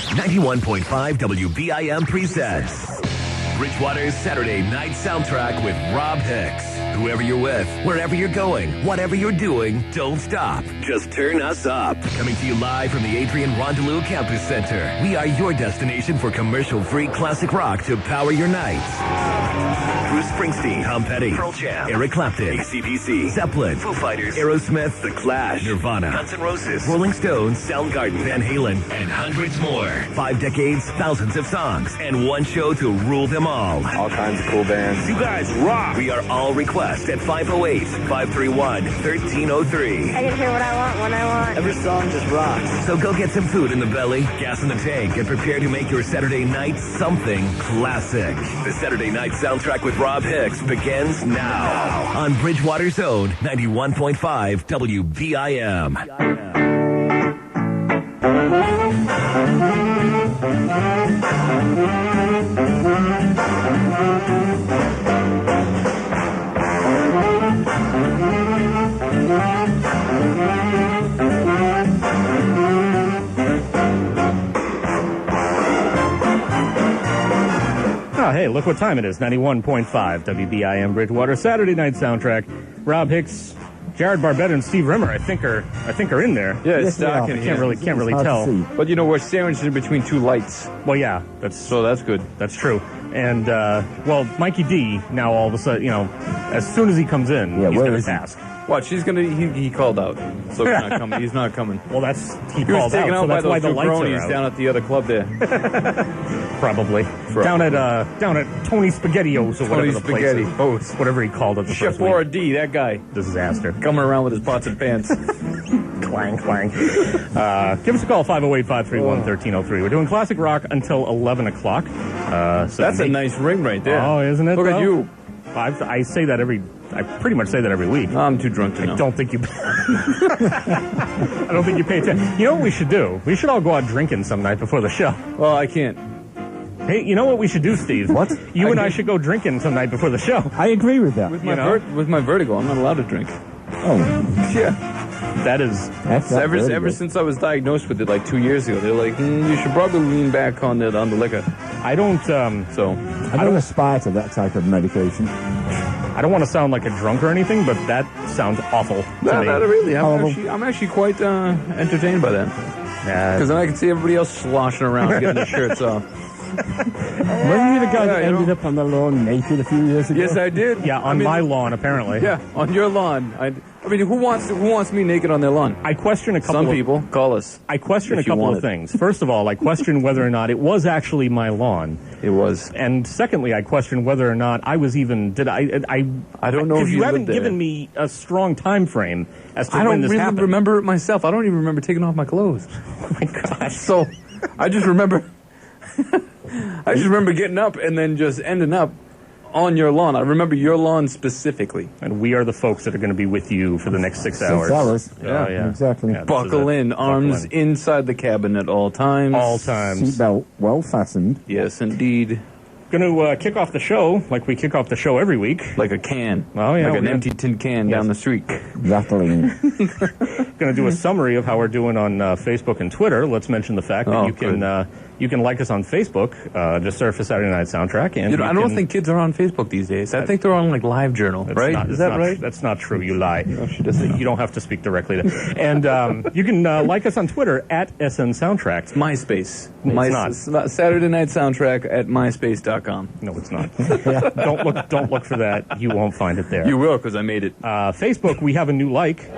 91.5 WBIM presents Bridgewater's Saturday Night Soundtrack with Robb Hicks. Whoever you're with, wherever you're going, whatever you're doing, don't stop. Just turn us up. Coming to you live from the Adrian Rondelou Campus Center. We are your destination for commercial-free classic rock to power your nights. Bruce Springsteen, Tom Petty, Pearl Jam, Eric Clapton, AC/DC, Zeppelin, Foo Fighters, Aerosmith, The Clash, Nirvana, Guns N' Roses, Rolling Stones, Soundgarden, Van Halen, and hundreds more. 5 decades, thousands of songs, and one show to rule them all. All kinds of cool bands. You guys rock! We are all request at 508-531-1303. I can hear what I want when I want. Every song just rocks. So go get some food in the belly, gas in the tank, and prepare to make your Saturday night something classic. The Saturday Night Soundtrack with Robb Hicks begins now on Bridgewater's Own 91.5 WBIM. Oh, hey, look what time it is. 91.5 WBIM Bridgewater Saturday Night Soundtrack. Robb Hicks, Jarrod Barbetta, and Steve Rimmer, I think are in there. Yeah, it's dark in Can't here. really tell. But you know, we're sandwiched in between two lights, Well, yeah, so that's good. that's true. And well, Mikey D now all of a sudden, as soon as he comes in, he's going to task. Watch, he called out, so he's not coming. He's not coming. Well, he He was called taken out, out so by that's why those the two lights are cronies out. down at the other club there. Probably down at Tony Spaghettios or whatever Tony the place Spaghetti. is. Oh, it's whatever he called it. The Chef first week. Laura D, that guy, Disaster. coming around with his pots and pans. Clang, clang. Give us a call, 508-531-1303. We're doing classic rock until 11 o'clock. That's a nice ring right there. Oh, isn't it? Look at though? you. I pretty much say that every week. I'm too drunk to know. I don't think you pay attention. You know what we should do? We should all go out drinking some night before the show. Well, I can't. Hey, you know what we should do, Steve? What? You and I should go drinking some night before the show. I agree with that. With my vertigo, I'm not allowed to drink. Oh, Yeah. That is... that's not very Ever good. since I was diagnosed with it like 2 years ago, they're like, you should probably lean back on the liquor. I don't... So I don't aspire to that type of medication. I don't want to sound like a drunk or anything, but that sounds awful to not me. really. Horrible. I'm actually quite entertained by that, because then I can see everybody else sloshing around getting their shirts off. Wasn't you the guy that you know. ended up on the lawn naked a few years ago? Yes, I did. Yeah, on my lawn, apparently. Yeah, on your lawn. I mean, who wants me naked on their lawn? I question a couple Some of... people. Call us. I question a if you couple want of it. things. First of all, I question whether or not it was actually my lawn. It was. And secondly, I question whether or not I was even... I don't know if Because you you haven't lived there. given me a strong time frame as to I when don't this really happened. remember it myself. I don't even remember taking off my clothes. Oh, my gosh. So I just remember. I just remember getting up and then just ending up on your lawn. I remember your lawn specifically. And we are the folks that are going to be with you for the next 6 6 hours. hours. Yeah, yeah. Exactly. Yeah, this is Buckle it. in, Buckle arms in. inside the cabin at all times. All times. Seatbelt well fastened. Yes, indeed. Going to kick off the show like we kick off the show every week. Like a can. Oh, yeah, Like we're an gonna- empty tin can down the street. Rattling. Going to do a summary of how we're doing on Facebook and Twitter. Let's mention the fact that Oh, you can like us on Facebook. Just search for Saturday Night Soundtrack. And You know, you I don't can- think kids are on Facebook these days. I think they're on like LiveJournal, That's right? not- Is that's that not- right? That's not true. You lie. she doesn't know. You don't have to speak directly to. And you can like us on Twitter at SN Soundtrack. MySpace. It's not. Saturday Night Soundtrack at myspace.com. No, it's not. Don't look for that. You won't find it there. You will, because I made it. Facebook, we have a new like.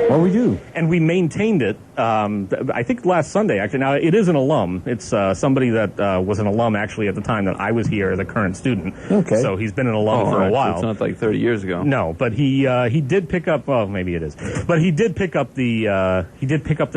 Well, we do. And we maintained it, I think last Sunday, actually. Now, it is an alum. It's somebody that was an alum, actually, at the time that I was here, the current student. Okay. So he's been an alum for a alright, so while. It's not like 30 years ago. No, but he did pick up. Well, maybe it is, but he did pick up the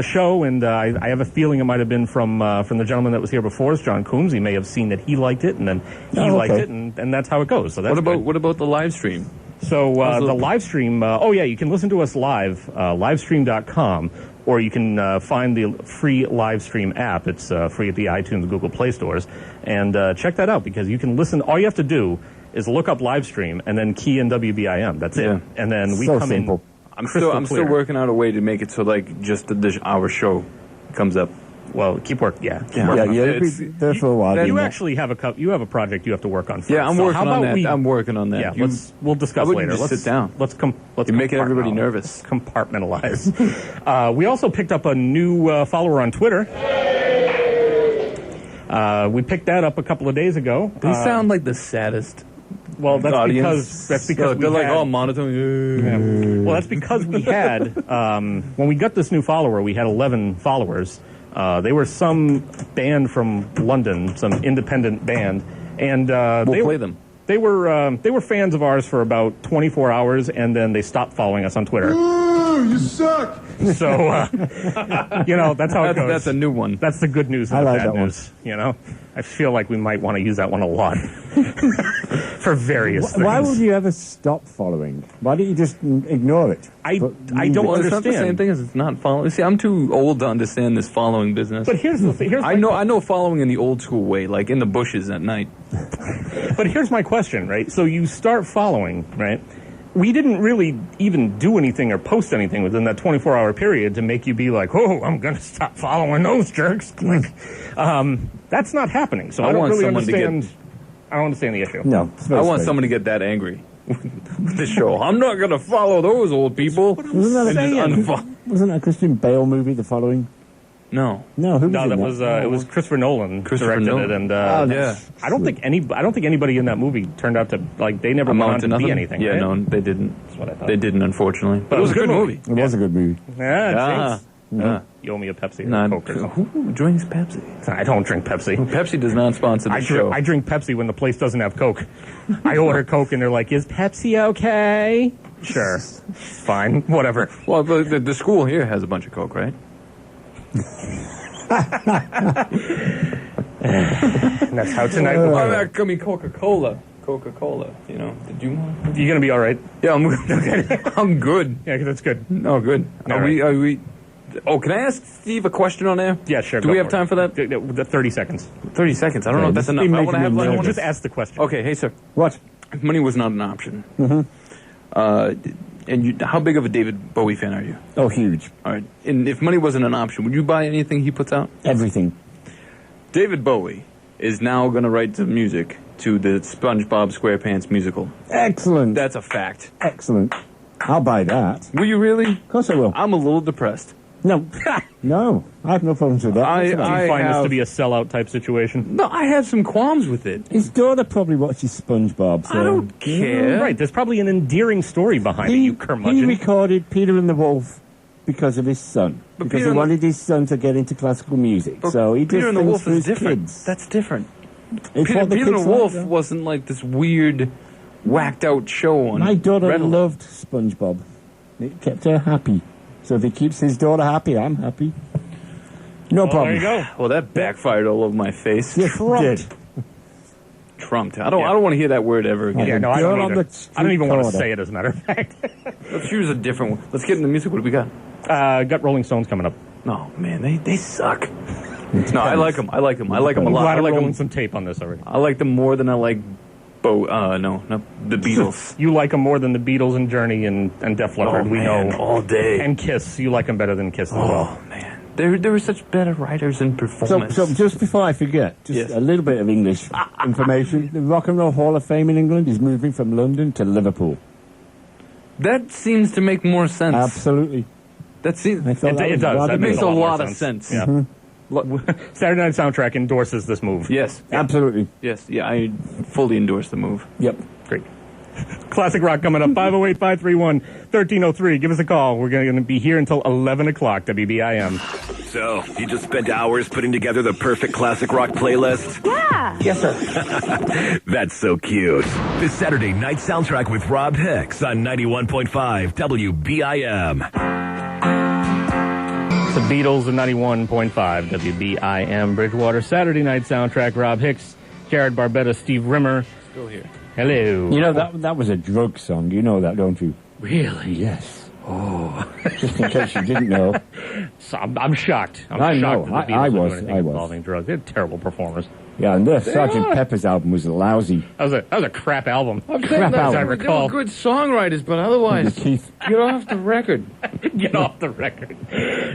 show, and I have a feeling it might have been from the gentleman that was here before us, John Coombs. He may have seen that he liked it, and then he liked it, and that's how it goes. So that's What about the live stream? So the live stream, you can listen to us live, livestream.com, or you can find the free live stream app. It's free at the iTunes and Google Play stores, and check that out, because you can listen. All you have to do is look up live stream and then key in WBIM. That's it. Yeah. And then we So come simple. in. I'm still working out a way to make it so like just our show comes up. Well, keep working. Yeah. Yeah, you'll be there for a while. You actually have you have a project you have to work on first. Yeah, I'm So working how on about that. I'm working on that. Yeah, we'll discuss I wouldn't later. just Let's sit down. Let's You're making everybody compartmentalize. nervous. Compartmentalize. We also picked up a new follower on Twitter. We picked that up a couple of days ago. They sound like the saddest. Well, that's audience. because they're we like had, all monotone. Yeah. Well, that's because we had when we got this new follower, we had 11 followers. They were some band from London, some independent band, and We'll play them. They were fans of ours for about 24 hours, and then they stopped following us on Twitter. Ooh, you suck! So, that's how it goes. That's a new one. That's the good news and I the like bad that one. news. I feel like we might want to use that one a lot for various things. Why would you ever stop following? Why don't you just ignore it? I But don't Well, it's not the understand. same thing as it's not following. See, I'm too old to understand this following business. But here's the thing. I know following in the old school way, like in the bushes at night. But here's my question, right? So you start following, right? We didn't really even do anything or post anything within that 24-hour period to make you be like, oh, I'm going to stop following those jerks. Like, that's not happening. So I don't want really someone to get- understand. I don't understand the issue. No. It's very I want strange. someone to get that angry with the show. I'm not going to follow those old people. Wasn't that, And just wasn't that a Christian Bale movie, The Following? No. No, who was No, in that was it was Christopher Nolan Christopher directed Nolan. it, and Yeah. I don't think anybody in that movie turned out to they never went on Amount to to nothing? be anything. Yeah, right? no, they didn't. That's what I thought. They didn't, unfortunately. But it was a good movie. It was a good movie. Yeah, Ah, see? yeah. You owe me a Pepsi or Nah, a Coke or something. who drinks Pepsi? I don't drink Pepsi. Pepsi does not sponsor the show. I drink Pepsi when the place doesn't have Coke. I order Coke and they're like, "Is Pepsi okay?" Sure, fine, whatever. Well, the school here has a bunch of Coke, right? And that's how tonight will I'm go. not coming Coca-Cola. Coca-Cola, Did you want? You gonna be all right? Yeah, I'm good. I'm good. Yeah, that's good. No, good. All Are we? Oh, can I ask Steve a question on air? Yeah, sure. Do go we have for time it. for that? The 30 seconds. 30 seconds. I don't know if that's just enough. be I want to making have them like nervous. Just ask the question. Okay, hey sir. What? If money was not an option, and how big of a David Bowie fan are you? Oh, huge. All right. And if money wasn't an option, would you buy anything he puts out? Everything. David Bowie is now going to write some music to the SpongeBob SquarePants musical. Excellent. That's a fact. Excellent. I'll buy that. Will you really? Of course I will. I'm a little depressed. No. No. I have no problems with that. I- Do you I find this have- to be a sellout type situation? No, I have some qualms with it. His daughter probably watches SpongeBob. So. I don't care. Right, there's probably an endearing story behind it, He, you he curmudgeon. recorded Peter and the Wolf because of his son. But Because Peter he and the- wanted his son to get into classical music. So he did Peter and the things Wolf for is his different. kids. That's different. It's Peter what the and kids the Wolf like, though. wasn't like this weird, whacked out show on My daughter Red Alert. loved SpongeBob. It kept her happy. So if it keeps his daughter happy, I'm happy. No Well, problem. there you go. Well, that backfired all over my face. Yes, it did. Trumped. I don't want to hear that word ever again. Yeah, no, I You're don't on either. the I don't even want to street say it, as a matter of fact. Let's choose a different one. Let's get into music. What do we got? Got Rolling Stones coming up. No, man, they suck. No, I like them. I like them. I like them a I'm lot. glad I I'm like rolling them. some tape on this already. I like them more than I like the Beatles. You like them more than the Beatles and Journey and Def Leppard. We man, know. all day. And Kiss. You like them better than Kiss as well. Oh man, they were such better writers and performers. So just before I forget, just Yes. a little bit of English information. The Rock and Roll Hall of Fame in England is moving from London to Liverpool. That seems to make more sense. Absolutely. That seems. I thought that It was does. rather That It makes good. a more lot of sense. Yeah. Saturday Night Soundtrack endorses this move. Yes. Absolutely. Yes. Yeah, I fully endorse the move. Yep. Great. Classic Rock coming up, 508-531-1303. Give us a call. We're going to be here until 11 o'clock, WBIM. So, you just spent hours putting together the perfect classic rock playlist? Yeah. Yes, sir. That's so cute. This Saturday night soundtrack with Robb Hicks on 91.5 WBIM. The Beatles and 91.5 WBIM Bridgewater. Saturday night soundtrack, Robb Hicks, Jarrod Barbetta, Steve Rimmer. Still here. Hello. You know, that was a drug song. You know that, don't you? Really? Yes. Oh. Just in case you didn't know. So I'm shocked. I'm I shocked know. that the I Beatles would do was. anything I was. involving drugs. They're terrible performers. Yeah, and the Sgt. Pepper's album was lousy. That was a crap album. Crap as I album. They were recall. good songwriters, but otherwise, Keith. get off the record. Get off the record.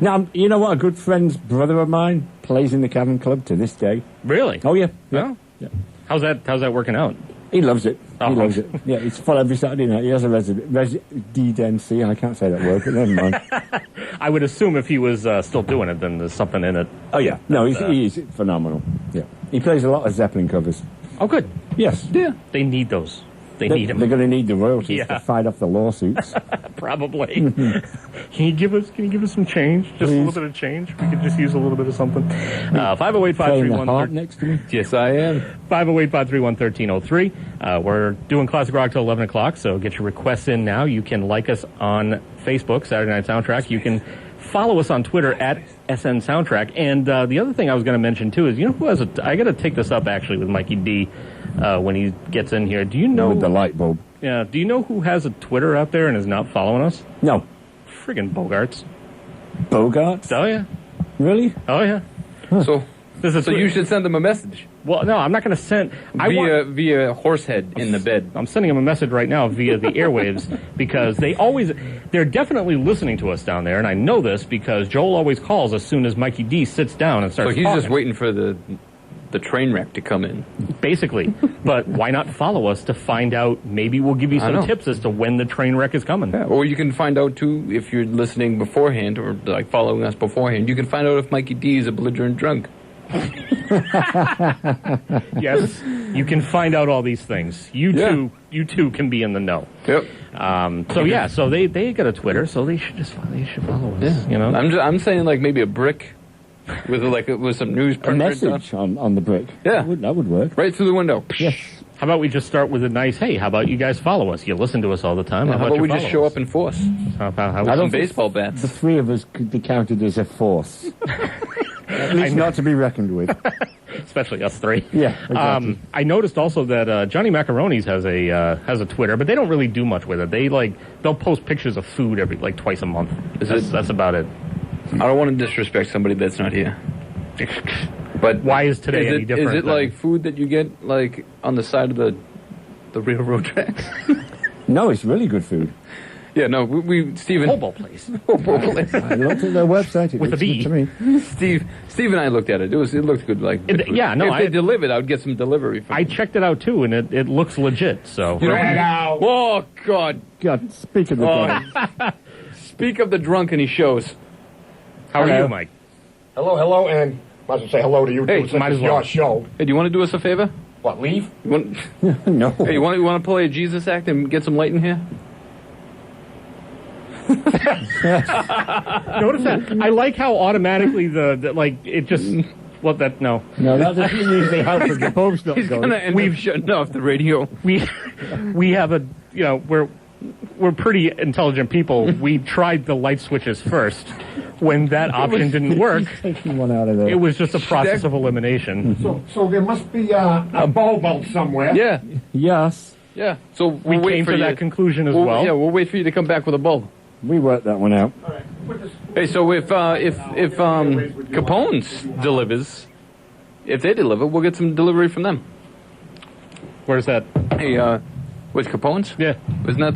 Now, you know what? A good friend's brother of mine plays in the Cavern Club to this day. Really? Oh, yeah. Oh. Yeah. How's that working out? He loves it. Oh. He loves it. Yeah, it's full every Saturday night. He has a residency. I can't say that word, but never mind. I would assume if he was still doing it, then there's something in it. Oh, yeah. No, he's phenomenal. Yeah. He plays a lot of Zeppelin covers. Oh, good. Yes. Yeah. They need those. They need them. They're going to need the royalties Yeah. to fight off the lawsuits. Probably. Can you give us some change? Just a little bit of change? We could just use a little bit of something. 508 Playing the 531 harp next to me. Yes, I am. 508-531-1303. We're doing Classic Rock till 11 o'clock, so get your requests in now. You can like us on Facebook, Saturday Night Soundtrack. You can follow us on Twitter at SN Soundtrack. And the other thing I was going to mention, too, is you know who has I got to take this up, actually, with Mikey D when he gets in here. Do you know... With the light bulb. Yeah. Do you know who has a Twitter out there and is not following us? No. Friggin' Bogarts. Bogarts? Oh, yeah. Really? Oh, yeah. So There's a you should send them a message Well, no, I'm not going to send... via Horsehead in the bed. I'm sending them a message right now via the airwaves because they're definitely listening to us down there, and I know this because Joel always calls as soon as Mikey D sits down and starts So he's talking. just waiting for the train wreck to come in. Basically. But why not follow us to find out? Maybe we'll give you some tips as to when the train wreck is coming. Yeah, or you can find out, too, if you're listening beforehand or like following us beforehand, you can find out if Mikey D is a belligerent drunk. Yes, you can find out all these things. You too can be in the know. Yep. So they got a Twitter, so they should follow us. Yeah. You know, I'm saying like maybe a brick with some news A printer and message stuff. on the brick. Yeah. That would work. Right through the window. Yes. how about we just start with a nice, hey, how about you guys follow us? You listen to us all the time. How about you we just follow show us? up in force? How Some about baseball The bats. three of us could be counted as a force. At least not to be reckoned with. especially us three? Yeah, exactly. I noticed also that Johnny Macaronis has a Twitter, but they don't really do much with it. They'll post pictures of food twice a month. That's about it. I don't want to disrespect somebody that's not here. But Why is today any different? Is it than- like food that you get like on the side of the railroad tracks? No, it's really good food. Yeah, no, we Steve and Hobo place? I looked at their website. It With a looks V. good to me. Steve and I looked at it. It looked good. Like good food. yeah, no, If they delivered, I would get some delivery. From I them. checked it out too, and it looks legit. So You know, oh God! God, speak of the devil. Speak of the drunk, and he shows. how are Hello. you, Mike? Hello, and might as well say hello to you Hey, too, since might as it's well. your show. Hey, do you want to do us a favor? What, leave? You want, No. hey, you want to play a Jesus act and get some light in here? Notice that. I like how automatically it just. No. No, that doesn't usually help if the bulb's not He's going. gonna end up shutting off the radio. We have we're pretty intelligent people. We tried the light switches first. When that option didn't work, Taking one out of there. it was just a process of elimination. So there must be a bulb out somewhere. Yeah, Yes, yeah. So We we'll wait came for to you. that conclusion as well. Yeah, we'll wait for you to come back with a bulb. we worked that one out. All right, put this. Hey, so if Capone's delivers, if they deliver, we'll get some delivery from them. Where's that? Hey, with Capone's? Yeah. Isn't that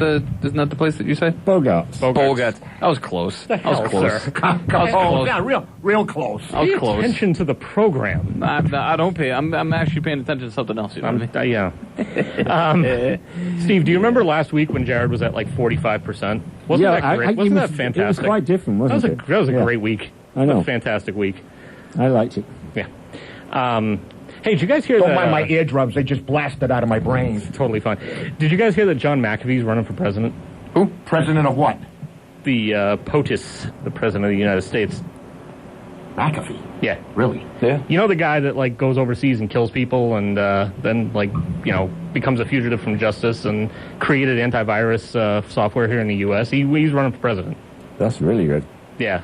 the place that you say? Bogarts. Bogarts. That was close. That was hell, close. sir? I was close. Yeah, real close. I was Pay close. attention to the program. I don't pay. I'm actually paying attention to something else. You know what I mean? Yeah. Steve, do you remember last week when Jarrod was at like 45%? Wasn't that great? Wasn't that fantastic? It was quite different, wasn't it? That was a Yeah. great week. I know. A fantastic week. I liked it. Yeah. Hey, did you guys hear Don't that? mind my eardrums; they just blasted out of my brain. Totally fine. Did you guys hear that John McAfee's running for president? Who? President of what? The POTUS, the president of the United States. McAfee. Yeah. Really? Yeah. You know the guy that like goes overseas and kills people and then becomes a fugitive from justice and created antivirus software here in the U.S. He's running for president. That's really good. Yeah,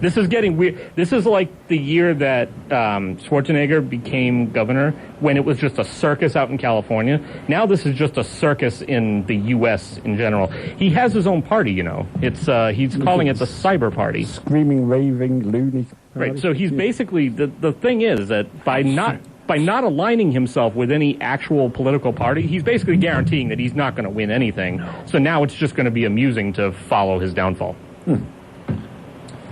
This is getting weird. This is like the year that Schwarzenegger became governor when it was just a circus out in California. Now this is just a circus in the U.S. in general. He has his own party, you know. It's he's calling it the Cyber Party. Screaming, raving, loony. Right, so he's basically, the thing is that by not by not aligning himself with any actual political party, he's basically guaranteeing that he's not going to win anything. So now it's just going to be amusing to follow his downfall.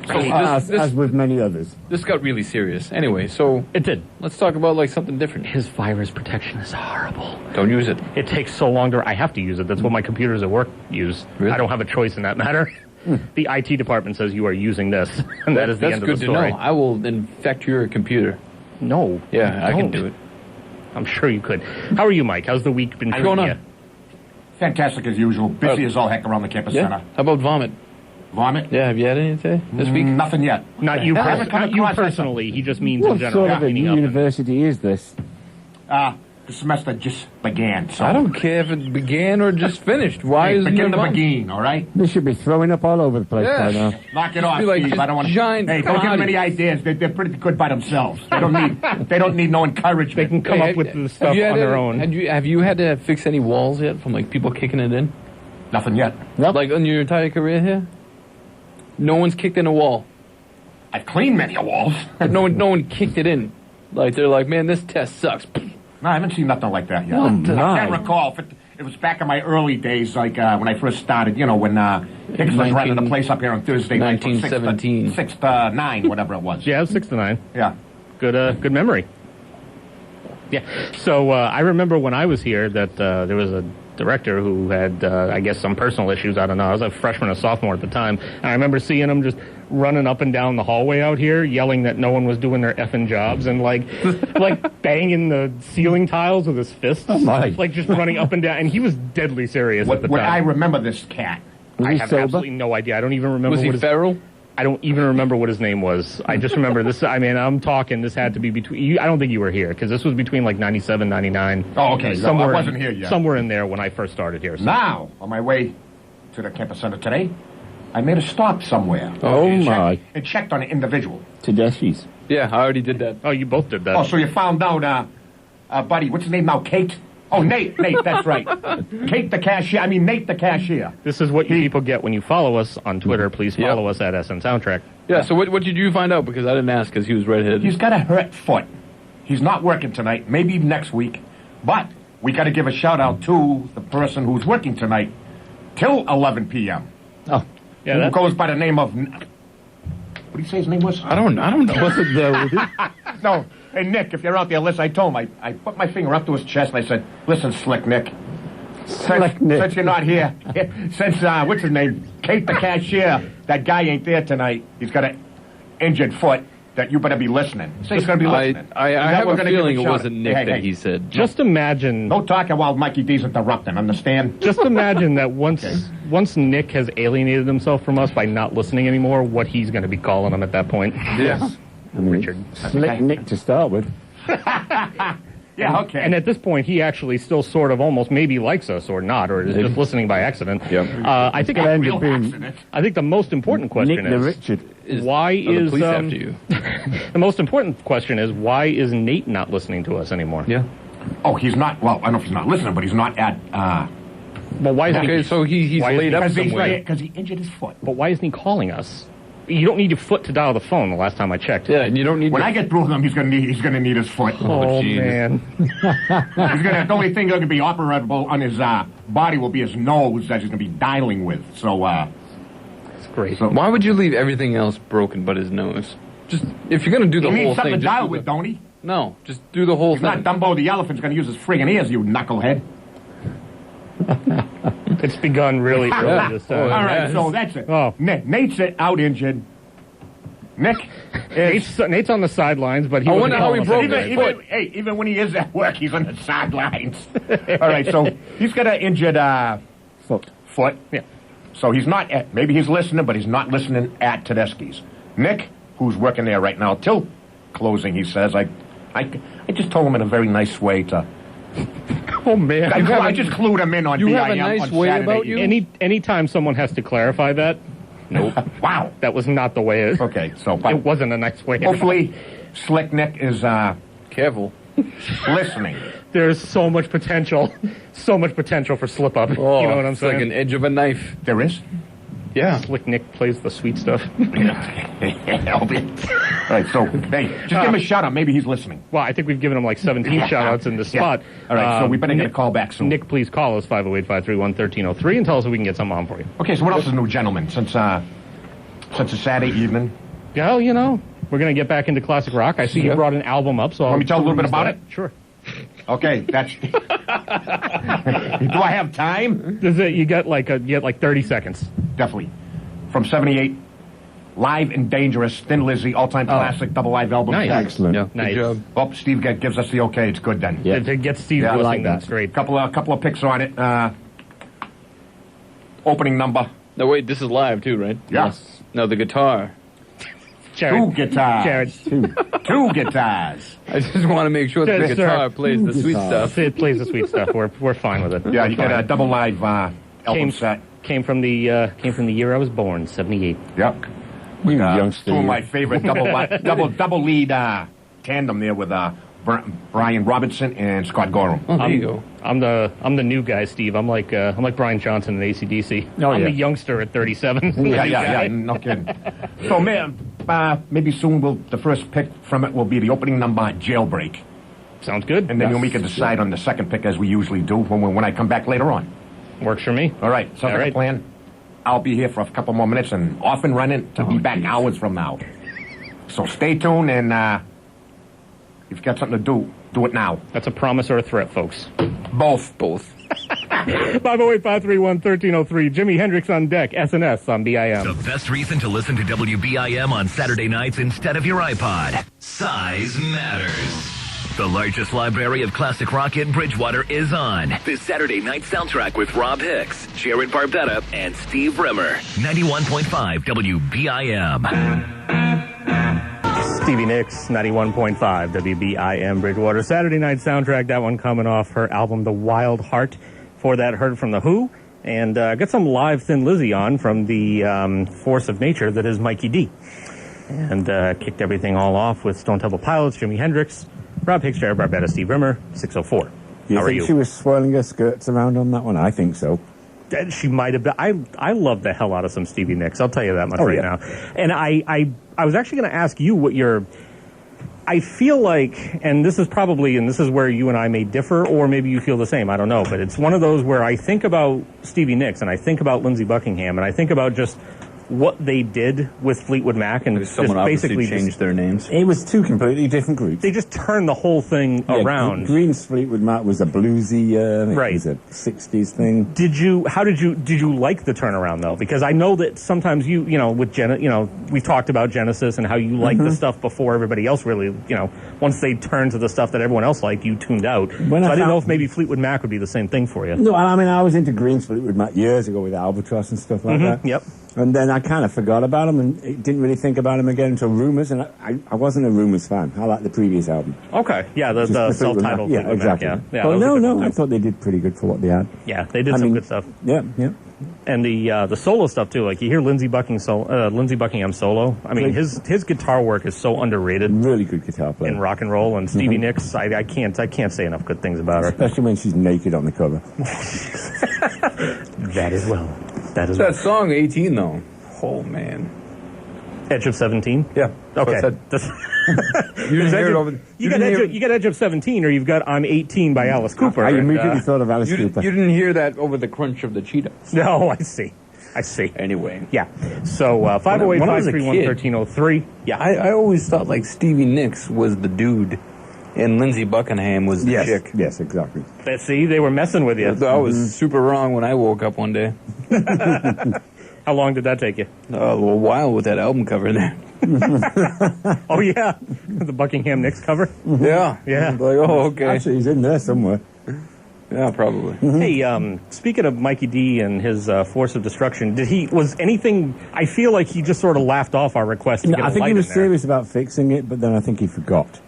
So As with many others. this got really serious. Anyway, so It did. let's talk about like something different. His virus protection is horrible. Don't use it. It takes so long to... I have to use it. That's what my computers at work use. Really? I don't have a choice in that matter. The IT department says you are using this, and that is the That's end of good the to story. know. I will infect your computer. No. Yeah, I can don't. do it. I'm sure you could. How are you, Mike? How's the week been What's treating going you? on? Fantastic as usual. Busy as all heck around the campus Yeah. center. How about vomit? Vomit? Yeah, have you had any today? This week? Nothing yet. Not you, I haven't come not you across that. personally. He just means What in general. sort of a cleaning up and- university is this? The semester just began, so... I don't care if it began or just finished. Why Hey, is begin it the begin, all right? They should be throwing up all over the place Yeah. by now. Knock it off, be like Steve. just I don't want giant Hey, don't give them any bodies. ideas. They're pretty good by themselves. They don't need no encouragement. They can come up with the stuff on their own. Have you had to fix any walls yet from like people kicking it in? Nothing yet. Nope. Like on your entire career here? No one's kicked in a wall. I've cleaned many walls. No one kicked it in. Like they're like, man, this test sucks. No, I haven't seen nothing like that yet. Oh, I my. can't recall. If it was back in my early days, like when I first started, you know, when Hicks was running the place up here on Thursday night from 1917. 6 to 9, whatever it was. Yeah, 6 to 9. Yeah. Good memory. Yeah. So I remember when I was here that there was a director who had, I guess, some personal issues. I don't know. I was a freshman or sophomore at the time. And I remember seeing him just running up and down the hallway out here, yelling that no one was doing their effing jobs and like banging the ceiling tiles with his fists. Oh, my. Like just running up and down. And he was deadly serious at the When I time. remember this cat. Was I he have sober? absolutely no idea. I don't even remember Was he what his feral? I don't even remember what his name was. I just remember this. I mean, I'm talking. This had to be between. I don't think you were here because this was between like 97, 99. Oh, okay. No, I wasn't here yet. Somewhere in there when I first started here. So. Now, on my way to the campus center today, I made a stop somewhere. Oh, And my. And checked on an individual. Tedeschi's. Yeah, I already did that. Oh, you both did that. Oh, so you found out, buddy, what's his name now? Kate? Oh, Nate, that's right. Kate the cashier. I mean, Nate the cashier. This is what you people get when you follow us on Twitter. Please Yep. follow us at SN Soundtrack. Yeah, so what did you find out? Because I didn't ask because he was redheaded. He's got a hurt foot. He's not working tonight, maybe next week. But we got to give a shout out to the person who's working tonight till 11 p.m. Oh, Yeah, Who that, goes by the name of... What did he say his name was? I don't know. what's it there with it? No. Hey, Nick, if you're out there, listen, I told him, I put my finger up to his chest and I said, listen, Slick Nick. Slick Nick. Since you're not here, since, what's his name? Kate the cashier, that guy ain't there tonight. He's got an injured foot that you better be listening. Say he's going to be listening. I Is that have we're a gonna give feeling it shout out? wasn't Nick Hey, that hey, he said. just imagine. No talking while Mikey D's interrupting, understand? Just imagine that once Nick has alienated himself from us by not listening anymore, what he's going to be calling him at that point. Yeah. I mean, Richard. Slick Nick to start with. Yeah, okay. And at this point, he actually still sort of almost maybe likes us or not, or is just listening by accident. Yep. I think Gonna end Real up being accident. I think the most important question Nick the is Richard. why Are the is police after you? the most important question is why is Nate not listening to us anymore? Yeah. Oh, he's not, well, I don't know if he's not listening, but he's not at, Well, why is Okay, he? so he's Why is laid he- up because somewhere. he injured his foot. But why isn't he calling us? You don't need your foot to dial the phone. The last time I checked. Yeah, and you don't need. When to- I get through with him, he's gonna need his foot. Oh Jesus. man. The only thing that can be operable on his body will be his nose that he's gonna be dialing with. So, It's great. So- Why would you leave everything else broken but his nose? Just if you're gonna do the he whole needs something thing, to just dial do with, the- don't he? No, just do the whole He's not thing. Dumbo the elephant's gonna use his friggin' ears, you knucklehead. It's begun really early Yeah. this Oh, time. All right, yes. so that's it. Oh. Nate's out injured. Nick is... Nate's on the sidelines, but he I wasn't wonder how he calling us broke anyway. his foot. Even when he is at work, he's on the sidelines. All right, so he's got an injured foot. Yeah. So he's not at, maybe he's listening, but he's not listening at Tedeschi's. Nick, who's working there right now till closing, he says, I just told him in a very nice way to... Oh man. I just clued him in on you BIM have a nice on way Saturday about you? Anytime someone has to clarify that, nope. Wow. That was not the way it. Okay, so It wasn't a nice way. at all. hopefully Slick Nick is Careful. listening. There's so much potential for slip up. Oh, you know what I'm it's saying? like an edge of a knife. There is? Yeah. Slick Nick plays the sweet stuff. All right, so, hey, just give him a shout out. Maybe he's listening. Well, I think we've given him like 17 shout-outs in this spot. All right, so we better get a call back soon. Nick, please call us, 508-531-1303, and tell us if we can get something on for you. Okay, so what else is new, gentlemen, since a Saturday evening? Well, you know, we're going to get back into classic rock. I see you brought an album up, so Want me to tell a little bit about it? Sure. Okay, that's... Do I have time? You get like 30 seconds. Definitely. From 78, Live and Dangerous, Thin Lizzy, all-time classic, double live album. Nice. Excellent. Yeah, Nice. good job. Oh, Steve gives us the okay. It's good then. Yeah. To get Steve Yeah, I listening, like that. that's great. Couple of picks on it. Opening number. No, wait, this is live too, right? Yeah. No, the guitar. Two guitars. Jarrod. Two guitars. I just want to make sure that the Yes, guitar sir. plays the sweet Guitar. stuff. It plays the sweet stuff. We're fine with it. Yeah, you We're get a fine. double live album set. Came from the year I was born, 78. Yep. You youngster. Two of my favorite double lead tandem there with Brian Robinson and Scott Gorham. Oh, there you go. I'm the new guy, Steve. I'm like Brian Johnson in AC/DC. Oh, I'm yeah. the youngster at 37. Yeah, no kidding. So, man, maybe soon the first pick from it will be the opening number, Jailbreak. Sounds good. And then we can decide on the second pick as we usually do when I come back later on. Works for me. All right, sounds All like right. a plan. I'll be here for a couple more minutes and off and running to be back hours from now. So stay tuned, and if you got something to do it now. That's a promise or a threat, folks. Both. 508-531-1303. Jimi Hendrix on deck. SNS on BIM. The best reason to listen to WBIM on Saturday nights instead of your iPod. Size matters. The largest library of classic rock in Bridgewater is on this Saturday night soundtrack with Robb Hicks, Jarrod Barbetta, and Steve Rimmer. 91.5 WBIM. Stevie Nicks, 91.5 WBIM Bridgewater. Saturday night soundtrack, that one coming off her album The Wild Heart. For that, heard from The Who. And got some live Thin Lizzy on from the force of nature that is Mikey D. And kicked everything all off with Stone Temple Pilots, Jimi Hendrix, Robb Hicks, Jarrod Barbetta, Steve Rimmer, 604. You How are think you? she was swirling her skirts around on that one? I think so. She might have been. I love the hell out of some Stevie Nicks. I'll tell you that much right yeah. now. And I was actually going to ask you what your. I feel like, and this is where you and I may differ, or maybe you feel the same. I don't know, but it's one of those where I think about Stevie Nicks and I think about Lindsey Buckingham and I think about just what they did with Fleetwood Mac and just Someone obviously basically changed their names. It was two completely different groups. they just turned the whole thing around. Green's Fleetwood Mac was a bluesy, Right. it was a 60s thing. Did you like the turnaround though? Because I know that sometimes you know with we talked about Genesis and how you liked the stuff before everybody else really, once they turned to the stuff that everyone else liked, you tuned out. When So I I didn't know found- if maybe Fleetwood Mac would be the same thing for you. No, I mean, I was into Green's Fleetwood Mac years ago with Albatross and stuff like that. Yep. And then I kind of forgot about him and didn't really think about him again until Rumours, and I wasn't a Rumours fan. I liked the previous album. Okay. Yeah, the Just the Fleetwood self-titled Mac. Yeah, Fleetwood Mac, exactly. yeah. Well, that was a no, good no, one, I too. thought they did pretty good for what they had. Yeah, they did some good stuff. Yeah. And the solo stuff too. Like you hear Lindsey Buckingham solo. I mean, his guitar work is so underrated Really good guitar player. in rock and roll. And Stevie Nicks, I can't say enough good things about her. Especially when she's naked on the cover. That as well. That song 18 though. Oh man. Edge of 17. Yeah. that's what I Okay. said. You didn't hear it over. You got Edge of 17, or you've got I'm 18 by Alice Cooper. I and, immediately thought of Alice You Cooper. didn't hear that over the crunch of the Cheetahs. no, I see. Anyway. Yeah. So 508-531-1303. Yeah. I always thought like Stevie Nicks was the dude, and Lindsey Buckingham was the Yes, chick. yes, exactly. See, they were messing with you. I was super wrong when I woke up one day. How long did that take you? A little while with that album cover there. Oh yeah, the Buckingham Nicks cover. Yeah. Yeah. Like, oh, okay. Actually, he's in there somewhere. Yeah, probably. Hey, speaking of Mikey D and his force of destruction, was anything? I feel like he just sort of laughed off our request. To No, get a I think light he was in there. serious about fixing it, but then I think he forgot.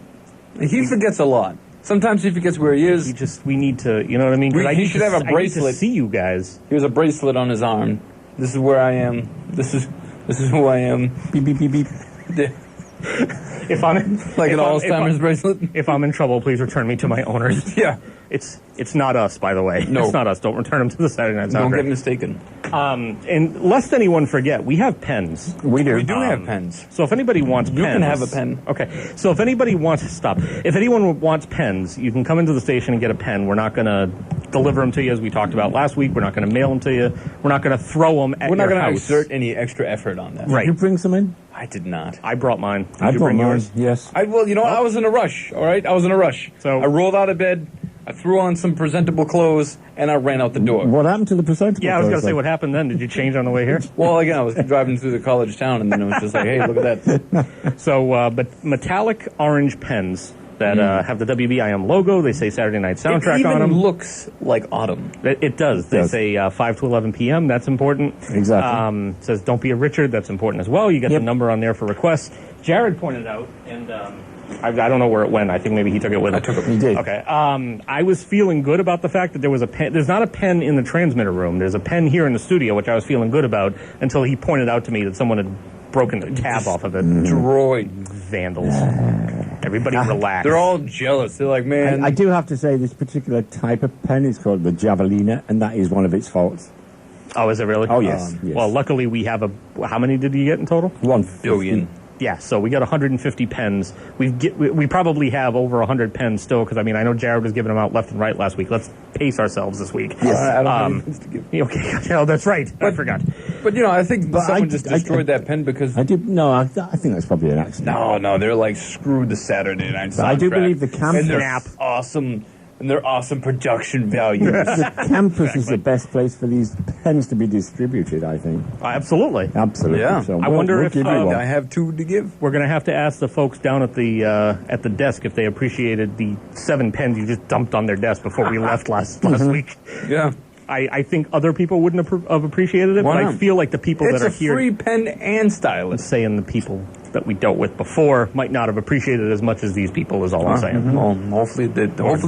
He forgets a lot. Sometimes he forgets where he is. We need to, you know what I mean? 'Cause He should have a I need to bracelet. see you guys. Here's a bracelet on his arm. This is where I am. This is who I am. Beep, beep, beep, beep. If I'm in, Like if an I'm- Alzheimer's bracelet? If I'm in trouble, please return me to my owners. Yeah. It's not us, by the way. No. It's not us. Don't return them to the Saturday Night Don't Soundtrack. get mistaken. And lest anyone forget, we have pens. We do. We do have pens. So if anybody wants pens... You can have a pen. Okay. So if anybody wants... Stop. If anyone wants pens, you can come into the station and get a pen. We're not going to deliver them to you, as we talked about last week. We're not going to mail them to you. We're not going to throw them at We're not your going to house. exert any extra effort on that. Right. Did you bring some in? I did not. I brought mine. Did I you brought bring mine. yours? Yes. Well, you know, I was in a rush, all right? I was in a rush. So- I rolled out of bed, I threw on some presentable clothes, and I ran out the door. What happened to the presentable? Yeah, I was going to clothes, say, then? what happened then? Did you change on the way here? Well, again, I was driving through the college town, and then it was just like, hey, look at that. So, but metallic orange pens that have the WBIM logo. They say Saturday Night Soundtrack It on even them. looks like autumn. It does. They does. say 5 to 11 p.m. That's important. Exactly. Says don't be a Richard. That's important as well. You get Yep. the number on there for requests. Jarrod pointed out, and I don't know where it went. I think maybe he took it with him. I took it. You did. Okay. I was feeling good about the fact that there was a pen. There's not a pen in the transmitter room. There's a pen here in the studio, which I was feeling good about until he pointed out to me that someone had broken the tab off of it. Droid. Vandals. Everybody relax. They're all jealous. They're like, man. I do have to say this particular type of pen is called the Javelina, and that is one of its faults. Oh, is it really? Oh, yes. Yes. Well, luckily we have how many did you get in total? 1 billion. Yeah, so we got 150 pens. We probably have over 100 pens still, because, I mean, I know Jarrod was giving them out left and right last week. Let's pace ourselves this week. Yes. I don't have any pens to give. Okay, no, that's right. I forgot. But, you know, I think But someone I- just I- destroyed that pen because... I think that's probably an accident. No, they're like, screw the Saturday Night Soundtrack. But I do believe the campus- And their awesome... And their awesome production values. The campus is the best place for these pens to be distributed, I think. Absolutely. Absolutely. Yeah. So I wonder if, give you one. I have 2 to give. We're going to have to ask the folks down at the desk if they appreciated the 7 pens you just dumped on their desk before we left last week. Yeah. I think other people wouldn't have appreciated it, Why but not? I feel like the people It's that are a here... free pen and stylus. saying the people that we dealt with before might not have appreciated it as much as these people is all I'm saying. Well, hopefully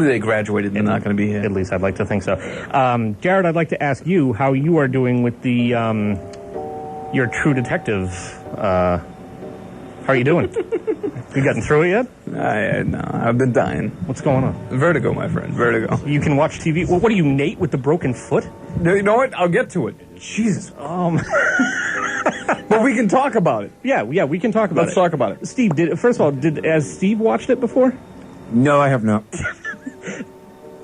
they graduated and they're not going to be here. At least I'd like to think so. Jarrod, I'd like to ask you how you are doing with the your True Detective. How are you doing? You gotten through it yet? No, I've been dying. What's going on? Vertigo, my friend. Vertigo. You can watch TV. Well, what are you, Nate, with the broken foot? You know what? I'll get to it. Jesus. But we can talk about it. Yeah, we can talk about Let's it. talk about it. Steve, first of all, has Steve watched it before? No, I have not.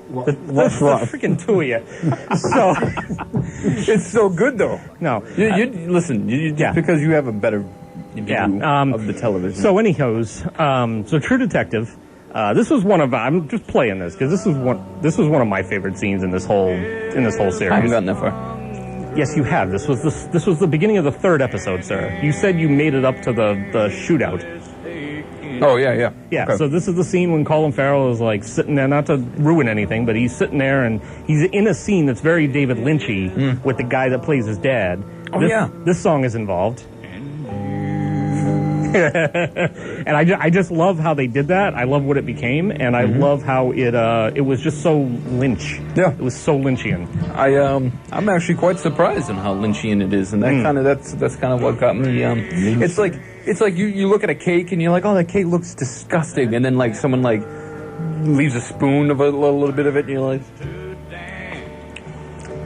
What's The what? freaking two of you. So, It's so good, though. no. Listen, just Yeah. because you have a better view Yeah, of the television. So, anyhows, so True Detective. This was one of I'm just playing this because this was one of my favorite scenes in this whole series. I haven't gotten that far. Yes, you have. This was the beginning of the 3rd episode, sir. You said you made it up to the shootout. Oh, yeah. Yeah. Okay. So this is the scene when Colin Farrell is like sitting there, not to ruin anything, but he's sitting there and he's in a scene that's very David Lynchy with the guy that plays his dad. Oh, yeah. This song is involved. And I just love how they did that. I love what it became, and I love how it was just so Lynch. Yeah. It was so Lynchian. I'm actually quite surprised on how Lynchian it is, and that that's kind of what got me. It's like you look at a cake and you're like, oh, that cake looks disgusting, and then like someone like leaves a spoon of a little bit of it, and you're like,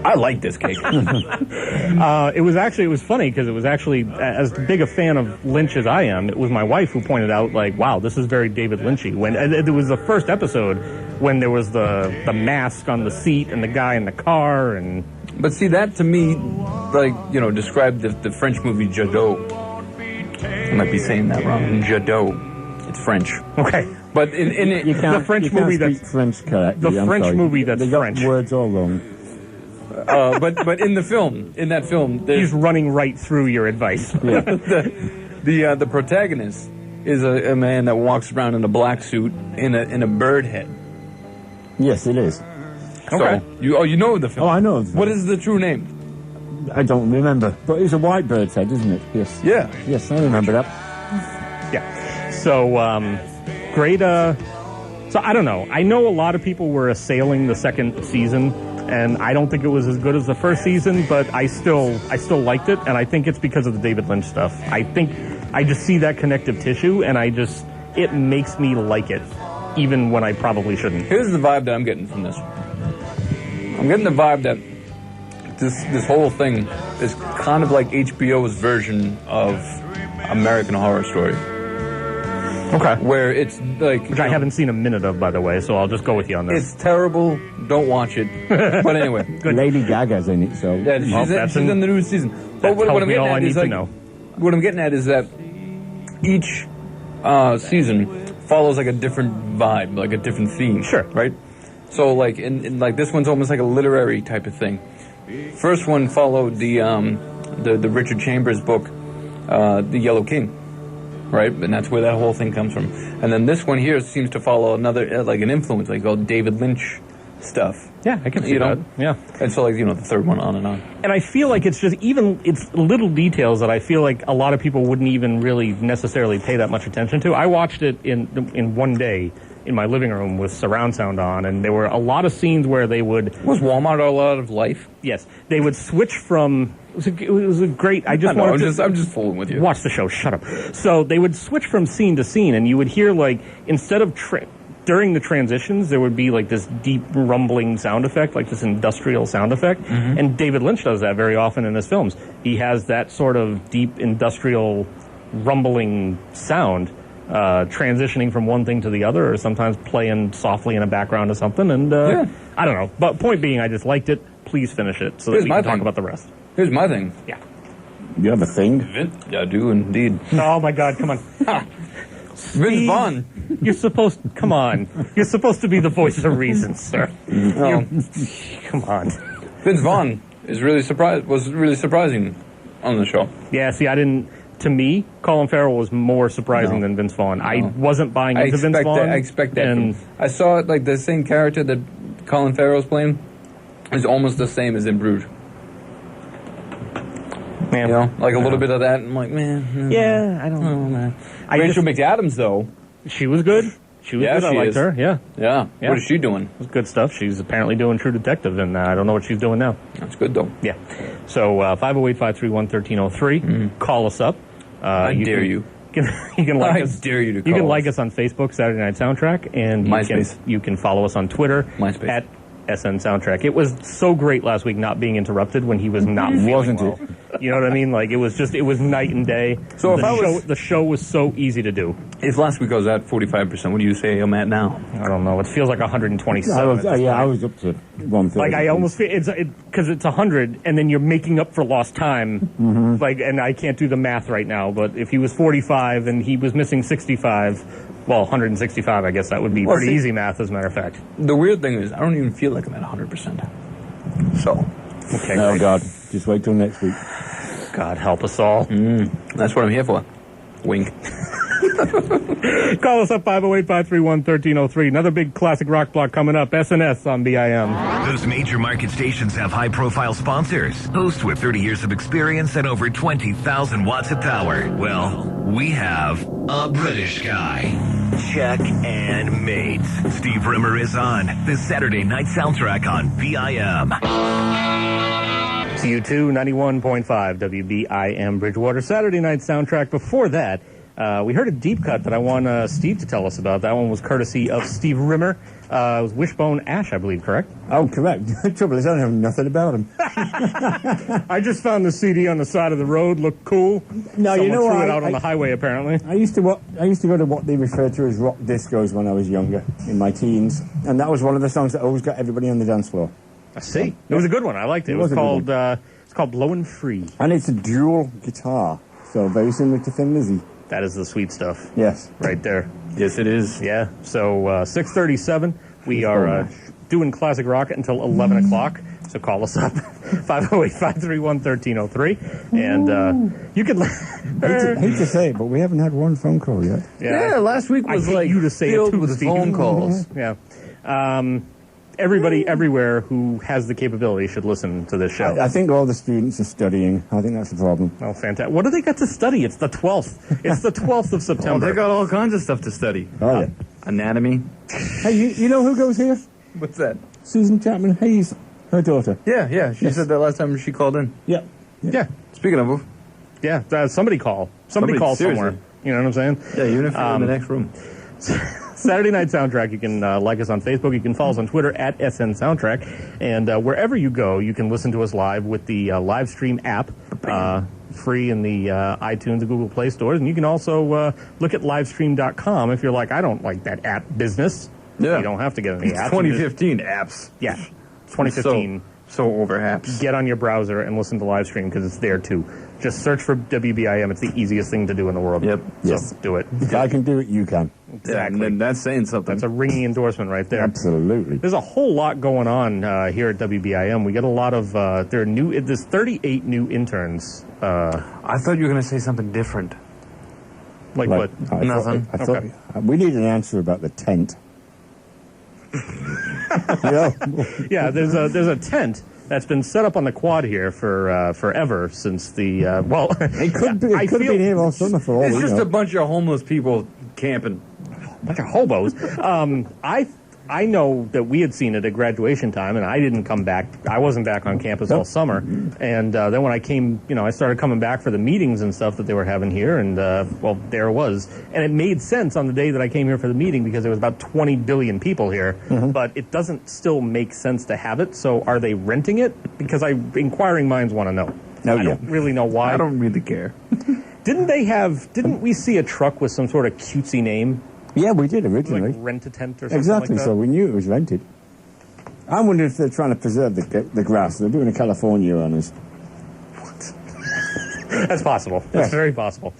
I like this cake. It was funny because it was actually, as big a fan of Lynch as I am, it was my wife who pointed out, like, wow, this is very David Lynchy. When it was the first episode when there was the mask on the seat and the guy in the car, and But see, that to me, like, described the French movie Jarrod. I might be saying that wrong. Jarrod. It's French. okay. But in it, You can't, the French you can't movie speak that's- French correctly. the I'm French sorry. movie that's they got French. words all wrong. but in that film, He's there's running right through your advice. the protagonist is a man that walks around in a black suit in a bird head. Yes, it is. Okay. So you know the film. Oh, I know of What that. is the true name? I don't remember, but it's a white bird's head, isn't it? Yes. Yeah. Yes, I remember that. Yeah. So, great. So I don't know. I know a lot of people were assailing the 2nd season, and I don't think it was as good as the 1st season, but I still liked it, and I think it's because of the David Lynch stuff. I think I just see that connective tissue, and it makes me like it, even when I probably shouldn't. Here's the vibe that I'm getting from this. I'm getting the vibe that this whole thing is kind of like HBO's version of American Horror Story. Okay. Where it's like... Which I haven't seen a minute of, by the way, so I'll just go with you on this. It's terrible. Don't watch it. But anyway. Lady Gaga's in it, so... Yeah, she's in the new season. But what I'm getting at is like... What I'm getting at is that each season follows like a different vibe, like a different theme. Sure. Right? So like in like this one's almost like a literary type of thing. First one followed the Richard Chambers book, The Yellow King. Right, and that's where that whole thing comes from. And then this one here seems to follow another, like an influence, like all David Lynch stuff. Yeah, I can see that. Yeah. And so, like, the third one on and on. And I feel like it's just it's little details that I feel like a lot of people wouldn't even really necessarily pay that much attention to. I watched it in one day in my living room with surround sound on, and there were a lot of scenes where they would... Was Walmart all out of life? Yes. They would switch from... It was a great... I'm just fooling with you. Watch the show. Shut up. So they would switch from scene to scene, and you would hear, like, instead of... during the transitions, there would be, like, this deep rumbling sound effect, like this industrial sound effect. Mm-hmm. And David Lynch does that very often in his films. He has that sort of deep industrial rumbling sound transitioning from one thing to the other, or sometimes playing softly in a background of something. And I don't know. But point being, I just liked it. Please finish it so that we can talk about the rest. Here's my thing. Yeah. You have a thing? Yeah, I do indeed. Oh, my God. Come on. Vince Vaughn. You're supposed... Come on. You're supposed to be the voice of reason, sir. Come on. Vince Vaughn was really surprising on the show. Yeah, see, I didn't... To me, Colin Farrell was more surprising than Vince Vaughn. No. I wasn't buying into Vince Vaughn. I expect that. And I saw it, like, the same character that Colin Farrell's playing is almost the same as in Brood. Man, like a little bit of that. I'm like, man. Yeah, I don't know, man. Rachel McAdams, though. She was good. She was good. I liked her. Yeah. What is she doing? It was good stuff. She's apparently doing True Detective, and I don't know what she's doing now. That's good, though. Yeah. So 508-531-1303. Call us up. I dare you. You can like us. I dare you to call You can us. like us on Facebook, Saturday Night Soundtrack, and you can follow us on Twitter at SN Soundtrack. It was so great last week not being interrupted when he was not feeling well. You know what I mean? Like, it was night and day. So the show was so easy to do. If last week I was at 45%, what do you say I'm at now? I don't know. It feels like 127. I was up to 130. Like, I almost feel because it's 100, and then you're making up for lost time. Mm-hmm. Like, and I can't do the math right now, but if he was 45 and he was missing 65, well, 165, I guess that would be pretty easy math, as a matter of fact. The weird thing is, I don't even feel like I'm at 100%. So, okay. Oh, God. Just wait till next week. God help us all. That's what I'm here for. Wink. Call us up, 508-531-1303. Another big classic rock block coming up. SNS on BIM. Those major market stations have high-profile sponsors. Hosts with 30 years of experience and over 20,000 watts of power. Well, we have a British guy. Check and mates. Steve Rimmer is on the Saturday Night Soundtrack on BIM. CU2 91.5 WBIM Bridgewater Saturday Night Soundtrack. Before that, we heard a deep cut that I want Steve to tell us about. That one was courtesy of Steve Rimmer. It was Wishbone Ash, I believe, correct? Oh, correct. The trouble is I don't know nothing about him. I just found the CD on the side of the road. Looked cool. No, Someone you know threw it out on the highway, apparently. I used to go to what they refer to as rock discos when I was younger, in my teens. And that was one of the songs that always got everybody on the dance floor. I see. It was a good one. I liked it. It was called Blowin' Free. And it's a dual guitar, so very similar to Thin Lizzy. That is the sweet stuff. Yes. Right there. Yes, it is. Yeah. So 6:37. We are doing classic rock until 11 o'clock. So call us up, 508-531-1303. And you can... hate to say it, but we haven't had one phone call yet. Yeah, last week was filled with phone calls. Yeah. Everybody everywhere who has the capability should listen to this show. I think all the students are studying. I think that's the problem. Oh, fantastic. What do they got to study? It's the 12th. It's the 12th of September. Oh, they got all kinds of stuff to study. Oh, yeah. Anatomy. Hey, you know who goes here? What's that? Susan Chapman Hayes, her daughter. Yeah. She said that last time she called in. Yeah. Yeah. Speaking of... Yeah, somebody call. Somebody call seriously. somewhere. You know what I'm saying? Yeah, even if you're in the next room. Saturday Night Soundtrack. You can like us on Facebook. You can follow us on Twitter at SN Soundtrack. And wherever you go, you can listen to us live with the live stream app, free in the iTunes and Google Play stores. And you can also look at livestream.com if you're like, I don't like that app business. Yeah. You don't have to get any apps. 2015 apps. Yeah. 2015. So over apps. Get on your browser and listen to live stream because it's there too. Just search for WBIM. It's the easiest thing to do in the world. Yep. So Yes. do it. If I can do it, you can. Exactly. Yeah, and that's saying something. That's a ringing endorsement right there. Absolutely. There's a whole lot going on here at WBIM. We get a lot of there's 38 new interns. I thought you were going to say something different. Like what? Nothing. I thought Okay. we need an answer about the tent. Yeah. Yeah, there's a tent that's been set up on the quad here for forever since the It could be. It could have been here all summer for all It's we just know. a bunch of homeless people camping. bunch of hobos. I know that we had seen it at graduation time, and I didn't come back. I wasn't back on campus all summer. And then when I came, I started coming back for the meetings and stuff that they were having here, and, there it was. And it made sense on the day that I came here for the meeting because there was about 20 billion people here. But it doesn't still make sense to have it, so are they renting it? Because inquiring minds want to know. I don't really know why. I don't really care. Didn't we see a truck with some sort of cutesy name? Yeah, we did originally. Like rent a tent or something Exactly, like that? so we knew it was rented. I wonder if they're trying to preserve the grass. They're doing a California on us. That's possible. That's very possible.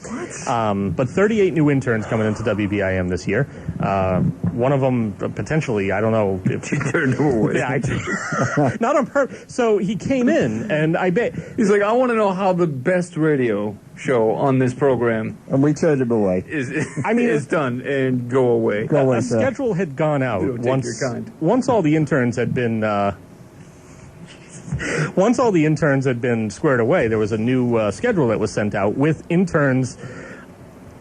But 38 new interns coming into WBIM this year. One of them, potentially, I don't know. Not on purpose. So he came in, and I bet... He's like, I want to know how the best radio show on this program And we turned him away. is done and go away. Go away, a sir. schedule had gone out We'll take once, your kind. once all the interns had been... Once all the interns had been squared away, there was a new schedule that was sent out with interns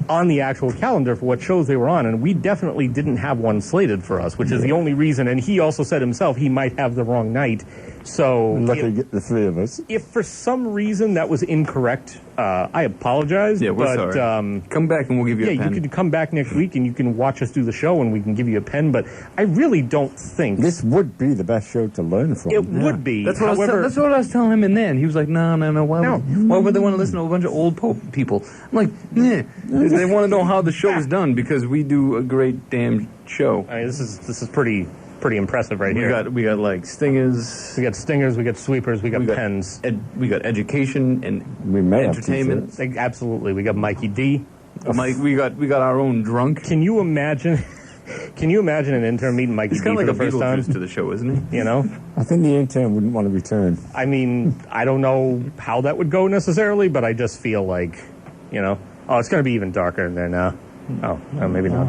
on the actual calendar for what shows they were on, and we definitely didn't have one slated for us, which is the only reason, and he also said himself he might have the wrong night. So Luckily, get the three of us. if for some reason that was incorrect, I apologize. Yeah, we're but, sorry. Come back and we'll give you a Yeah, pen. you can come back next week and you can watch us do the show and we can give you a pen, but I really don't think This would be the best show to learn from. it would be. That's what, However, that's what I was telling him, and then he was like, "No. Why would they want to listen to a bunch of old people?" I'm like, "Nah." They want to know how the show is done because we do a great damn show. I mean, this is pretty impressive right here. We got like stingers. We got stingers, we got sweepers, we got pens. We got education and We may have entertainment. Absolutely, we got Mikey D. We got our own drunk. Can you imagine? Can you imagine an intern meeting Mikey He's D kind for of like the a first time? Beetlejuice to the show, isn't he? You know, I think the intern wouldn't want to return. I mean, I don't know how that would go necessarily, but I just feel like, oh, it's going to be even darker in there now. Oh, maybe not.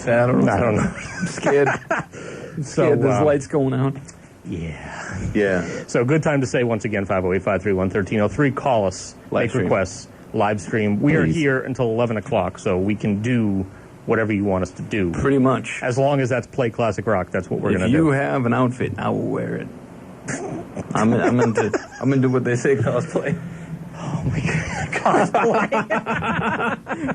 I don't know. I don't know. I'm scared. So There's lights going out. yeah. Yeah. So good time to say once again, 508-531-1303. Call us, Live make stream. requests, live stream. We are Please. here until 11 o'clock, so we can do whatever you want us to do. Pretty much. As long as that's play classic rock, that's what we're If going to you do. have an outfit, I will wear it. I'm into what they say cosplay. Oh my God.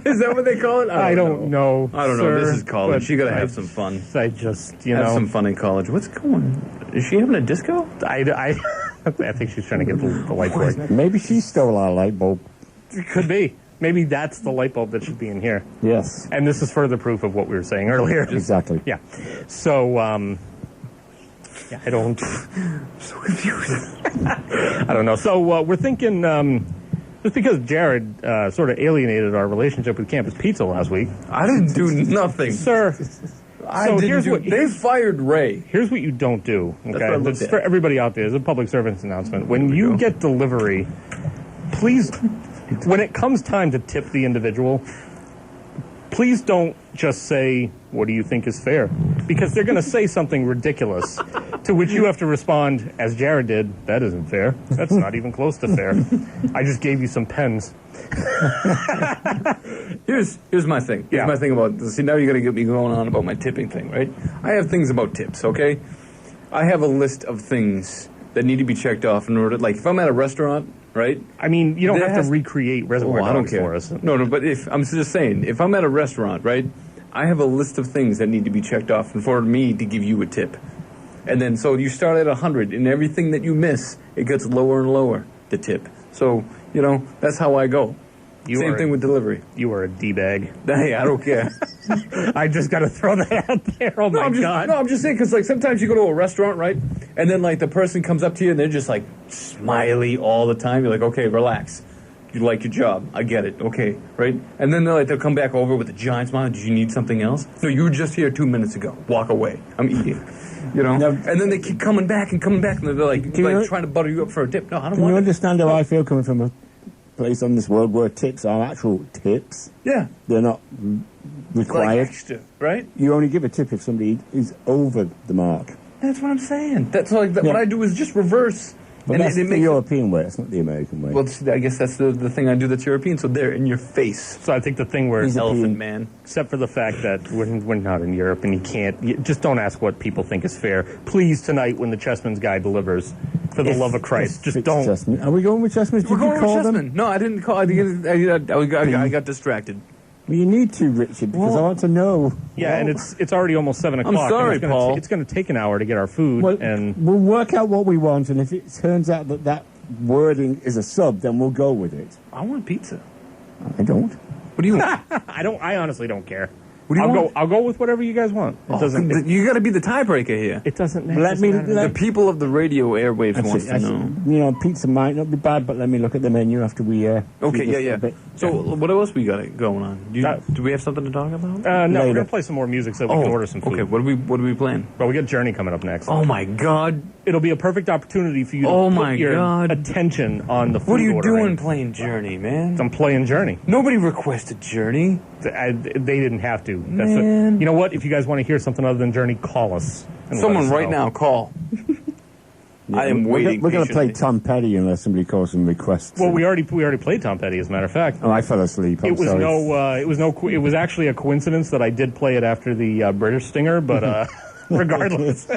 Is that what they call it? I don't know. I don't know. sir, This is college. but You gotta have some fun. I just, Have some fun in college. What's going? Is she having a disco? I think she's trying to get the light bulb. Maybe she stole our light bulb. Could be. Maybe that's the light bulb that should be in here. Yes, And this is further proof of what we were saying earlier. exactly. Yeah. So, yeah, I don't. So confused. I don't know. So we're thinking, just because Jarrod sort of alienated our relationship with Campus Pizza last week, I didn't do nothing. sir. They fired Ray. Here's what you don't do. what I Okay, looked this is at. for everybody out there. It's a public service announcement. When you get delivery, please, when it comes time to tip the individual, please don't just say, "What do you think is fair?" Because they're going to say something ridiculous, to which you have to respond, as Jarrod did, "That isn't fair. That's not even close to fair. I just gave you some pens." Here's my thing. Here's Yeah. my thing about this. See, now you're going to get me going on about my tipping thing, right? I have things about tips, okay? I have a list of things that need to be checked off in order. Like, if I'm at a restaurant, right? I mean, you don't There have has- to recreate Reservoir I don't Dogs care. for us. No, but if I'm just saying, if I'm at a restaurant, right, I have a list of things that need to be checked off for me to give you a tip. And then, so you start at 100, and everything that you miss, it gets lower and lower, the tip. So, that's how I go. Same thing with delivery. You are a D-bag. Hey, I don't care. I just got to throw that out there. Oh, my God. No, I'm just saying, because, like, sometimes you go to a restaurant, right, and then, like, the person comes up to you, and they're just, like, smiley all the time. You're like, okay, relax. You like your job. I get it. Okay, right? And then they'll come back over with a giant smile. Did you need something else? No, you were just here 2 minutes ago. Walk away. I'm eating. Now, and then they keep coming back, and they're like trying to butter you up for a tip. No, I don't Can want you it. understand how I feel coming from a place on this world where tips are actual tips? Yeah. They're not Like required. extra, right? You only give a tip if somebody is over the mark. That's what I'm saying. That's like what I do is just reverse. But that's the makes European way. It's not the American way. Well, see, I guess that's the thing I do that's European. So they're in your face. So I think the thing where, Elephant man. except for the fact that we're not in Europe and just don't ask what people think is fair. Please, tonight when the Chessman's guy delivers, for the love of Christ, just don't. Chessman. Are we going with Chessman? Did We're going you call with them? Chessman. No, I didn't call. I got distracted. Well, you need to, Richard, because I want to know. Yeah, and it's already almost 7 o'clock. sorry, and Paul. It's going to take an hour to get our food, Well, and we'll work out what we want, and if it turns out that wording is a sub, then we'll go with it. I want pizza. I don't. What do you want? I honestly don't care. What do you want? I'll go with whatever you guys want. It doesn't. You got to be the tiebreaker here. It doesn't matter. Let me. The people of the radio airwaves That's wants it, to that's know. it. You know, pizza might not be bad, but let me look at the menu after we. Okay, do this yeah. a bit. So, what else we got going on? Do we have something to talk about? No, we're Later. going to play some more music so we can order some food. Okay, what are we playing? Well, we got Journey coming up next. Oh my God! It'll be a perfect opportunity for you to Oh put my your God. attention on the food What are you ordering. doing playing Journey, man? I'm playing Journey. Nobody requested Journey. They didn't have to. Man. You know what? If you guys want to hear something other than Journey, call us. and let Someone us right know. now, call. I am We're waiting. going to play patiently. Tom Petty unless somebody calls some requests. Well, we already played Tom Petty, as a matter of fact. Oh, I fell asleep. I'm It was sorry. it was actually a coincidence that I did play it after the British Stinger, but regardless.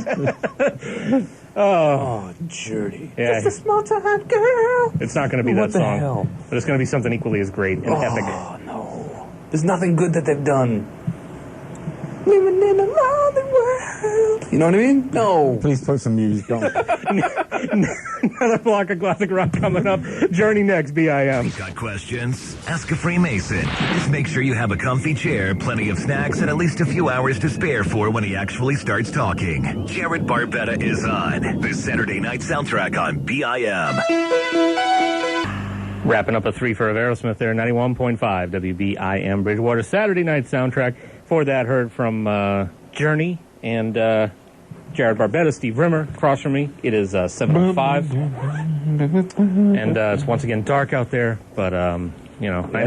Oh, Journey. Yeah. Just a small time girl. It's not going to be What that the song, hell? but it's going to be something equally as great and epic. Oh no! There's nothing good that they've done. Living in a lonely world. You know what I mean? No. Please put some music on. Another block of classic rock coming up. Journey next, BIM. Got questions? Ask a Freemason. Just make sure you have a comfy chair, plenty of snacks, and at least a few hours to spare for when he actually starts talking. Jarrod Barbetta is on this Saturday night soundtrack on BIM. Wrapping up a 3 for Aerosmith there, 91.5 WBIM Bridgewater. Saturday night soundtrack. For that, heard from Journey and Jarrod Barbetta, Steve Rimmer, across from me. It is 7:05, and it's once again dark out there. But I know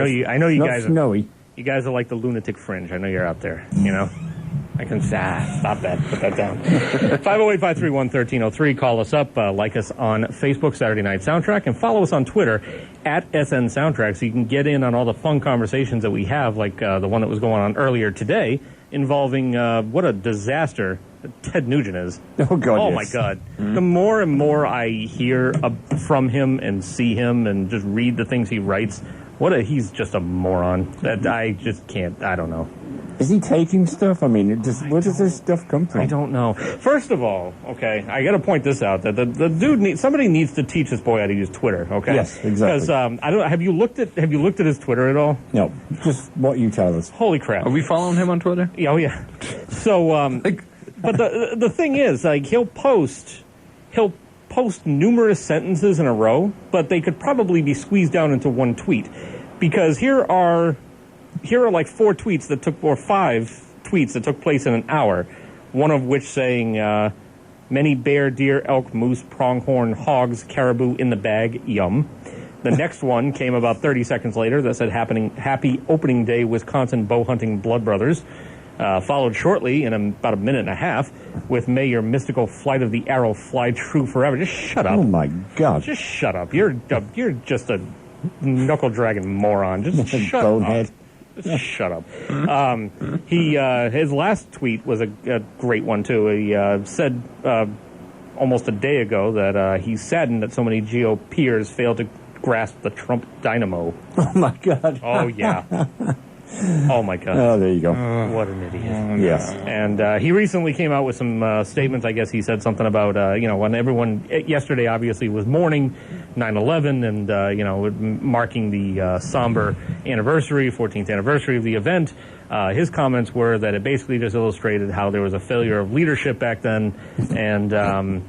you Not guys. snowy. You guys are like the lunatic fringe. I know you're out there. I can stop that. Put that down. 508-531-1303. Call us up. Like us on Facebook, Saturday Night Soundtrack, and follow us on Twitter at SN Soundtrack, so you can get in on all the fun conversations that we have, like the one that was going on earlier today, involving what a disaster Ted Nugent is. Oh, God, Oh, yes. my God. The more and more I hear from him and see him and just read the things he writes, he's just a moron. That I just can't. I don't know. Is he taking stuff? I mean, where does this stuff come from? I don't know. First of all, okay, I got to point this out that the dude somebody needs to teach this boy how to use Twitter. Okay. Yes, exactly. Because I don't. Have you looked at his Twitter at all? No, just what you tell us. Holy crap! Are we following him on Twitter? Yeah, oh yeah. So, but the thing is, like, he'll post numerous sentences in a row, but they could probably be squeezed down into one tweet, because here are like 4 tweets that took, or 5 tweets that took place in an hour, one of which saying, many bear, deer, elk, moose, pronghorn, hogs, caribou in the bag, yum. The next one came about 30 seconds later that said, happy opening day, Wisconsin bow hunting blood brothers. Followed shortly in about a minute and a half with, may your mystical flight of the arrow fly true forever. Just shut up. Oh, my God. Just shut up. You're just a knuckle-dragging moron. Just shut Bonehead. up. Just shut up. His last tweet was a great one, too. He said almost a day ago that he's saddened that so many GOPers failed to grasp the Trump dynamo. Oh, my God. Oh, yeah. Oh, my God. Oh, there you go. What an idiot. Yes. And he recently came out with some statements. I guess he said something about, when everyone, yesterday obviously was mourning 9/11 and, marking the somber anniversary, 14th anniversary of the event. His comments were that it basically just illustrated how there was a failure of leadership back then, and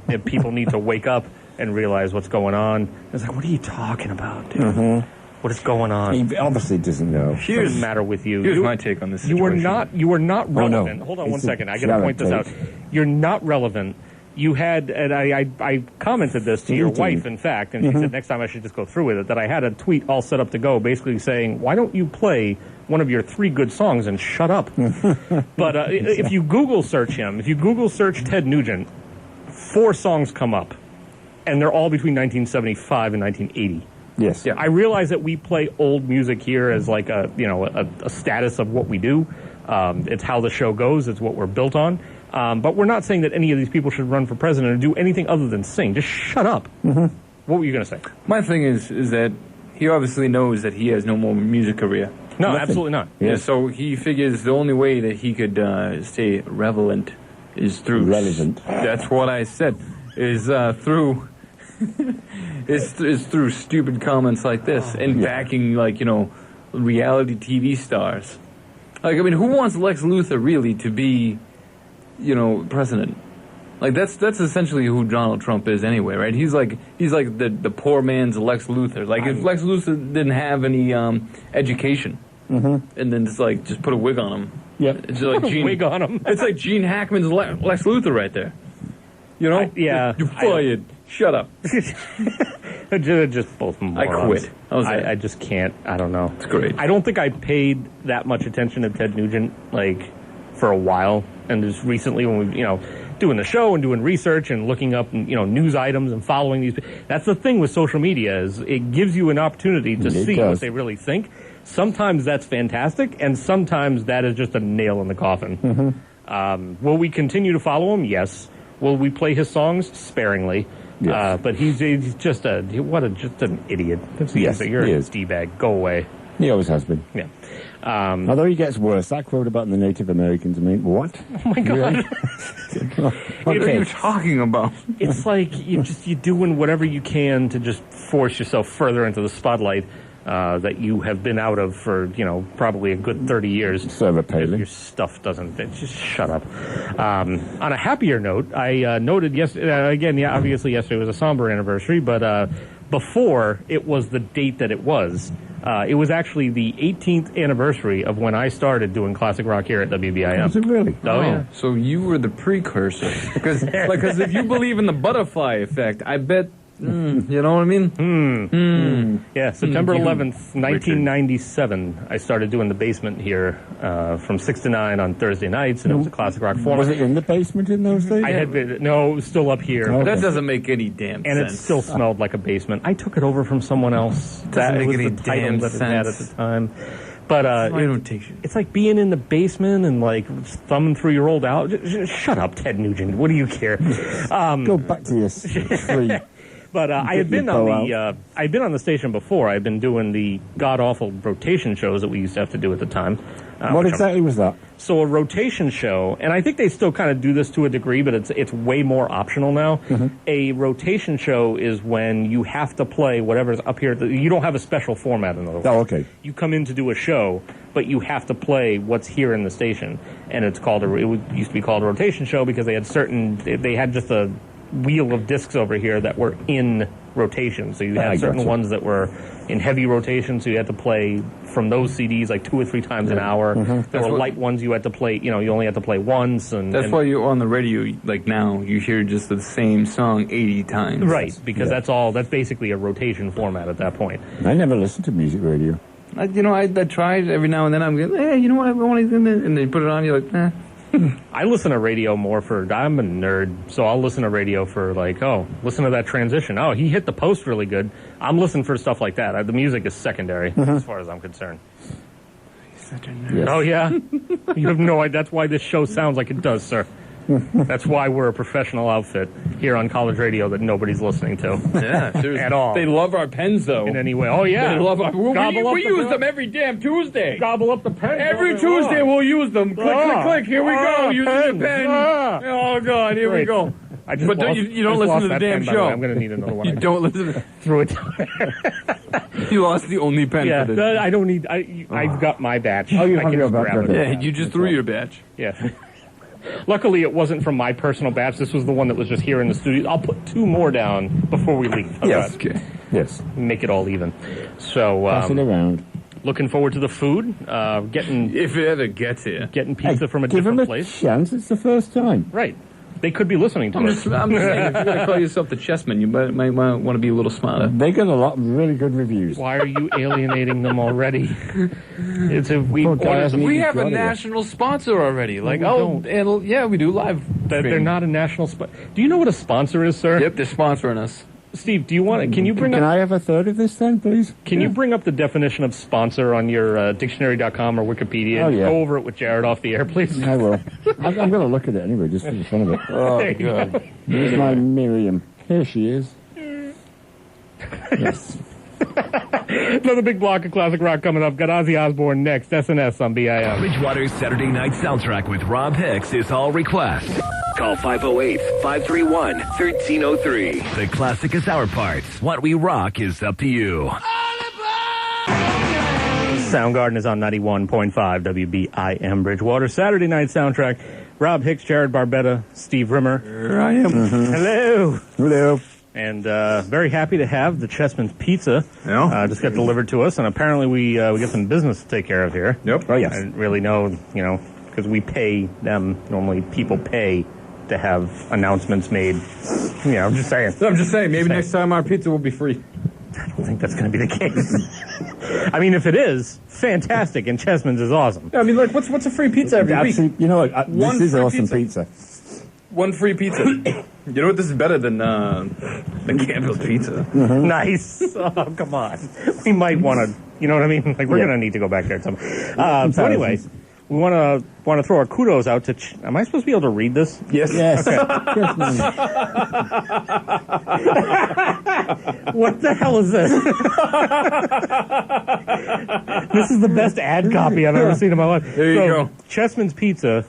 if people need to wake up and realize what's going on. It's like, what are you talking about, dude? Mm-hmm. What is going on? He obviously doesn't know. What's the matter with you? Here's my take on this situation. You were not relevant. Oh, no. Hold on It's one second. I got to Jarrod point this out. You're not relevant. You had, and I commented this to your wife, in fact, and she said next time I should just go through with it, that I had a tweet all set up to go basically saying, why don't you play one of your 3 good songs and shut up? But if you Google search him, if you Google search Ted Nugent, 4 songs come up, and they're all between 1975 and 1980. Yes. Yeah, I realize that we play old music here as like a status of what we do. It's how the show goes. It's what we're built on. But we're not saying that any of these people should run for president or do anything other than sing. Just shut up. Mm-hmm. What were you going to say? My thing is that he obviously knows that he has no more music career. No, Nothing. absolutely not. Yeah, so he figures the only way that he could stay relevant is through... Relevant. That's what I said. Is through... is through stupid comments like this and backing, reality TV stars. Like, I mean, who wants Lex Luthor really to be, president? Like, that's essentially who Donald Trump is anyway, right? He's like the poor man's Lex Luthor. Like, if Lex Luthor didn't have any education, and then just put a wig on him. Yep. It's like Put a wig on him. It's like Gene Hackman's Lex Luthor right there. You know? Yeah. You're fired. Shut up. They're just both morons. I quit. I just can't. I don't know. It's great. I don't think I paid that much attention to Ted Nugent, for a while. And just recently when we, doing the show and doing research and looking up, news items and following these. That's the thing with social media is it gives you an opportunity to see what they really think. Sometimes that's fantastic, and sometimes that is just a nail in the coffin. Mm-hmm. Will we continue to follow him? Yes. Will we play his songs? Sparingly. Yes. But he's just an idiot. Yes, you're he a is. D-bag. Go away. He always has been. Yeah. Although he gets worse. That quote about the Native Americans, what? Oh, my God. Really? What are you talking about? It's like you're doing whatever you can to just force yourself further into the spotlight that you have been out of for, probably a good 30 years. Serve a paling. Your stuff doesn't. Just shut up. On a happier note, I noted yesterday, obviously yesterday was a somber anniversary, but before it was the date that it was actually the 18th anniversary of when I started doing classic rock here at WBIM. Is it really? Oh, yeah. So you were the precursor. Because if you believe in the butterfly effect, I bet, you know what I mean? Yeah, September 11th, 1997, I started doing the basement here from 6 to 9 on Thursday nights, and it was a classic rock format. Was it in the basement in those days? I had been, no, it was still up here. Okay. That doesn't make any damn And sense. it still smelled like a basement. I took it over from someone else. Doesn't make was any the title damn that it had at sense. the time. But I don't take shit. it's like being in the basement and thumbing through your old out. Shut up, Ted Nugent. What do you care? Go back to your three. But I had been I'd been on the station before. I'd been doing the god awful rotation shows that we used to have to do at the time. What exactly was that? So a rotation show, and I think they still kind of do this to a degree, but it's way more optional now. Mm-hmm. A rotation show is when you have to play whatever's up here. You don't have a special format, in other words. Oh, okay. You come in to do a show, but you have to play what's here in the station, and it used to be called a rotation show because they had just a wheel of discs over here that were in rotation. So you had certain ones that were in heavy rotation, so you had to play from those CDs like 2 or 3 times an hour. Mm-hmm. There were light ones you had to play, you only had to play once. That's why you're on the radio, now, you hear just the same song 80 times. Right, because that's basically a rotation format at that point. I never listened to music radio. I tried every now and then. I'm going, hey, you know what, I want to, and they put it on, you're like, nah. I listen to radio more I'm a nerd, so I'll listen to radio for listen to that transition. Oh, he hit the post really good. I'm listening for stuff like that. The music is secondary as far as I'm concerned. He's such a nerd. Yes. Oh, yeah? You have no idea. That's why this show sounds like it does, sir. That's why we're a professional outfit here on college radio that nobody's listening to. Yeah, seriously. At all. They love our pens, though. In any way. Oh, yeah. They love our... We use pen. them every damn Tuesday. Gobble up the pen. Every Tuesday we'll use them. Click. Here we go. Using the pen. Oh, God. Here we go. I just but lost, you don't listen to the damn show. I'm going to need another one. You don't listen. Throw it. You lost the only pen for this. I don't need... I've got my batch. Oh, you I have can your just grab batch. it. Yeah, you just threw your batch. Yeah. Luckily, it wasn't from my personal batch. This was the one that was just here in the studio. I'll put 2 more down before we leave. Yes. Okay. Yes. Make it all even. So, Pass it around. looking forward to the food. Getting If it ever gets here. getting pizza from a Give different them a place. chance. It's the first time. Right. They could be listening to I'm us. just saying, if you're going to call yourself the chessman, you might want to be a little smarter. They got a lot of really good reviews. Why are you alienating them already? We have a national sponsor already. Like, we do live. They're not a national sponsor. Do you know what a sponsor is, sir? Yep, they're sponsoring us. Steve, do you want? Can you bring Can up? I have a third of this then, please? Can you bring up the definition of sponsor on your dictionary.com or Wikipedia? Oh, yeah. Go over it with Jarrod off the air, please. I will. I'm going to look at it anyway, just for the fun of it. Oh, There you God. go. Here's my Miriam. Here she is. Yes. Another big block of classic rock coming up. Got Ozzy Osbourne next. SNS on BIM. Bridgewater's Saturday Night Soundtrack with Robb Hicks is all requests. Call 508-531-1303. The classic is our part. What we rock is up to you. Soundgarden is on 91.5 WBIM Bridgewater. Saturday Night Soundtrack. Robb Hicks, Jarrod Barbetta, Steve Rimmer. Here I am. Hello. Hello. And very happy to have the Chessman's Pizza. Yeah. Just got delivered to us, and apparently we got some business to take care of here. Yep. Oh, yes. I didn't really know, because we pay them. Normally people pay to have announcements made. I'm just saying. I'm just saying, maybe next time our pizza will be free. I don't think that's going to be the case. I mean, if it is, fantastic, and Chessman's is awesome. I mean, like, what's a free pizza every week? Absolutely. You know what? One This is free awesome pizza. pizza. One free pizza. You know what? This is better than Campbell's pizza. Nice. Oh, come on. We might want to, you know what I mean? Like, we're going to need to go back there at some. So anyway, we want to throw our kudos out to. Am I supposed to be able to read this? Yes. Yes. Okay. Yes, man. What the hell is this? This is the best ad copy I've ever seen in my life. There you go. Chessman's Pizza.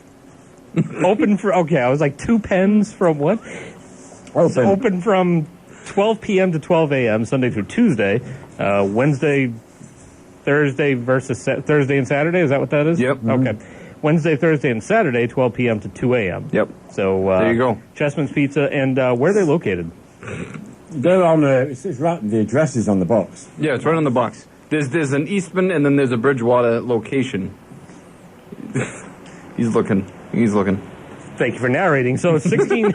Open for, I was like 2 pens from what? Open from 12 p.m. to 12 a.m. Sunday through Tuesday. Thursday and Saturday. Is that what that is? Yep. Okay. Wednesday, Thursday, and Saturday, 12 p.m. to 2 a.m. Yep. So there you go. Chessman's Pizza, and where are they located? They're on the. It's right. The address is on the box. Yeah, it's right on the box. There's an Eastman and then there's a Bridgewater location. He's looking. Thank you for narrating. So 16.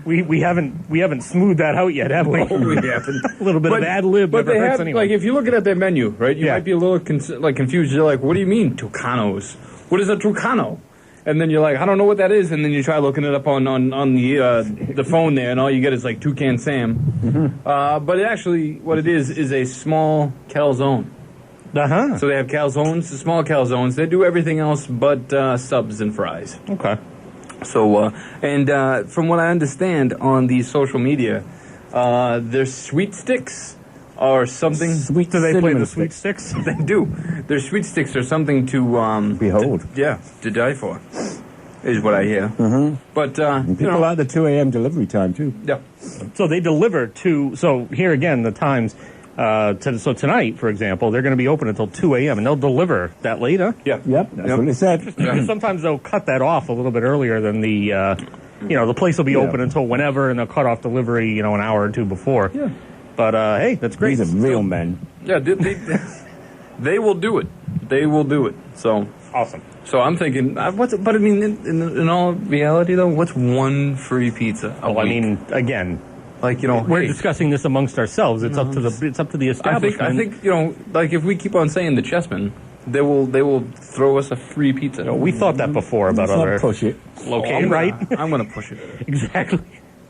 we haven't smoothed that out yet, have we? Oh, we haven't. A little bit of ad lib. But never they hurts have, anyone. like, if you're looking at their menu, right, you Yeah. might be a little confused. You're like, what do you mean, Tucanos? What is a Tucano? And then you're like, I don't know what that is. And then you try looking it up on the phone there, and all you get is like Toucan Sam. Mm-hmm. But actually, what it is a small calzone. Uh-huh. So they have calzones, small calzones. They do everything else but subs and fries. Okay. So, from what I understand on the social media, their sweet sticks are something. Sweet Do they play cinnamon the sweet sticks? They do. Their sweet sticks are something to Behold. to die for, is what I hear. But And people like the 2 a.m. delivery time too. yeah, So they deliver to. So here again, the times. So tonight, for example, they're going to be open until 2 a.m. and they'll deliver that late, huh? yeah, Yep, that's what it said. Sometimes they'll cut that off a little bit earlier than the place will be open until whenever, and they'll cut off delivery, an hour or two before. Yeah. But hey, that's great. These are real men. yeah. They will do it. They will do it. So Awesome. So I'm thinking, but I mean, in all reality though, what's one free pizza? Well, I mean, again, like we're hey, discussing this amongst ourselves. It's up to the establishment. I think like if we keep on saying the Chessmen, they will throw us a free pizza. we thought that before about Let's other not push it. locations, right? I'm gonna push it. Exactly.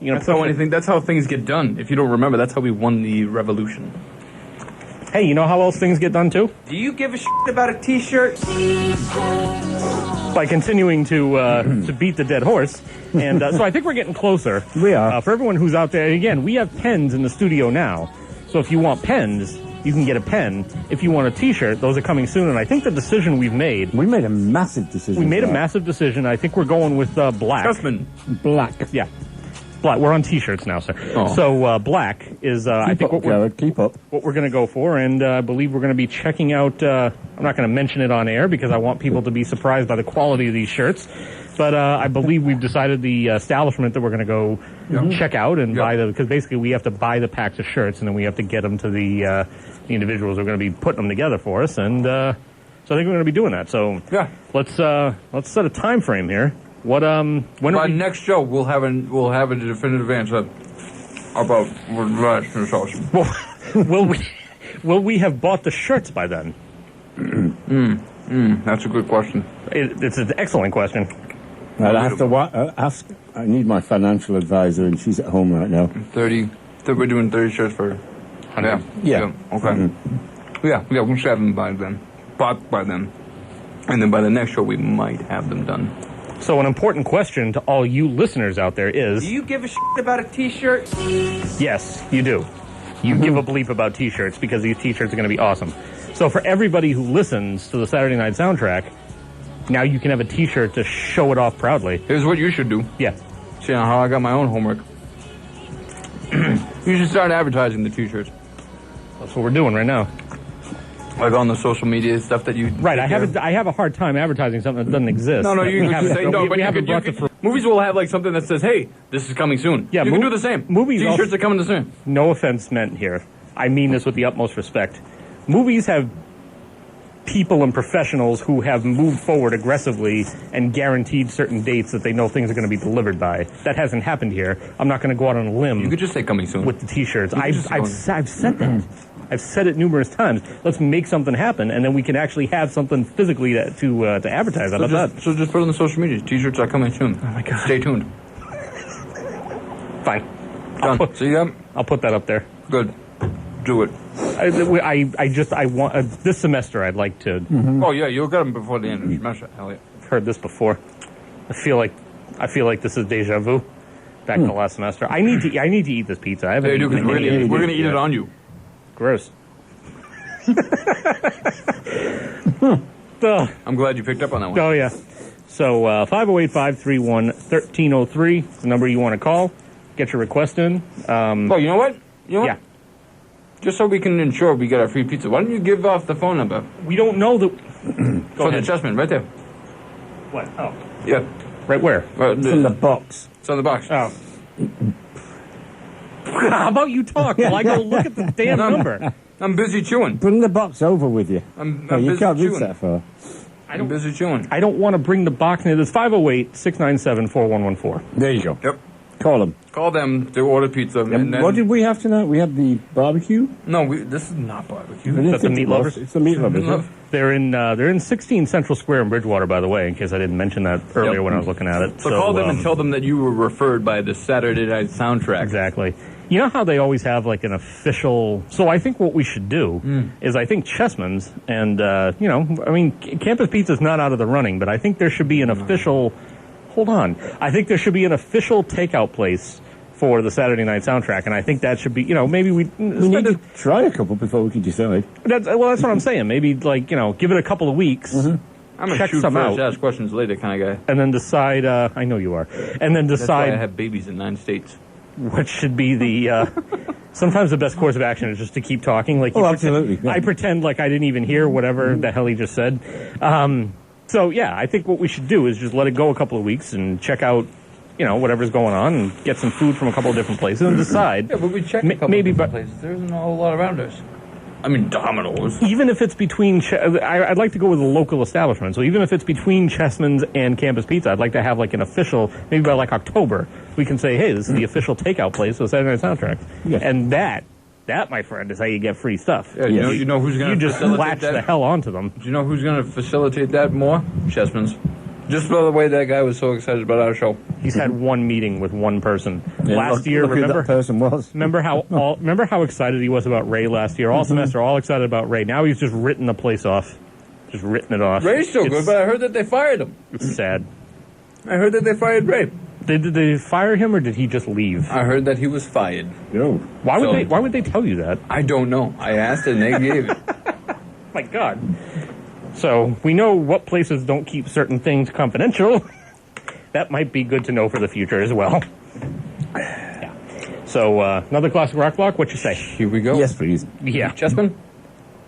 That's how things get done. If you don't remember, that's how we won the revolution. Hey, you know how else things get done too? Do you give a shit about a T-shirt? by continuing to beat the dead horse. And so I think we're getting closer. We are. For everyone who's out there, again, we have pens in the studio now. So if you want pens, you can get a pen. If you want a T-shirt, those are coming soon. And I think the decision we've made... We made a massive decision. We made a massive decision. I think we're going with black. Trustman. Black. Yeah. Black. We're on T-shirts now, sir. Oh. So black is, I think, what we're going to go for. And I believe we're going to be checking out... I'm not going to mention it on air because I want people to be surprised by the quality of these shirts. But I believe we've decided the establishment that we're going to go check out and buy the... Because basically we have to buy the packs of shirts and then we have to get them to the individuals who are going to be putting them together for us. And so I think we're going to be doing that. So let's set a time frame here. What By next show we'll have a definitive answer about what will we have bought the shirts by then? That's a good question. It's an excellent question. I'll have to ask. I need my financial advisor, and she's at home right now. 30. So we're doing 30 shirts for. Yeah. Okay. Mm-hmm. Yeah. We should have them by then. Bought by then. And then by the next show, we might have them done. So an important question to all you listeners out there is... Do you give a shit about a T-shirt? Yes, you do. You give a bleep about T-shirts because these T-shirts are going to be awesome. So for everybody who listens to the Saturday Night Soundtrack, now you can have a T-shirt to show it off proudly. Here's what you should do. Yeah. See how I got my own homework. You should start advertising the T-shirts. That's what we're doing right now. Like on the social media stuff that you... Right, I have a hard time advertising something that doesn't exist. No, you can just say no, but movies will have like something that says, "Hey, this is coming soon." Yeah, you can do the same. Movies T-shirts are coming soon. No offense meant here. I mean this with the utmost respect. Movies have people and professionals who have moved forward aggressively and guaranteed certain dates that they know things are going to be delivered by. That hasn't happened here. I'm not going to go out on a limb. You could just say coming soon with the T-shirts. I've said that. I've said it numerous times. Let's make something happen, and then we can actually have something physically to advertise. How about that? So just put it on the social media. T-shirts are coming soon. Oh my God! Stay tuned. Fine. Done. See them? I'll put that up there. Good. Do it. I want this semester. I'd like to. Oh yeah, you'll get them before the end of the semester. Hell yeah. I've heard this before. I feel like this is deja vu. Back to last semester. I need to eat this pizza. I haven't. Hey, dude, we're gonna eat it on you. Gross. I'm glad you picked up on that one. Oh yeah. So 508-531-1303 is the number you want to call. Get your request in. Oh, you know what? Yeah. Just so we can ensure we get our free pizza, why don't you give off the phone number? We don't know that. For the adjustment, right there. What? Oh. Yeah. Right where? It's in the box. It's on the box. Oh. How about you talk while I go look at the damn number? I'm busy chewing. Bring the box over with you. I'm you busy can't reach chewing. that far. I'm busy chewing. I don't want to bring the box near this. 508-697-4114. There you go. Yep. Call them. Call them to order pizza. And then, what did we have tonight? We had the barbecue. No, this is not barbecue. That's the meat lovers. It's the meat lovers. Huh? They're in 16 Central Square in Bridgewater, by the way, in case I didn't mention that earlier when I was looking at it. So call them and tell them that you were referred by the Saturday Night Soundtrack. Exactly. You know how they always have like an official... So I think what we should do is I think Chessman's and, Campus Pizza's not out of the running, but I think there should be an official... Hold on. I think there should be an official takeout place for the Saturday Night Soundtrack, and I think that should be, maybe we need to try a couple before we can decide. That's what I'm saying. Maybe, give it a couple of weeks. I'm a check shoot some first, out. ask questions later kind of guy. And then decide, I know you are, and then That's why I decide have babies in 9 states. what should be the, sometimes the best course of action is just to keep talking. Absolutely. I pretend like I didn't even hear whatever the hell he just said. So, yeah, I think what we should do is just let it go a couple of weeks and check out, whatever's going on and get some food from a couple of different places and decide. Yeah, but we checked a couple maybe, of different places. There isn't a whole lot around us. I mean, Domino's. Even if it's between, I'd like to go with a local establishment. So even if it's between Chessman's and Campus Pizza, I'd like to have like an official, maybe by like October, we can say, hey, this is the official takeout place for the Saturday Night Soundtrack. Yes. And that, my friend, is how you get free stuff. Yeah, you know who's going to You just facilitate latch that? the hell onto them. Do you know who's going to facilitate that more? Chessman's. Just by the way that guy was so excited about our show. He's had one meeting with one person. Yeah, last year, look who remember? that person was. Remember how excited he was about Ray last year? All semester, all excited about Ray. Now he's just written the place off. Just written it off. Ray's still good, but I heard that they fired him. It's sad. I heard that they fired Ray. Did they fire him or did he just leave? I heard that he was fired. Yo. Why would they tell you that? I don't know. I asked and they gave it. My God. So we know what places don't keep certain things confidential. That might be good to know for the future as well. Yeah. So another classic rock block. What you say? Here we go. Yes, please. Yeah, Chessman?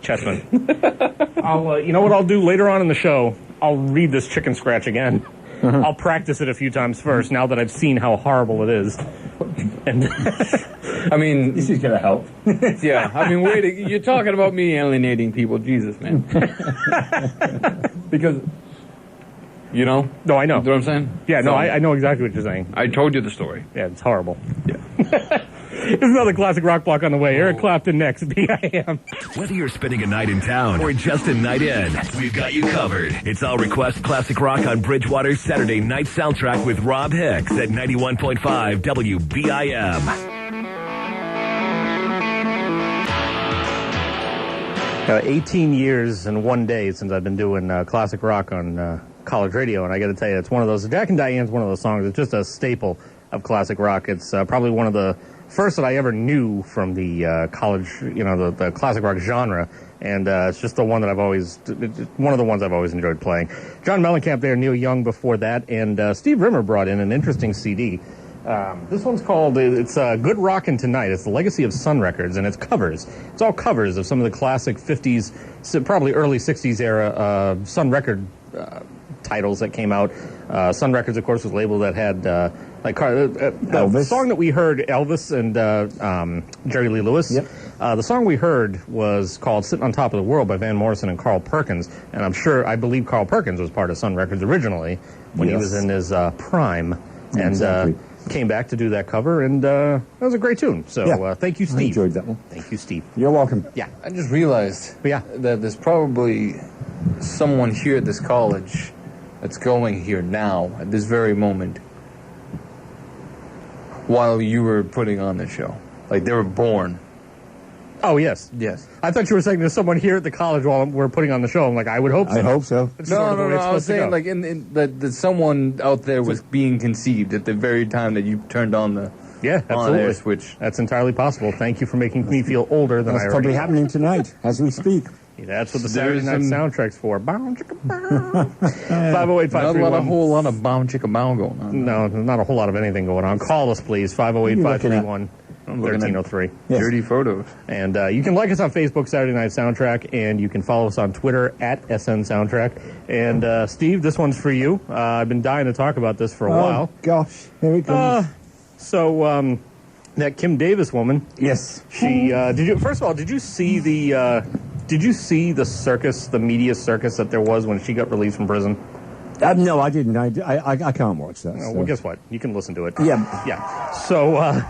Chessman. I'll. You know what I'll do later on in the show? I'll read this chicken scratch again. I'll practice it a few times first. Now that I've seen how horrible it is. And I mean, This is going to help. yeah. I mean, wait. You're talking about me alienating people. Jesus, man. Because, you know? no, I know. You know what I'm saying? Yeah, no, So, I know exactly what you're saying. I told you the story. Yeah, it's horrible. Yeah. There's another classic rock block on the way. Eric Clapton next. BIM. Whether you're spending a night in town or just a night in, we've got you covered. It's All Request Classic Rock on Bridgewater's Saturday night soundtrack with Robb Hicks at 91.5 WBIM. 18 years and 1 day since I've been doing classic rock on college radio, and I got to tell you, it's one of those. Jack and Diane's one of those songs. It's just a staple of classic rock. It's probably one of the first that I ever knew from the college, the classic rock genre, and it's just the one that one of the ones I've always enjoyed playing. John Mellencamp there, Neil Young before that, and Steve Rimmer brought in an interesting CD. This one's called, it's Good Rockin' Tonight. It's the legacy of Sun Records, and it's covers. It's all covers of some of the classic 50s, probably early 60s era Sun Record titles that came out. Sun Records, of course, was a label that had, the song that we heard, Elvis and Jerry Lee Lewis. Yep. The song we heard was called Sitting on Top of the World by Van Morrison and Carl Perkins, and I believe Carl Perkins was part of Sun Records originally when he was in his prime. And Exactly. came back to do that cover, and that was a great tune. So Yeah. thank you, Steve. I enjoyed that one. Thank you, Steve. You're welcome. Yeah. I just realized that there's probably someone here at this college that's going here now, at this very moment, while you were putting on the show. Like, they were born. Oh, yes. Yes. I thought you were saying there's someone here at the college while we're putting on the show. I'm like, I would hope so. I hope so. It's sort of the way it's I was supposed to saying, go. like, that someone out there was being conceived at the very time that you turned on the Yeah, absolutely. on-air switch. That's entirely possible. Thank you for making me feel older than I That's already probably am. happening tonight as we speak. Yeah, that's what the There's Saturday night some- soundtrack's for. Bow, chicka, bow. 508 Not a whole lot of bound chicka bow going on. No, not a whole lot of anything going on. Call us, please. 508-531. I'm looking at 1303. Yes. dirty photos. And you can like us on Facebook, Saturday Night Soundtrack, and you can follow us on Twitter at SN Soundtrack. And Steve, this one's for you. I've been dying to talk about this for a while. Oh, gosh. Here it comes. So that Kim Davis woman, Yes. she first of all, did you see the circus, the media circus that there was when she got released from prison? No, I didn't. I can't watch that. Oh, so. well, guess what? You can listen to it. Yeah. So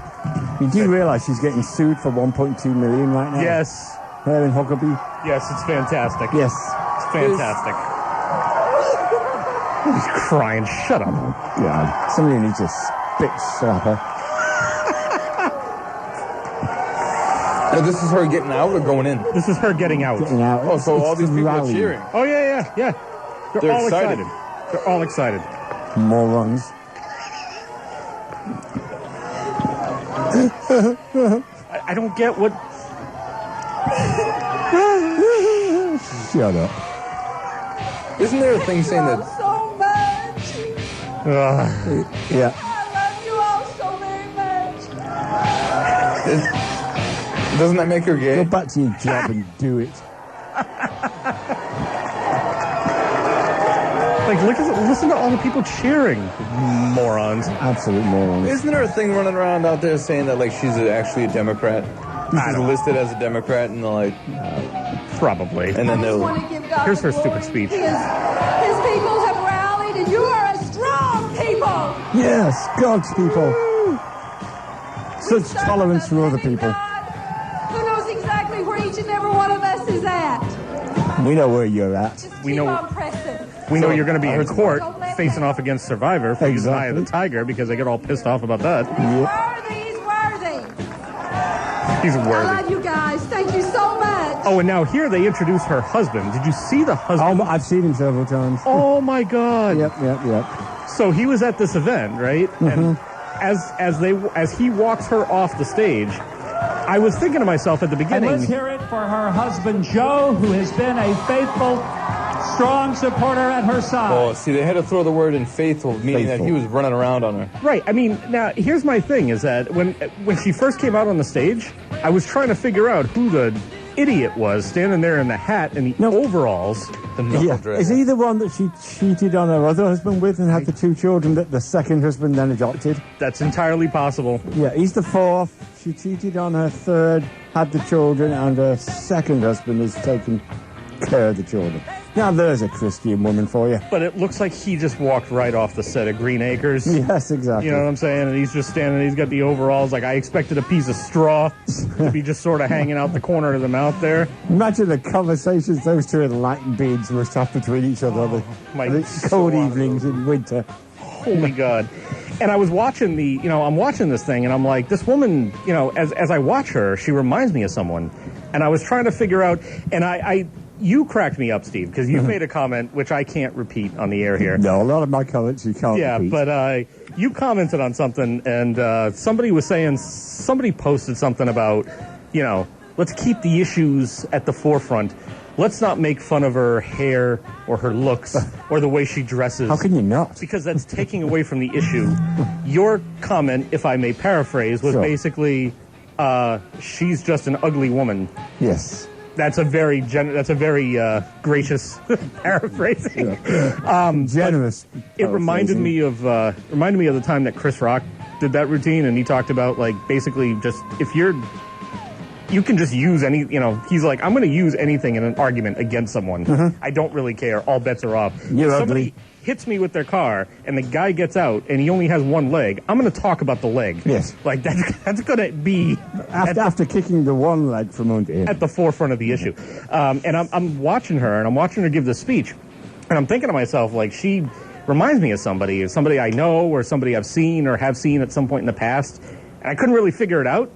You do realise she's getting sued for 1.2 million right now? yes, Her and Huckabee? yes, it's fantastic. Yes. It's fantastic. He's crying. Shut up. God. Somebody needs to spit slap her. Now, this is her getting out or going in? This is her getting out. Getting out. Oh, so all It's these people are rally. cheering. Oh, yeah. They're all excited. They're all excited. Morons. I don't get what... Shut up. Isn't there a thing saying that So much. Yeah. I love you all so very much. doesn't that make her Go gay? back to your job and do it. Like, listen to all the people cheering. Morons. Absolute morons. Isn't there a thing running around out there saying that like she's actually a Democrat? She's listed as a Democrat and like, Probably. and then I just they'll. want to give God Here's the her stupid glory. speech. His people have rallied, and you are a strong people. Yes, God's people. We Such serve tolerance the for other living people. God who knows exactly where each and every one of us is at. We know where you're at. Just We keep know- on pressing. We know you're going to be in court Don't let facing them- off against Survivor for using Eye of the Exactly. Tiger because they get all pissed off about that. Worthy, he's worthy. He's I worthy. love you guys. Thank you so much. Oh, and now here they introduce her husband. Did you see the husband? I've seen him several times. Oh, my God. Yep. So he was at this event, right? And as he walks her off the stage, I was thinking to myself at the beginning. And let's hear it for her husband, Joe, who has been a faithful, strong supporter at her side. Oh, see, they had to throw the word in faithful, meaning that he was running around on her. Right. I mean, now, here's my thing, is that when she first came out on the stage, I was trying to figure out who the idiot was standing there in the hat and the overalls. Is he the one that she cheated on her other husband with and had the 2 children that the second husband then adopted? That's entirely possible. Yeah, he's the 4th. She cheated on her 3rd, had the children, and her second husband has taken care of the children. Now there's a Christian woman for you. But it looks like he just walked right off the set of Green Acres. Yes, exactly. You know what I'm saying? And he's just standing, he's got the overalls. Like, I expected a piece of straw to be just sort of hanging out the corner of the mouth there. Imagine the conversations those two enlightened beings must have between each other. The cold evenings in winter. Holy God. And I was watching I'm watching this thing, and I'm like, this woman, as I watch her, she reminds me of someone. And I was trying to figure out, and you cracked me up, Steve, because you made a comment which I can't repeat on the air here. No, a lot of my comments you can't repeat. Yeah, but you commented on something, and somebody posted something about, let's keep the issues at the forefront. Let's not make fun of her hair or her looks or the way she dresses. How can you not? Because that's taking away from the issue. Your comment, if I may paraphrase, was basically, she's just an ugly woman. Yes. That's a very gracious paraphrasing. Generous. It reminded me of the time that Chris Rock did that routine, and he talked about, like, basically just you can just use he's like, I'm going to use anything in an argument against someone. I don't really care. All bets are off. You're if somebody ugly. hits me with their car and the guy gets out and he only has one leg, I'm going to talk about the leg. Yes. Like, that's going to be after kicking the one leg from under him. At the forefront of the issue. And I'm watching her, and I'm watching her give this speech, and I'm thinking to myself, like, she reminds me of somebody I know, or somebody I've seen or have seen at some point in the past, and I couldn't really figure it out.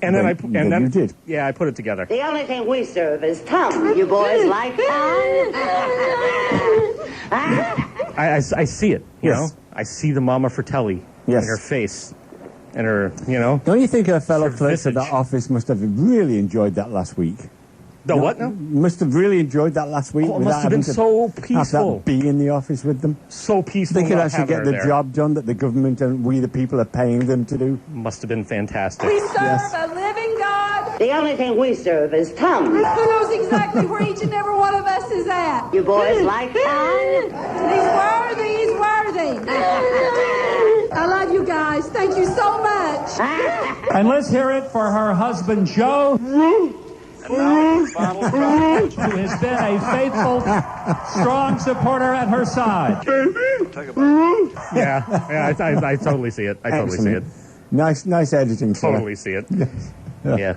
And then you did. Yeah, I put it together. The only thing we serve is tongue. You boys like tongue? I see it, you Yes. know? I see the Mama Fratelli in her face. And her, Don't you think her fellow clerks at visage. that office must have really enjoyed that last week? The what now? Must have really enjoyed that last week. Oh, it without must have been having to so have peaceful. that be in the office with them. So peaceful. They could not actually having get her the there. job done that the government and we, the people, are paying them to do. Must have been fantastic. We serve a living God. The only thing we serve is tongue. Who knows exactly where each and every one of us is at? You boys like tongue? He's worthy. I love you guys. Thank you so much. And let's hear it for her husband, Joe, who has been a faithful, strong supporter at her side. Yeah, I totally see it. I totally see it. Nice editing. Totally see it. Yeah.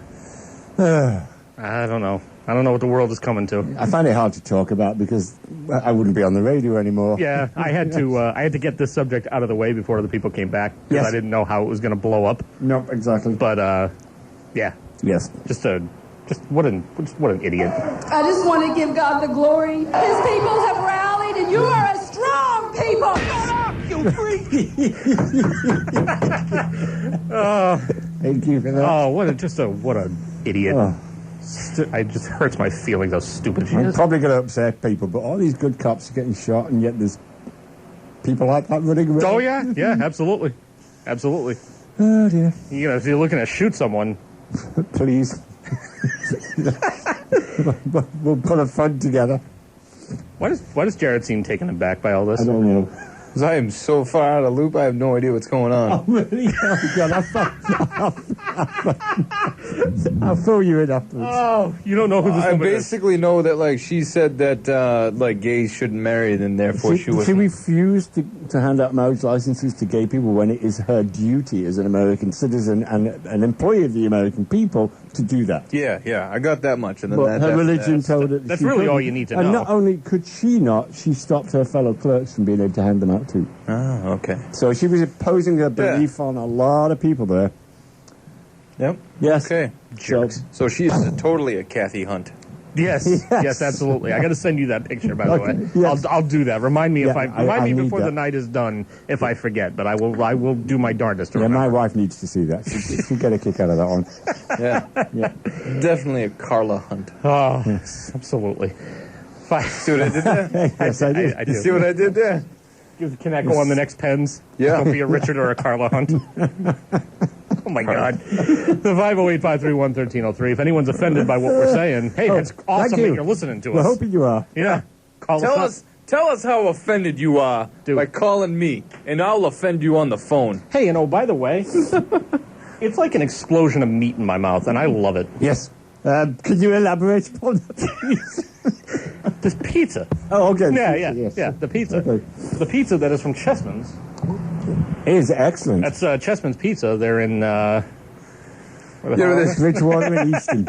I don't know. I don't know what the world is coming to. I find it hard to talk about because I wouldn't be on the radio anymore. Yeah, I had to get this subject out of the way before other people came back because I didn't know how it was going to blow up. No, exactly. But yeah. Yes. Just what an idiot. I just want to give God the glory. His people have rallied, and you are a strong people. You freak! Thank you for that. Oh, what an idiot. Oh. It just hurts my feelings how stupid she I'm is. probably going to upset people, but all these good cops are getting shot, and yet there's people like that running around. Oh yeah, absolutely, absolutely. Oh dear. If you're looking to shoot someone, Please. We'll put a fund together. Why does Jarrod seem taken aback by all this? I don't know. Because I am so far out of the loop, I have no idea what's going on. Oh, really? Oh, God, I'll fill you in afterwards. oh, you don't know who this I woman is. basically know that, like, she said that, gays shouldn't marry, then therefore she She wasn't. refused to hand out marriage licenses to gay people when it is her duty as an American citizen and an employee of the American people to do that. Yeah, I got that much. And then But her religion told her... that's she really couldn't. all you need to And know. not only could she not, she stopped her fellow clerks from being able to hand them out too. Oh, okay. So she was imposing her belief on a lot of people there. Yep. Yes. Okay. So, So she's totally a Kathy Hunt. Yes, yes, absolutely. I got to send you that picture, by the way. Yes. I'll do that. Remind me I me need before that. the night is done if I forget. But I will do my darndest to Yeah, remember. my wife needs to see that. She'll get a kick out of that one. Yeah. Definitely a Carla hunt. Oh, absolutely. See what I did there? Yes, I do. I do. See what I did there? Can that go on the next pens? Yeah. Don't be a Richard or a Carla Hunt. Oh, my God. The 508-531-1303. If anyone's offended by what we're saying, hey, that's awesome that you're listening to us. We're hoping you are. Yeah. Call us up. Tell us how offended you are by calling me, and I'll offend you on the phone. Hey, by the way, it's like an explosion of meat in my mouth, and I love it. Yes. Could you elaborate upon that? This pizza. Oh, okay. Yeah, the pizza. Okay. The pizza that is from Chessman's. It is excellent. That's Chessman's Pizza. They're in, Bridgewater and Easton.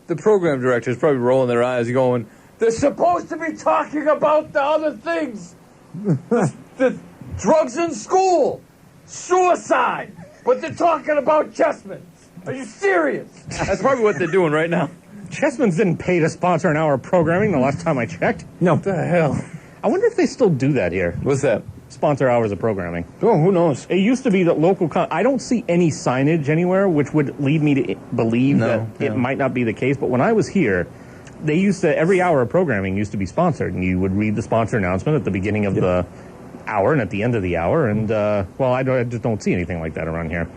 The program director is probably rolling their eyes going, they're supposed to be talking about the other things. the drugs in school, suicide, but they're talking about Chessman's. Are you serious? That's probably what they're doing right now. Chessman's didn't pay to sponsor an hour of programming the last time I checked. No. What the hell? I wonder if they still do that here. What's that? Sponsor hours of programming. Oh, who knows? It used to be that local... I don't see any signage anywhere, which would lead me to believe that it might not be the case. But when I was here, they used to... Every hour of programming used to be sponsored, and you would read the sponsor announcement at the beginning of the hour and at the end of the hour. And, I just don't see anything like that around here.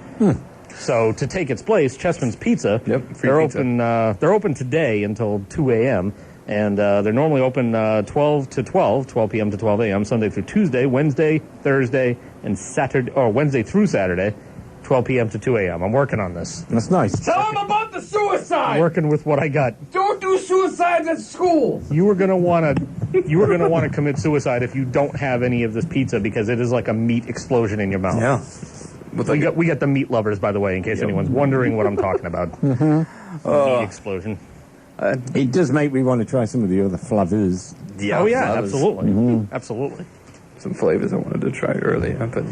So to take its place, Chessman's Pizza, they're open today until 2 a.m., and they're normally open 12 p.m. to 12 a.m., Sunday through Tuesday, Wednesday, Thursday, and Saturday, or Wednesday through Saturday, 12 p.m. to 2 a.m. I'm working on this. That's nice. Tell them about the suicide. I'm working with what I got. Don't do suicides at school. You were gonna want to commit suicide if you don't have any of this pizza, because it is like a meat explosion in your mouth. Yeah. We got the meat lovers, by the way, in case anyone's wondering what I'm talking about. Meat explosion. It does make me want to try some of the other flavors. Yeah, oh, yeah, flavors. absolutely. Absolutely. Some flavors I wanted to try earlier, but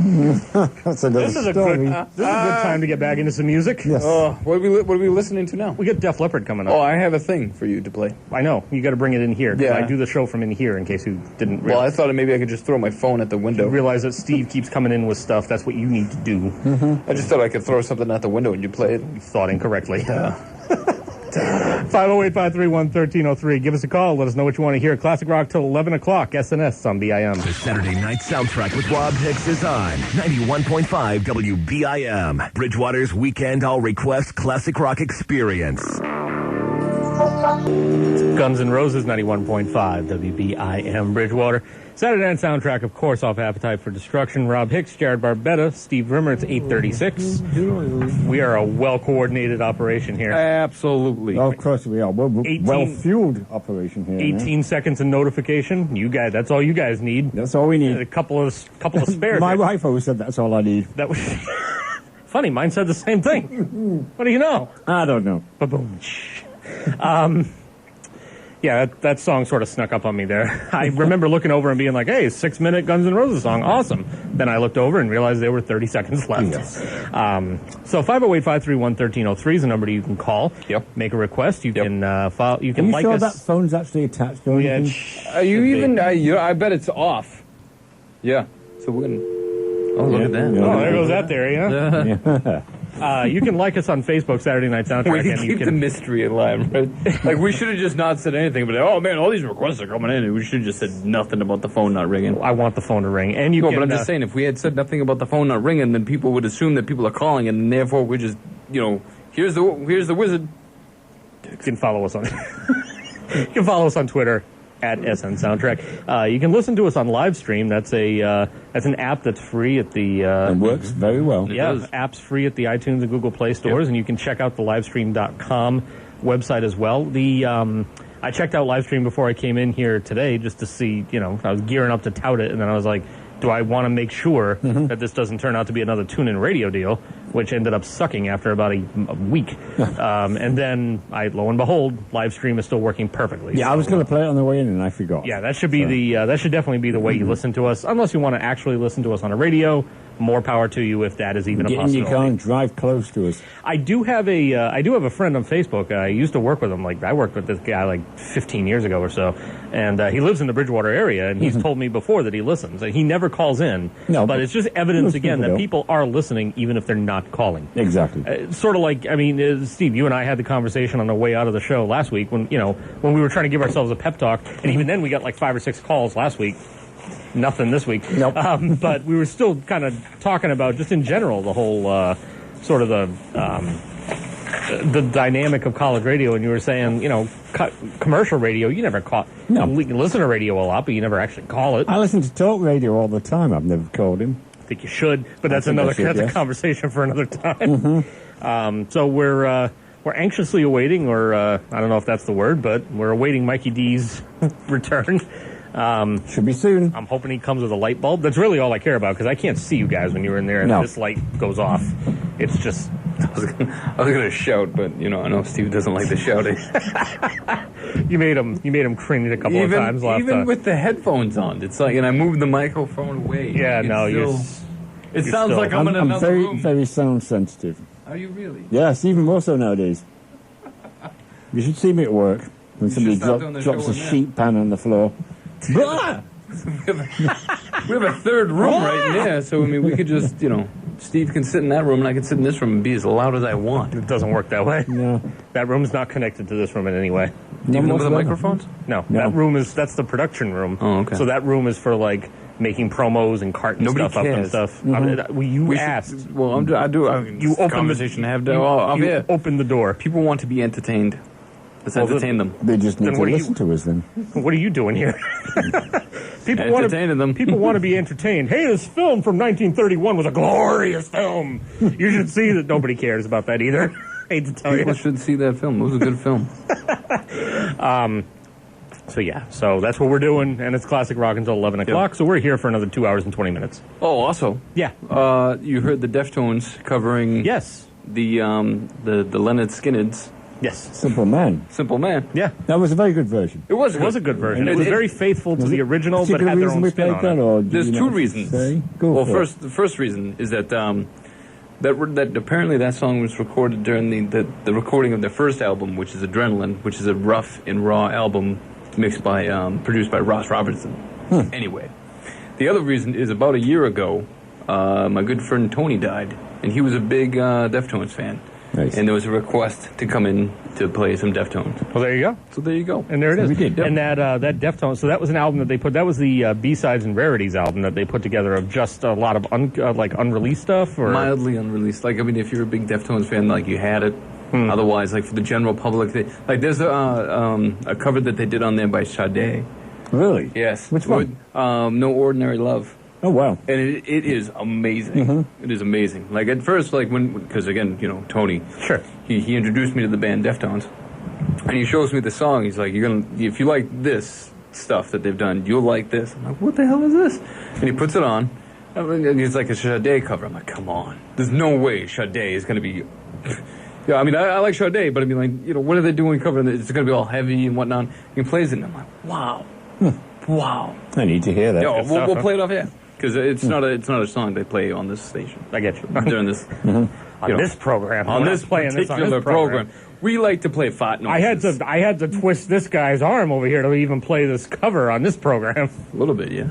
That's another This is a story. good time to get back into some music. Yes. what are we listening to now? We got Def Leppard coming up. Oh, I have a thing for you to play. I know. You got to bring it in here. 'Cause Yeah. I do the show from in here in case you didn't Well, I realize. thought maybe I could just throw my phone at the window. Realize that Steve keeps coming in with stuff. That's what you need to do. I just thought I could throw something out the window and you play it. You thought incorrectly. 508-531-1303. Give us a call. Let us know what you want to hear. Classic Rock till 11 o'clock. SNS on BIM. The Saturday Night Soundtrack with Robb Hicks is on 91.5 WBIM. Bridgewater's weekend all-request classic rock experience. Guns N' Roses 91.5 WBIM Bridgewater. Saturday Night Soundtrack, of course, off Appetite for Destruction. Robb Hicks, Jarrod Barbetta, Steve Rimmer. It's 8:36. We are a well-coordinated operation here. Absolutely. Oh, of course we are. We're 18 well-fueled operation here. 18 seconds of notification. You guys, that's all you guys need. That's all we need. A couple of spares. My here. wife always said that's all I need. That was funny. Mine said the same thing. What do you know? I don't know. Ba-boom. Yeah, that song sort of snuck up on me there. I remember looking over and being like, hey, 6-minute Guns N' Roses song. Awesome. Then I looked over and realized there were 30 seconds left. Yes. So 508-531-1303 is the number you can call. Yep. Make a request. You can file. You Are can you like sure us. that phone's actually attached or Yeah, anything? Are you even? I bet it's off. Yeah. So we're gonna. Oh, look at that. Oh, there goes that there, yeah. You can like us on Facebook, Saturday Night Soundtrack. We and you keep can the mystery alive, right? Like, we should have just not said anything, but, oh, man, all these requests are coming in, and we should have just said nothing about the phone not ringing. I want the phone to ring. And you No, can, but I'm just saying, if we had said nothing about the phone not ringing, then people would assume that people are calling, and therefore we just, here's the wizard. You can follow us on you can follow us on Twitter at SN Soundtrack. You can listen to us on live stream. That's an app that's free at the It works very well. app's free at the iTunes and Google Play stores, and you can check out the livestream.com website as well. I checked out Livestream before I came in here today just to see, I was gearing up to tout it, and then I was like, do I want to make sure that this doesn't turn out to be another tune-in radio deal, which ended up sucking after about a week. And then, lo and behold, Livestream is still working perfectly. Yeah, I was going to play it on the way in, and I forgot. Yeah, that should be that should definitely be the way you listen to us, unless you want to actually listen to us on a radio more power to you if that is even a Get in possibility. your car and drive close to us. I do have a friend on Facebook. I used to work with him. Like I worked with this guy like 15 years ago or so, and he lives in the Bridgewater area. And he's told me before that he listens. He never calls in, but it's just evidence again that people are listening, even if they're not calling. Exactly. Sort of like, I mean, Steve, you and I had the conversation on the way out of the show last week when we were trying to give ourselves a pep talk, and even then we got like 5 or 6 calls last week. Nothing this week. Nope. But we were still kind of talking about just in general the whole sort of the dynamic of college radio, and you were saying, commercial radio, you never call. No. You listen to radio a lot, but you never actually call it. I listen to talk radio all the time. I've never called him. I think you should, but that's a conversation for another time. So we're anxiously awaiting, or I don't know if that's the word, but we're awaiting Mikey D's return. Should be soon. I'm hoping he comes with a light bulb. That's really all I care about, because I can't see you guys when you're in there and this light goes off. It's just... I was going to shout, but, I know Steve doesn't like the shouting. You made him cringe a couple of times last time. Even with the headphones on. It's like, and I moved the microphone away. Yeah, It sounds like I'm in another room. I'm very sound sensitive. Are you really? Yes, even more so nowadays. You should see me at work when somebody drops a sheet pan on the floor. We have a third room right there, so we could just, Steve can sit in that room and I can sit in this room and be as loud as I want. It doesn't work that way. No. That room's not connected to this room in any way. Even with the microphones? No. That's the production room. Oh, okay. So that room is for like making promos and carting stuff up and stuff. You asked. I do. You open the door. People want to be entertained. Let's entertain them. They just need to listen to us then. What are you doing here? People want to be entertained. Hey, this film from 1931 was a glorious film. You should see that. Nobody cares about that either. Hate to tell People should see that film. It was a good film. So that's what we're doing, and it's classic rock until 11 o'clock. So we're here for another 2 hours and 20 minutes. Oh, also, yeah. You heard the Deftones covering the Leonard Skinner's. Yes. Simple Man. Simple Man. Yeah. That was a very good version. It was a good version. It was very faithful to the original, but had their own spin on it. There's 2 reasons. The first reason is that that apparently that song was recorded during the recording of their first album, which is Adrenaline, which is a rough and raw album produced by Ross Robertson. Anyway, the other reason is about a year ago, my good friend Tony died, and he was a big Deftones fan. Nice. And there was a request to come in to play some Deftones. Well, there you go. So there you go. And there it is. We did. Yep. And that Deftones, so that was an album that they put, that was the B-Sides and Rarities album that they put together of just a lot of unreleased stuff? Or mildly unreleased. Like, I mean, if you're a big Deftones fan, like, you had it. Otherwise, like, for the general public, there's a cover that they did on there by Sade. Really? Yes. Which one? No Ordinary Love. Oh, wow. And it is amazing. It is amazing. Like, at first, like, because again, Tony. Sure. He introduced me to the band Deftones. And he shows me the song. He's like, if you like this stuff that they've done, you'll like this. I'm like, what the hell is this? And he puts it on. And it's like a Sade cover. I'm like, come on. There's no way Sade is going to be... Yeah, I mean, I like Sade, but I mean, like, what are they doing covering it? It's going to be all heavy and whatnot. He plays it, and I'm like, wow. Wow. I need to hear that. Yeah, we'll play it off here. Because it's not a song they play on this station. I get you. During this... On this program. On this particular program. We like to play fart noises. I had to twist this guy's arm over here to even play this cover on this program. A little bit, yeah.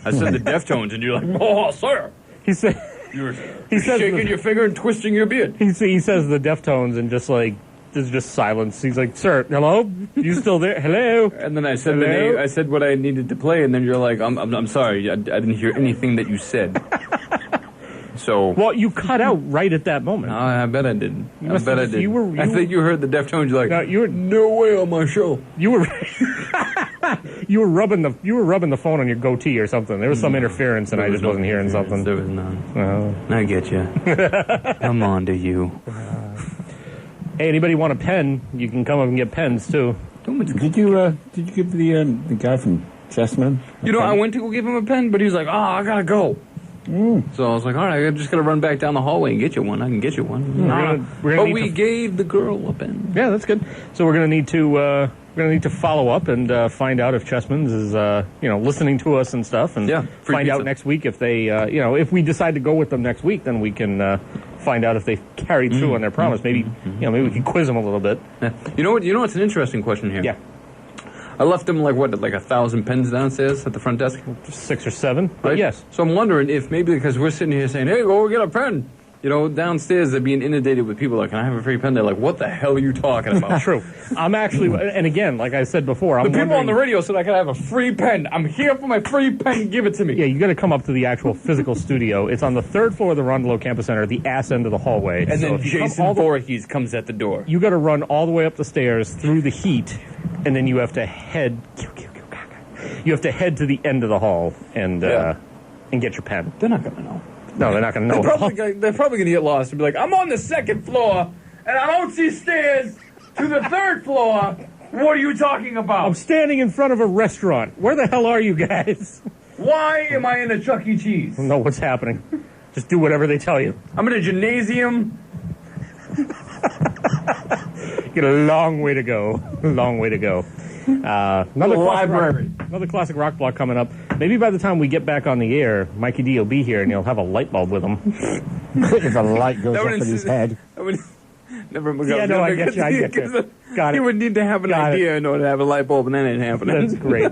I said the Deftones, and you're like, oh, sir. He said... You're shaking your finger and twisting your beard. He says the Deftones, and just like... There's just silence. He's like, sir, hello? You still there? Hello? And then I said the name, I said what I needed to play, and then you're like, I'm sorry, I didn't hear anything that you said. So... Well, you cut out right at that moment. I bet I didn't. I bet I did. I think you heard the Deftones, you're like, no way on my show. You were... You were rubbing the phone on your goatee or something. There was some interference, and I just wasn't hearing something. There was none. I get you. Come on to you. Hey, anybody want a pen? You can come up and get pens too. Did you give the guy from Chessman? I went to go give him a pen, but he was like, I gotta go. So I was like, all right, I just got to run back down the hallway and get you one. I can get you one. But we gave the girl a pen. Yeah, that's good. So we're going to need to follow up and find out if Chessman's is listening to us and stuff, and find out next week if they if we decide to go with them next week, then we can find out if they carried through on their promise. Maybe maybe we can quiz them a little bit. Yeah. You know what's an interesting question here. Yeah. I left them like 1,000 pens downstairs at the front desk? 6 or 7, right? But yes. So I'm wondering if maybe because we're sitting here saying, hey, go get a pen. Downstairs they're being inundated with people like, can I have a free pen? They're like, what the hell are you talking about? True. I'm actually, and again, like I said before, the people on the radio said I could have a free pen. I'm here for my free pen. Give it to me. Yeah, you got to come up to the actual physical studio. It's on the 3rd floor of the Rondelau Campus Center at the ass end of the hallway. And then Jason Voorhees comes at the door. You got to run all the way up the stairs through the heat, and then you have to head. You have to head to the end of the hall and get your pen. They're not going to know. No, they're not going to know. They're probably going to get lost and be like, I'm on the 2nd floor, and I don't see stairs to the 3rd floor. What are you talking about? I'm standing in front of a restaurant. Where the hell are you guys? Why am I in a Chuck E. Cheese? I don't know what's happening. Just do whatever they tell you. I'm in a gymnasium. Get a long way to go. Long way to go. Another library. Another classic rock block coming up. Maybe by the time we get back on the air, Mikey D will be here and he'll have a light bulb with him. If a light goes up in his head. Never yeah, no, I get you. I get you. Got it. He would need to have an idea in order to have a light bulb, and that ain't happening. That's great.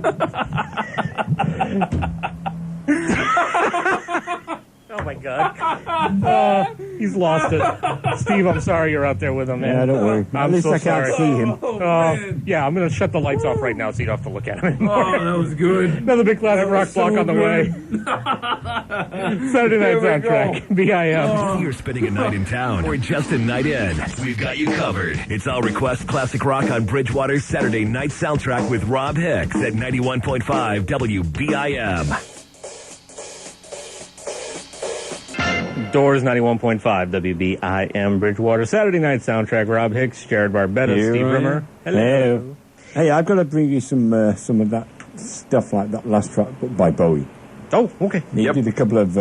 Oh, my God. He's lost it. Steve, I'm sorry you're out there with him, man. Yeah, don't worry. At least I can't see him. Yeah, I'm going to shut the lights off right now so you don't have to look at him anymore. Oh, that was good. Another big classic rock block on the way. Saturday Night Soundtrack. BIM. You're spending a night in town or just a night in. We've got you covered. It's All Request Classic Rock on Bridgewater's Saturday Night Soundtrack with Robb Hicks at 91.5 WBIM. Doors 91.5 WBIM Bridgewater. Saturday Night Soundtrack. Robb Hicks, Jarrod Barbetta, Steve Rimmer. Hello. Hey, I've got to bring you some of that stuff like that last track by Bowie. Oh, okay. He did a couple of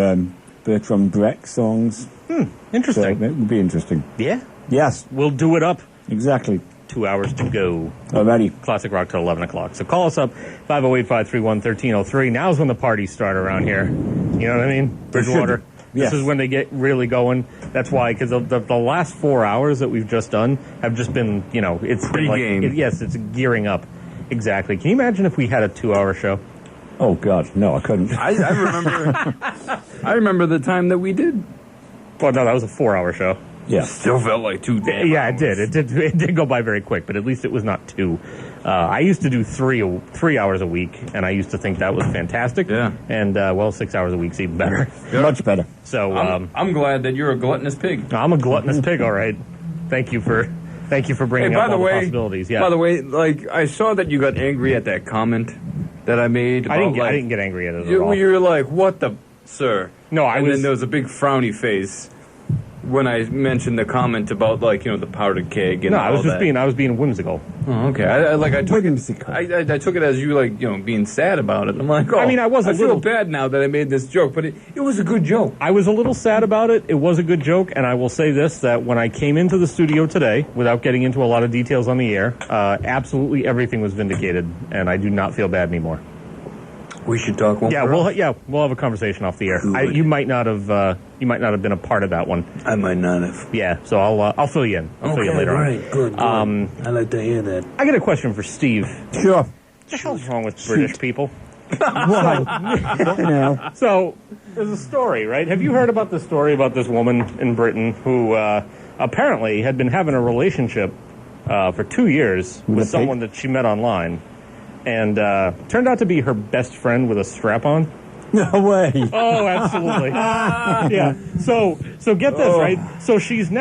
Bertrand Brecht songs. Interesting. So it would be interesting. Yeah? Yes. We'll do it up. Exactly. 2 hours to go. Alrighty. Classic Rock till 11 o'clock. So call us up, 508-531-1303. Now's when the parties start around here. You know what I mean? Bridgewater. This is when they get really going. That's why, because the last 4 hours that we've just done have just been, it's been like, it's gearing up. Exactly. Can you imagine if we had a 2-hour show? Oh, God, no, I couldn't. I remember the time that we did. Well, no, that was a 4-hour show. Yeah. Still felt like 2 days. Yeah, it did. It did go by very quick, but at least it was not 2. I used to do 3 hours a week, and I used to think that was fantastic. Yeah. And 6 hours a week's even better. Much better. So I'm glad that you're a gluttonous pig. I'm a gluttonous pig, all right. Thank you for bringing up all the possibilities. Yeah. By the way, I saw that you got angry at that comment that I made. I didn't get angry at it at all. You were like, "What the, sir?" No, and then there was a big frowny face when I mentioned the comment about the powdered keg and I was being whimsical. Oh, okay. I took it as you being sad about it. I'm like, I feel bad now that I made this joke, but it was a good joke. I was a little sad about it. It was a good joke, and I will say this, that when I came into the studio today, without getting into a lot of details on the air, absolutely everything was vindicated, and I do not feel bad anymore. We should talk one. We'll have a conversation off the air. You might not have been a part of that one. I might not have. Yeah, so I'll fill you in. I'll fill you later on. Good. I like to hear that. I got a question for Steve. Sure. What the hell's wrong with British people? What? So there's a story, right? Have you heard about the story about this woman in Britain who apparently had been having a relationship for 2 years with someone that she met online? And turned out to be her best friend with a strap-on. No way. Oh, absolutely. Yeah. So get this, right? So she's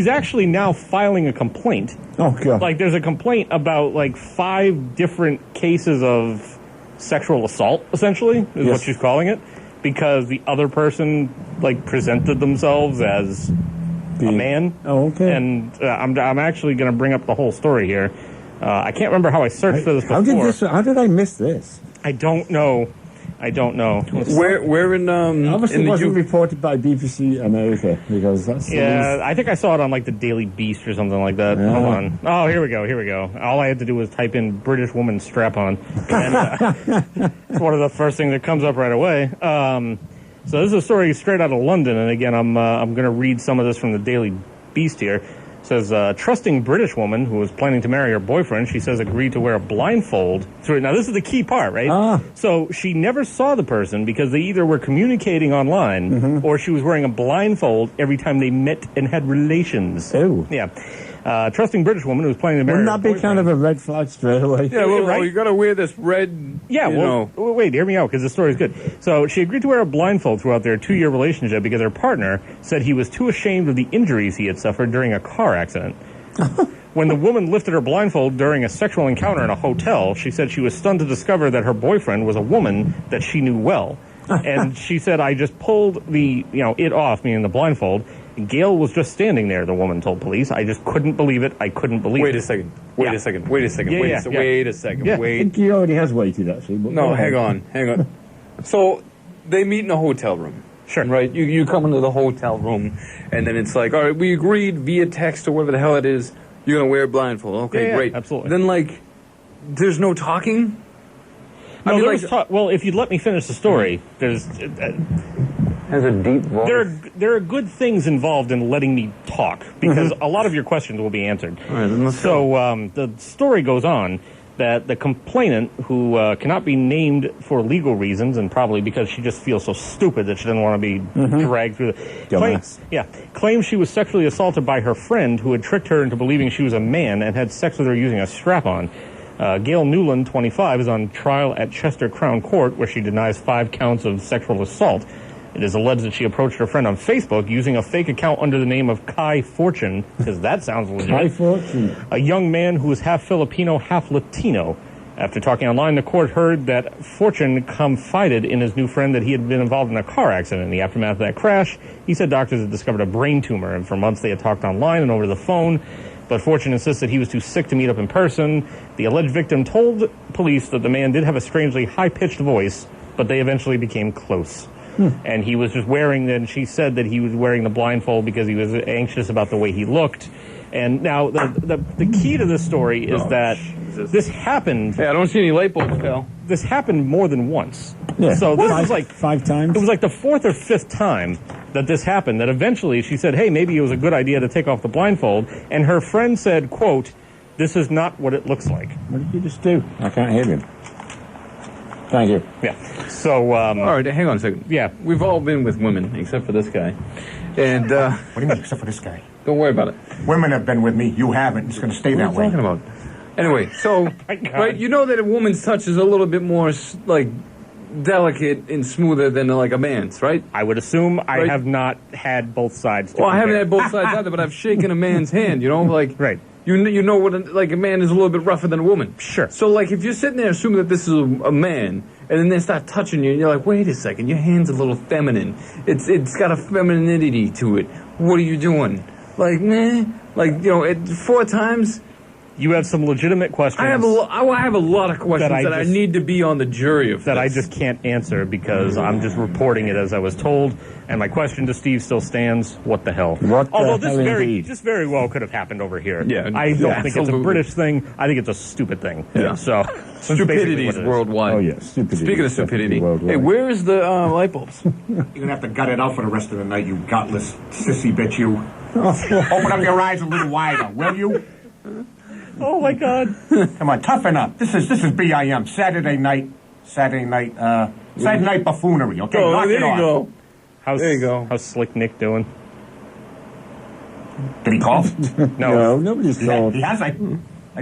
actually now filing a complaint. Oh, God. Like, there's a complaint about, 5 different cases of sexual assault, essentially, is what she's calling it. Because the other person, presented themselves as a man. Oh, okay. And I'm actually going to bring up the whole story here. I can't remember how I searched for this before. How did I miss this? I don't know. I don't know. Where in Obviously, in it the wasn't U- reported by BBC America because that's the Yeah, least- I think I saw it on like the Daily Beast or something like that. Hold on. Oh, here we go. All I had to do was type in British woman strap-on. And, it's one of the first things that comes up right away. So this is a story straight out of London, and again, I'm going to read some of this from the Daily Beast here. It says, trusting British woman who was planning to marry her boyfriend, she says, agreed to wear a blindfold through it. Now, this is the key part, right? So she never saw the person because they either were communicating online or she was wearing a blindfold every time they met and had relations. Ew. Yeah. Trusting British woman who was planning to marry Wouldn't that her be kind of a red flag straight away? Yeah, well, right? you got to wear this red. Yeah, you know. wait, hear me out, because the story's good. So she agreed to wear a blindfold throughout their 2-year relationship because her partner said he was too ashamed of the injuries he had suffered during a car accident. When the woman lifted her blindfold during a sexual encounter in a hotel, she said she was stunned to discover that her boyfriend was a woman that she knew well. And she said, I just pulled it off, meaning the blindfold. Gail was just standing there, the woman told police. I just couldn't believe it. I couldn't believe it. Wait a second. Wait a second. Wait a second. Yeah, Wait yeah, a second. yeah. Wait a second. Yeah. I Wait. think he already has waited, actually. But No, hang on. So they meet in a hotel room. Sure. Right? You come into the hotel room, and then it's like, all right, we agreed via text or whatever the hell it is, you're going to wear a blindfold. Okay, Yeah, great. absolutely. Then, like, there's no talking? No, I mean, there like, was well, if you'd let me finish the story, there's has a deep voice. there are good things involved in letting me talk because a lot of your questions will be answered. All right, then let's So the story goes on that the complainant, who cannot be named for legal reasons and probably because she just feels so stupid that she doesn't want to be dragged through the claims she was sexually assaulted by her friend who had tricked her into believing she was a man and had sex with her using a strap-on. Gail Newland, 25, is on trial at Chester Crown Court where she denies 5 counts of sexual assault. It is alleged that she approached her friend on Facebook using a fake account under the name of Kai Fortune, because that sounds legit. Kai Fortune. A young man who is half Filipino, half Latino. After talking online, the court heard that Fortune confided in his new friend that he had been involved in a car accident. In the aftermath of that crash, he said doctors had discovered a brain tumor, and for months they had talked online and over the phone. But Fortune insisted he was too sick to meet up in person. The alleged victim told police that the man did have a strangely high-pitched voice, but they eventually became close. And he was just and she said that he was wearing the blindfold because he was anxious about the way he looked. And now the key to this story is that this happened. Hey, I don't see any light bulbs, pal. This happened more than once. Yeah. So this was like 5 times. It was like the 4th or 5th time that this happened, that eventually she said, hey, maybe it was a good idea to take off the blindfold. And her friend said, quote, this is not what it looks like. What did you just do? I can't hear him. Thank you. Yeah. So, All right, hang on a second. Yeah. We've all been with women, except for this guy. And, What do you mean, except for this guy? don't worry about it. Women have been with me. You haven't. It's going to stay What are that you way. talking about? Anyway, so, my God. right, you know that a woman's touch is a little bit more, like, delicate and smoother than, like, a man's, right? I would assume I Right. have not had both sides. To Well, I haven't compare. had both sides either, but I've shaken a man's hand, you know? Like, Right. you know what, like, a man is a little bit rougher than a woman. Sure. So, like, if you're sitting there assuming that this is a man, and then they start touching you, and you're like, wait a second, your hand's a little feminine. It's got a femininity to it. What are you doing? Like, nah. Like, 4 times. You have some legitimate questions. I have a lot of questions that I need to be on the jury of. that I this. just can't answer because I'm just reporting it as I was told. And my question to Steve still stands: what the hell? What the Although hell indeed? this very well could have happened over here. Yeah, I don't think it's a absolutely. British thing. I think it's a stupid thing. Yeah. So that's basically Stupidity what is it worldwide. Oh, yeah, stupidity Speaking of is definitely stupidity, worldwide. hey, where is the light bulbs? You're going to have to gut it out for the rest of the night, you gutless sissy bitch, you. Open up your eyes a little wider, will you? Oh my God! Come on, toughen up. This is BIM. Saturday night buffoonery, okay? Oh, Knock there it you off. go. How's, There you go. How's Slick Nick doing? Did he call? No, nobody's called. He has. I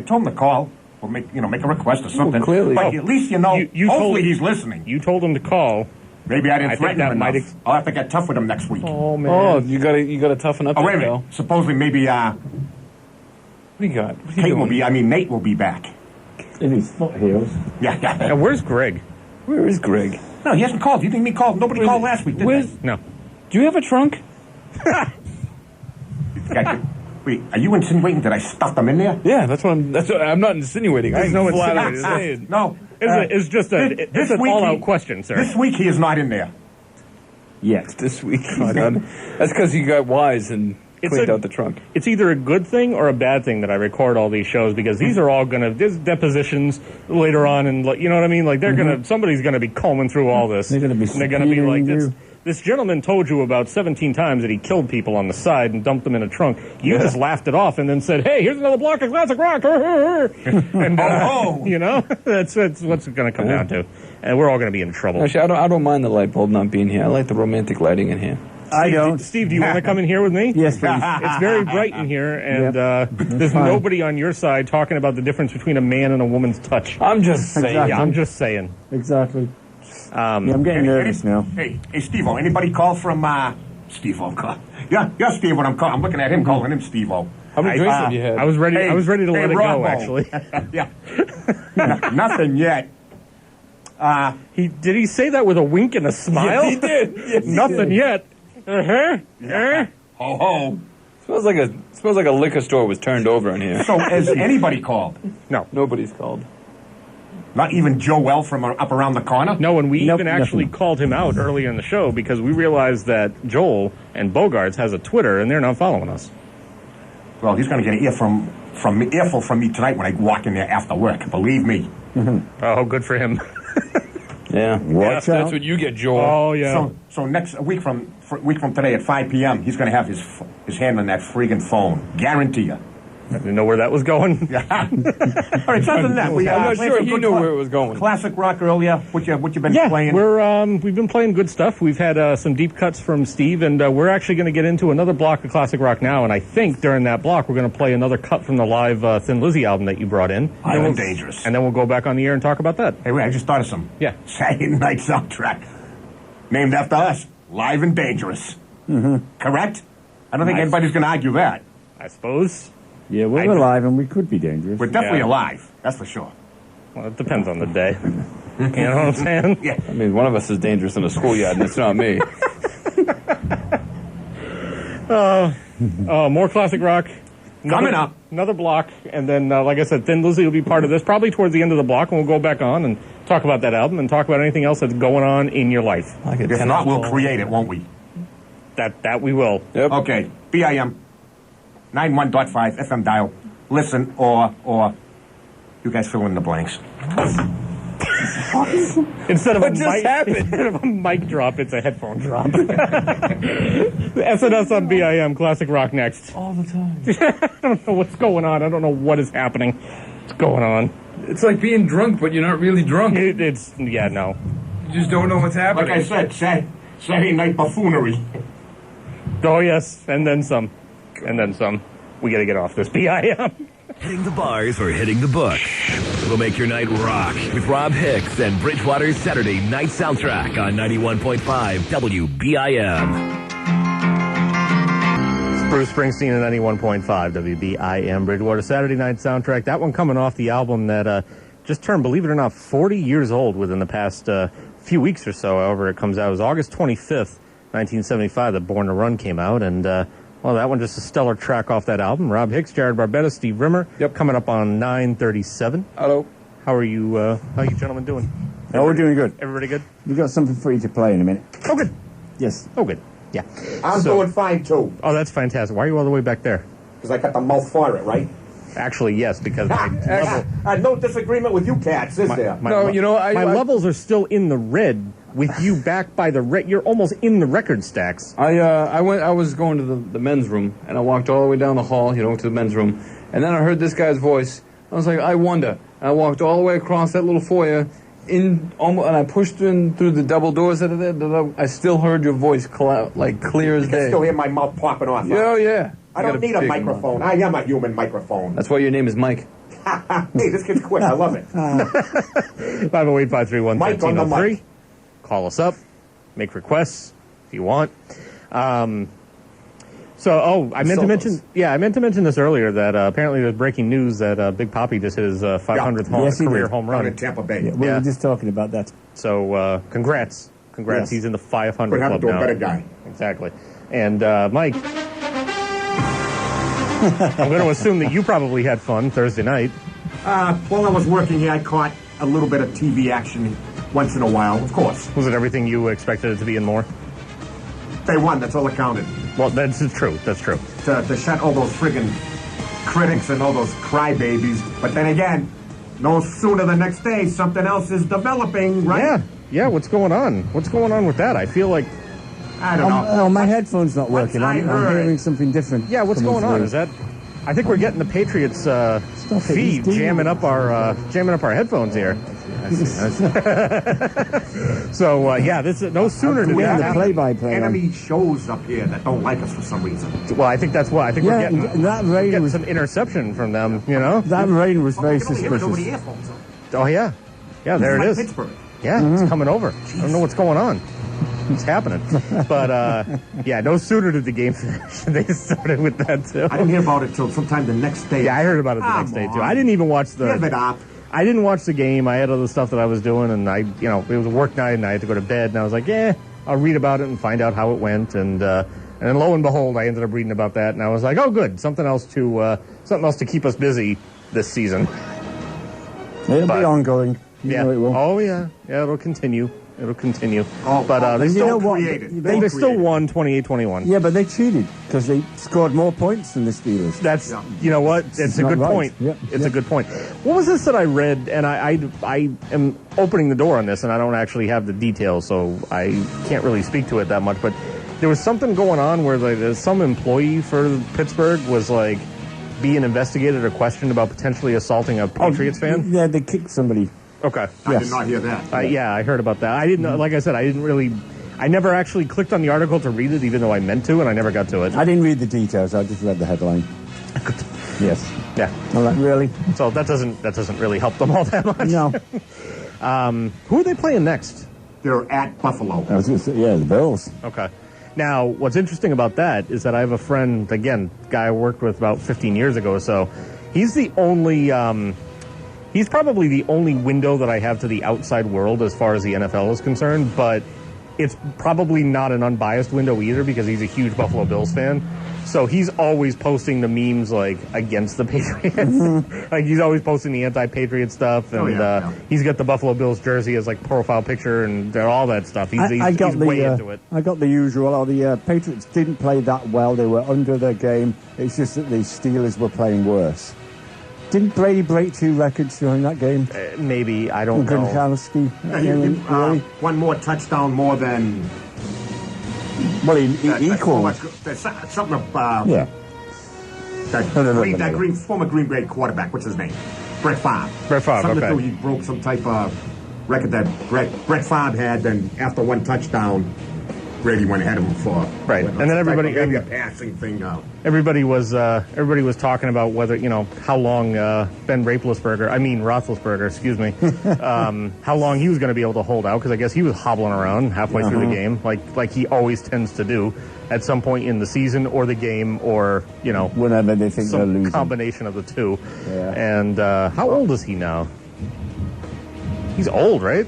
told him to call. Or make a request or something. clearly. But at least You hopefully told- he's listening. You told him to call. Maybe I I didn't think threaten that him might enough. I'll have to get tough with him next week. Oh man! Oh, you gotta toughen up. Oh, wait a there, minute. Phil. Supposedly maybe What do you got? What are you doing? Nate will be back. In his foothills. Yeah. Now, where's Greg? Where is Greg? No, he hasn't called. You think he called? Nobody called last week, did Where's? they? No. Do you have a trunk? Wait, are you insinuating that I stuffed them in there? Yeah, that's what I'm not insinuating. I'm no flat out insinuating. saying. No, It's just an all-out question, sir. This week he is not in there. Yes. This week. That's because you got wise and cleaned out the trunk. It's either a good thing or a bad thing that I record all these shows because these are all there's depositions later on, and you know what I mean? Like somebody's gonna be combing through all this. They're gonna be like, this gentleman told you about 17 times that he killed people on the side and dumped them in a trunk. You just laughed it off and then said, "Hey, here's another block of classic rock." And you know, that's what's it gonna come down to, and we're all gonna be in trouble. Actually, I don't mind the light bulb not being here. I like the romantic lighting in here. I don't. Steve, do you want to come in here with me? Yes, please. It's very bright in here, and there's nobody on your side talking about the difference between a man and a woman's touch. I'm just saying. Exactly. Yeah, I'm just saying. Exactly. I'm getting nervous now. Hey, Steve-O, anybody call from, Steve-O? Yeah, Steve, what I'm calling. I'm looking at him calling him Steve-O. How many drinks have you had? I was ready to let it Robb, go, actually. Yeah. Nothing yet. Did he say that with a wink and a smile? Yes, he did. Yes, Nothing he did. yet. Yeah. Ho. Smells like a liquor store was turned over in here. So, has anybody called? No. Nobody's called. Not even Joel from up around the corner? No, and we even actually nothing. called him out earlier in the show because we realized that Joel and Bogarts has a Twitter and they're not following us. Well, he's going to get an earful from me tonight when I walk in there after work. Believe me. Oh, good for him. Yeah. Watch out. That's what you get, Joel. Oh, yeah. So next week from today at 5 p.m., he's going to have his hand on that friggin' phone. Guarantee you. I didn't know where that was going. Yeah. All right, other than that, I'm not sure he knew where it was going. Classic rock earlier. What you been playing? We've been playing good stuff. We've had some deep cuts from Steve, and we're actually going to get into another block of classic rock now. And I think during that block we're going to play another cut from the live Thin Lizzy album that you brought in. Island Dangerous. And then we'll go back on the air and talk about that. Hey, wait, I just thought of some. Yeah. Saturday Night soundtrack. Named after us. Live and Dangerous. Correct? I don't think anybody's going to argue that. I suppose. Yeah, we're alive and we could be dangerous. We're definitely alive. That's for sure. Well, it depends on the day. You know what I'm saying? Yeah. I mean, one of us is dangerous in a schoolyard, and it's not me. More classic rock. Coming up. Another block, and then, like I said, Thin Lizzy will be part of this, probably towards the end of the block, and we'll go back on and talk about that album and talk about anything else that's going on in your life. If not, we'll create it, won't we? That we will. Yep. Okay. BIM. 91.5 FM dial. Listen, or you guys fill in the blanks. Instead of Instead of a mic drop, it's a headphone drop. SNS on BIM, classic rock next. All the time. I don't know what's going on. I don't know what is happening. What's going on? It's like being drunk, but you're not really drunk. No. You just don't know what's happening. Like I said, Saturday night buffoonery. Oh, yes, and then some. And then some. We got to get off this BIM. Hitting the bars or hitting the books. We'll make your night rock with Robb Hicks and Bridgewater's Saturday Night Soundtrack on 91.5 WBIM. Bruce Springsteen at 91.5 WBIM Bridgewater Saturday Night Soundtrack. That one coming off the album that just turned, believe it or not, 40 years old within the past few weeks or so. However, it comes out. It was August 25th, 1975 that Born to Run came out. And, well, that one just a stellar track off that album. Robb Hicks, Jarrod Barbetta, Steve Rimmer. Yep. Coming up on 9:37. Hello. How are you gentlemen doing? Oh, we're doing good. Everybody good? We've got something for you to play in a minute. Oh, good. Yes. Oh, good. Yeah. I'm doing fine, too. Oh, that's fantastic. Why are you all the way back there? Because I got the mouth for it, right? Actually, yes, because my level... no disagreement with you cats, is there? No, you know, my levels are still in the red with you back by the red. You're almost in the record stacks. I was going to the men's room, and I walked all the way down the hall, to the men's room, and then I heard this guy's voice. I was like, I wonder. And I walked all the way across that little foyer, and I pushed in through the double doors that are there. I still heard your voice clear as You day. can still hear my mouth popping off. Oh, yeah. I don't need a microphone. Mouth. I am a human microphone. That's why your name is Mike. Hey, this kid's quick. I love it. 508-531-1303. Mike on the mic. Call us up. Make requests if you want. I meant to mention this earlier that apparently there's breaking news that Big Papi just hit his 500th career home run in Tampa Bay. Yeah, we were just talking about that. So congrats. Yes. He's in the 500 What club happened to now. a better guy? Exactly. And Mike, I'm going to assume that you probably had fun Thursday night. While I was working here, I caught a little bit of TV action once in a while, of course. Was it everything you expected it to be and more? They won. That's all that counted. Well, that's true. That's true. To shut all those friggin' critics and all those crybabies. But then again, no sooner the next day, something else is developing, right? Yeah. What's going on? What's going on with that? I feel like I don't know. Oh, my headphone's not Once working. I I'm heard- hearing something different. yeah. What's coming going on? through. Is that? I think we're getting the Patriots feed He's jamming up our headphones here. So this no sooner did We that had a happen. play-by-play. Enemy shows up here that don't like us for some reason. Well, I think that's what I think Yeah, we're getting. that We're rain getting was some interception from them. You know? that rain was very You can only hear it over the suspicious. earphones. Oh yeah, there it It's is. like Pittsburgh. Yeah, it's coming over. I don't know what's going on. It's happening. But, no sooner did the game finish. They started with that, too. I didn't hear about it till sometime the next day. Yeah, I heard about it the next day, too. I didn't even watch Give it up. I didn't watch the game. I had other stuff that I was doing, and it was a work night, and I had to go to bed, and I was like, I'll read about it and find out how it went, and then lo and behold, I ended up reading about that, and I was like, oh, good, something else to keep us busy this season. It'll be ongoing. You know it will. Oh, yeah. Yeah, it'll continue. Oh, But they you still know what? They still won 28-21. Yeah, but they cheated because they scored more points than the Steelers. That's, you know what? It's a not good right. point. Yeah, It's a good point. What was this that I read? And I am opening the door on this, and I don't actually have the details, so I can't really speak to it that much. But there was something going on where there's some employee for Pittsburgh was like being investigated or questioned about potentially assaulting a Patriots fan. Yeah, they kicked somebody. Okay. I did not hear that. I heard about that. I didn't. Like I said, I never actually clicked on the article to read it, even though I meant to, and I never got to it. I didn't read the details. I just read the headline. Yes. Yeah. I'm like, really? So that doesn't really help them all that much. No. Who are they playing next? They're at Buffalo. I was gonna say, the Bills. Okay. Now, what's interesting about that is that I have a friend, again, guy I worked with about 15 years ago or so. He's the only, he's probably the only window that I have to the outside world as far as the NFL is concerned, but it's probably not an unbiased window either because he's a huge Buffalo Bills fan. So he's always posting the memes like against the Patriots. Like he's always posting the anti-Patriot stuff, and he's got the Buffalo Bills jersey as like profile picture and all that stuff. He's way into it. I got the usual. The Patriots didn't play that well. They were under their game. It's just that the Steelers were playing worse. Didn't Brady break 2 records during that game? Maybe, I don't know. Gronkowski. Really? One more touchdown more than... Well, he equals. Something about... Yeah. That former Green Bay quarterback, what's his name? Brett Favre. Something to do, he broke some type of record that Brett Favre had, then after one touchdown, Brady went ahead of him for... Right, and then everybody... Maybe a passing thing. Everybody was talking about whether, how long Ben Roethlisberger, excuse me, how long he was going to be able to hold out, because I guess he was hobbling around halfway through the game, like he always tends to do at some point in the season or the game or, whenever they think they're losing. Some combination of the two. Yeah. And how old is he now? He's old, right?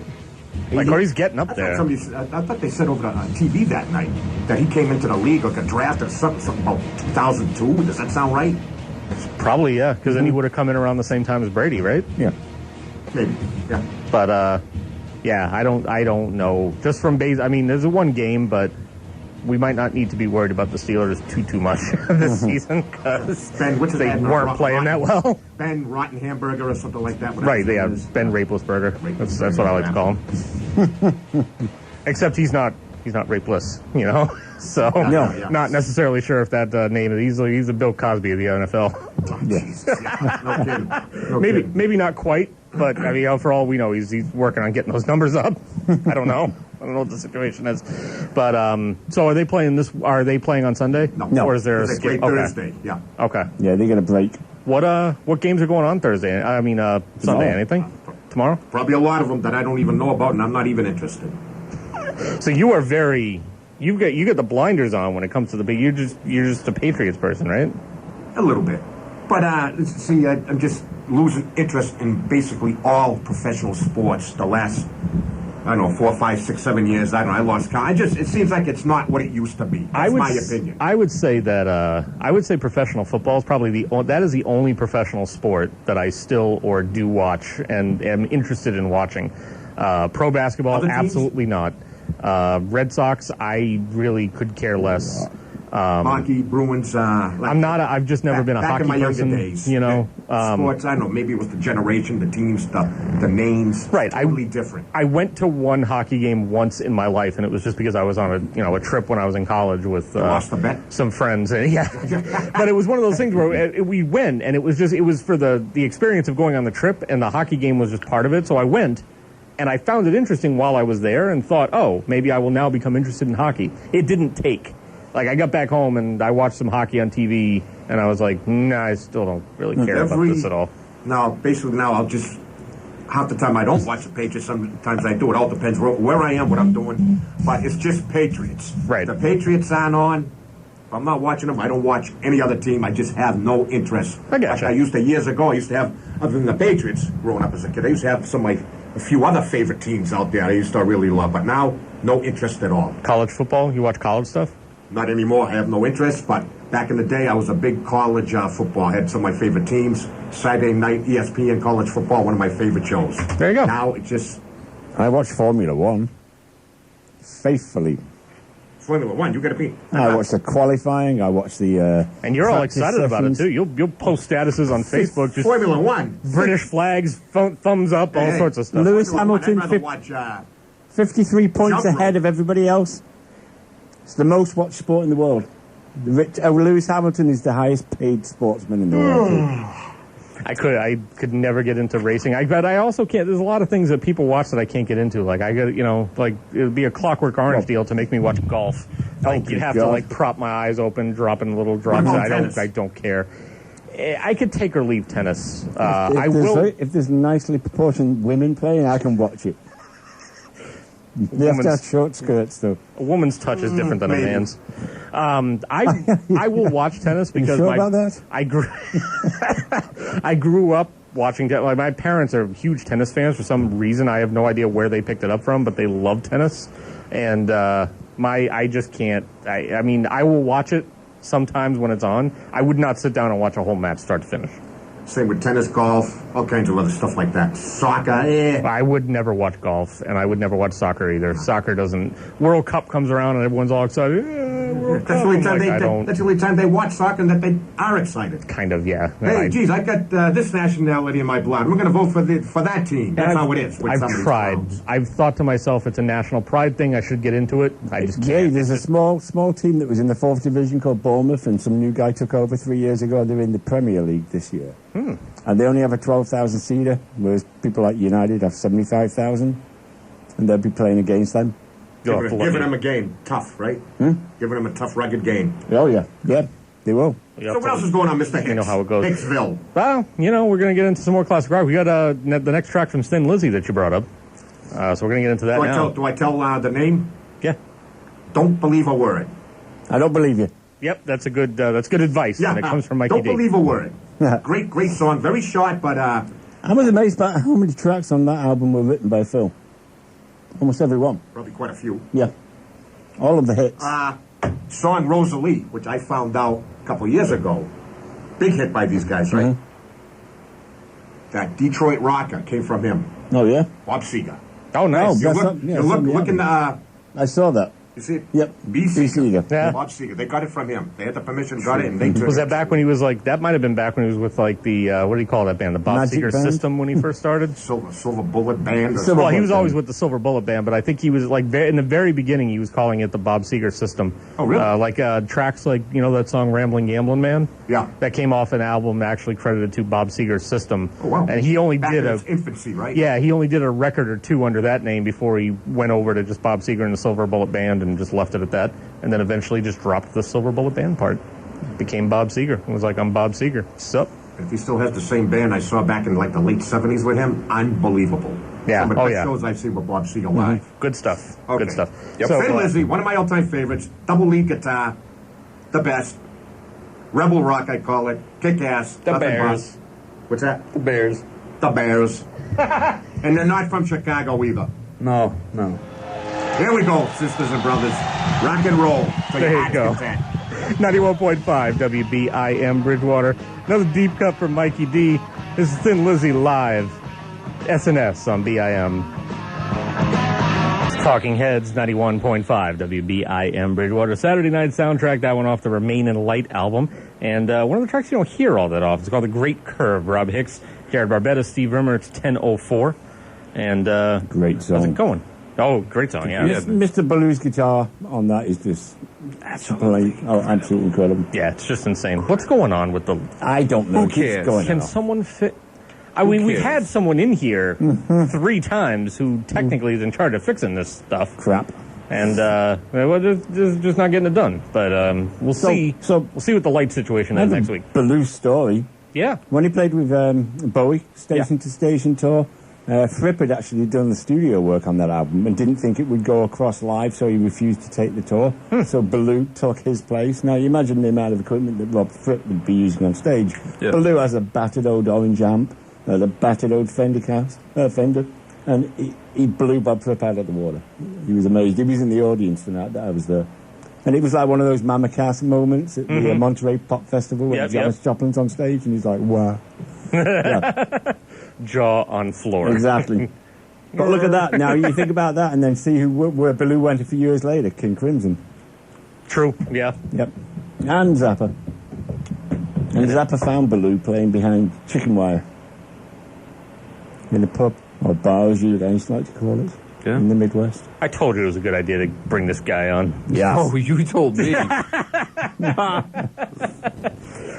Or he's getting up there. I thought they said over on TV that night that he came into the league like a draft or something about 2002. Does that sound right? Probably, yeah, because then he would have come in around the same time as Brady, right? Yeah. Maybe, yeah. But, I don't know. Just from base, there's one game, but we might not need to be worried about the Steelers too much this season because they weren't playing that well. Ben Rotten Hamburger or something like that. Right, yeah, Ben Rapelessburger. That's what I like to call him. Except he's not rapeless, So not necessarily sure if that name is. He's a Bill Cosby of the NFL. No kidding. Maybe not quite, but for all we know, he's working on getting those numbers up. I don't know. I don't know what the situation is, but so are they playing this? Are they playing on Sunday? No. Or is there a skip? Thursday? Yeah. Okay. Yeah, they're gonna break. What games are going on Thursday? Sunday. Anything? Tomorrow? Probably a lot of them that I don't even know about, and I'm not even interested. So you are you get the blinders on when it comes to the big. You're just a Patriots person, right? A little bit, but see, I'm just losing interest in basically all professional sports the last I don't know, 4, 5, 6, 7 years. I don't know. I lost count. It seems like it's not what it used to be. That's my opinion. I would say that I would say professional football is probably that is the only professional sport that I still or do watch and am interested in watching. Pro basketball, absolutely not. Red Sox, I really could care less. Hockey, Bruins. I've just never been a hockey person. Back in my younger days, you know. Sports, I don't know. Maybe it was the generation, the teams, the names. Right, totally different. I went to one hockey game once in my life, and it was just because I was on a trip when I was in college with lost the bet? Some friends. And, yeah, but it was one of those things where we went, and it was for the experience of going on the trip, and the hockey game was just part of it. So I went. And I found it interesting while I was there and thought, oh, maybe I will now become interested in hockey. It didn't take. Like, I got back home and I watched some hockey on TV, and I was like, nah, I still don't really care about this at all. No, basically now I'll just, half the time I don't watch the Patriots, sometimes I do. It all depends where I am, what I'm doing. But it's just Patriots. Right. The Patriots aren't on. If I'm not watching them, I don't watch any other team. I just have no interest. I gotcha. Like years ago, I used to have, other than the Patriots, growing up as a kid, I used to have a few other favorite teams out there I used to really love, but now, no interest at all. College football? You watch college stuff? Not anymore. I have no interest, but back in the day, I was a big college football. I had some of my favorite teams. Saturday night, ESPN college football, one of my favorite shows. There you go. Now, it just... I watch Formula One. Faithfully. Formula One, you got to be... I watch the qualifying, I watch the... and you're all excited about it, too. You'll post statuses on Facebook. Just Formula One. British flags, thumbs up, all sorts of stuff. Lewis Hamilton, 53 points ahead of everybody else. It's the most watched sport in the world. Lewis Hamilton is the highest paid sportsman in the world. I could never get into racing. But I also can't. There's a lot of things that people watch that I can't get into. Like I got, like it would be a Clockwork Orange deal to make me watch golf. Like you'd have to like prop my eyes open, dropping little drops. I don't care. I could take or leave tennis. If there's nicely proportioned women playing, I can watch it. They have to have short skirts, though. A woman's touch is different than a man's. I will watch tennis because you sure about that? I grew up watching tennis. Like, my parents are huge tennis fans for some reason. I have no idea where they picked it up from, but they love tennis. And I just can't. I mean, I will watch it sometimes when it's on. I would not sit down and watch a whole match start to finish. Same with tennis, golf, all kinds of other stuff like that. Soccer, I would never watch golf, and I would never watch soccer either. Soccer doesn't... World Cup comes around, and everyone's all excited. World Cup. That's the only time they watch soccer and that they are excited. Kind of, yeah. Hey, geez, I got this nationality in my blood. We're going to vote for that team. That's how it is. I've tried. I've thought to myself, it's a national pride thing. I should get into it. I just can't. Yeah, there's a small team that was in the 4th division called Bournemouth, and some new guy took over 3 years ago. They're in the Premier League this year. And they only have a 12,000 seater, whereas people like United have 75,000, and they'll be playing against them. Giving them a game. Tough, right? Giving them a tough, rugged game. Oh, yeah. Yeah, they will. So what else is going on, Mr. Hicks? You know how it goes. Hicksville. Well, we're going to get into some more classic rock. We got the next track from Thin Lizzy that you brought up. So we're going to get into that now. Do I tell the name? Yeah. Don't believe a word. I don't believe you. Yep, that's good advice, and it comes from Mikey D. Don't believe a word. Great song. Very short, but... I was amazed by how many tracks on that album were written by Phil. Almost every one. Probably quite a few. Yeah. All of the hits. Song Rosalie, which I found out a couple years ago. Big hit by these guys, right? That Detroit Rocker came from him. Oh, yeah? Bob Seger. Oh, nice. Look in the... I saw that. You see it? Yep. B. Seger. Yeah. Bob Seger. They got it from him. They had the permission, got it, and they took Was that back when he was like... That might have been back when he was with like the... what do you call that band? The Bob Magic Seger Band? System when he first started? Silver Bullet Band. Well, he was always with the Silver Bullet Band, but I think he was like... In the very beginning, he was calling it the Bob Seger System. Oh, really? Tracks like, that song Ramblin' Gamblin' Man? Yeah. That came off an album actually credited to Bob Seger's System. Oh, wow. And he only back did in its infancy, right? Yeah, he only did a record or two under that name before he went over to just Bob Seger and the Silver Bullet Band and just left it at that. And then eventually just dropped the Silver Bullet Band part. Became Bob Seger. It was like, I'm Bob Seger. Sup? If he still has the same band I saw back in like the late 70s with him, unbelievable. Yeah. Some of the best shows I've seen with Bob Seger live. Good stuff. Okay. Good stuff. Yep. So, Thin Lizzy, one of my all-time favorites. Double lead guitar. The best. Rebel rock, I call it. Kick-ass. The Bears. What's that? The Bears. The Bears. And they're not from Chicago either. No. Here we go, sisters and brothers. Rock and roll. There you go. 91.5 WBIM Bridgewater. Another deep cut from Mikey D. This is Thin Lizzy live. SNS on BIM. It's Talking Heads, 91.5 WBIM Bridgewater. Saturday night soundtrack, that one off the Remain in Light album. And one of the tracks you don't hear all that often. It's called The Great Curve. Rob Hicks, Jarrod Barbetta, Steve Rimmer. It's 10:04. And great song. How's it going? Oh, great song, yeah. Mr. Baloo's guitar on that is just absolutely incredible. Yeah, it's just insane. What's going on with the... I don't know. Who cares? Can someone fit... we've had someone in here 3 times who technically is in charge of fixing this stuff. Crap. And just not getting it done. But we'll see. So we'll see what the light situation is next week. Baloo's story. Yeah. When he played with Bowie, Station to Station tour, Fripp had actually done the studio work on that album and didn't think it would go across live, so he refused to take the tour. So Baloo took his place. Now, you imagine the amount of equipment that Rob Fripp would be using on stage. Yeah. Baloo has a battered old orange amp, a battered old Fender, and he blew Bob Fripp out of the water. He was amazed. He was in the audience the night that I was there. And it was like one of those Mama Cass moments at the Monterey Pop Festival where Janis Joplin's on stage, and he's like, wow. Jaw on floor. Exactly. But look at that. Now, you think about that and then see where Baloo went a few years later, King Crimson. True, yeah. Yep. And Zappa. And Zappa found Baloo playing behind chicken wire in a pub, or bar as you like to call it, in the Midwest. I told you it was a good idea to bring this guy on. Yeah. Oh, you told me.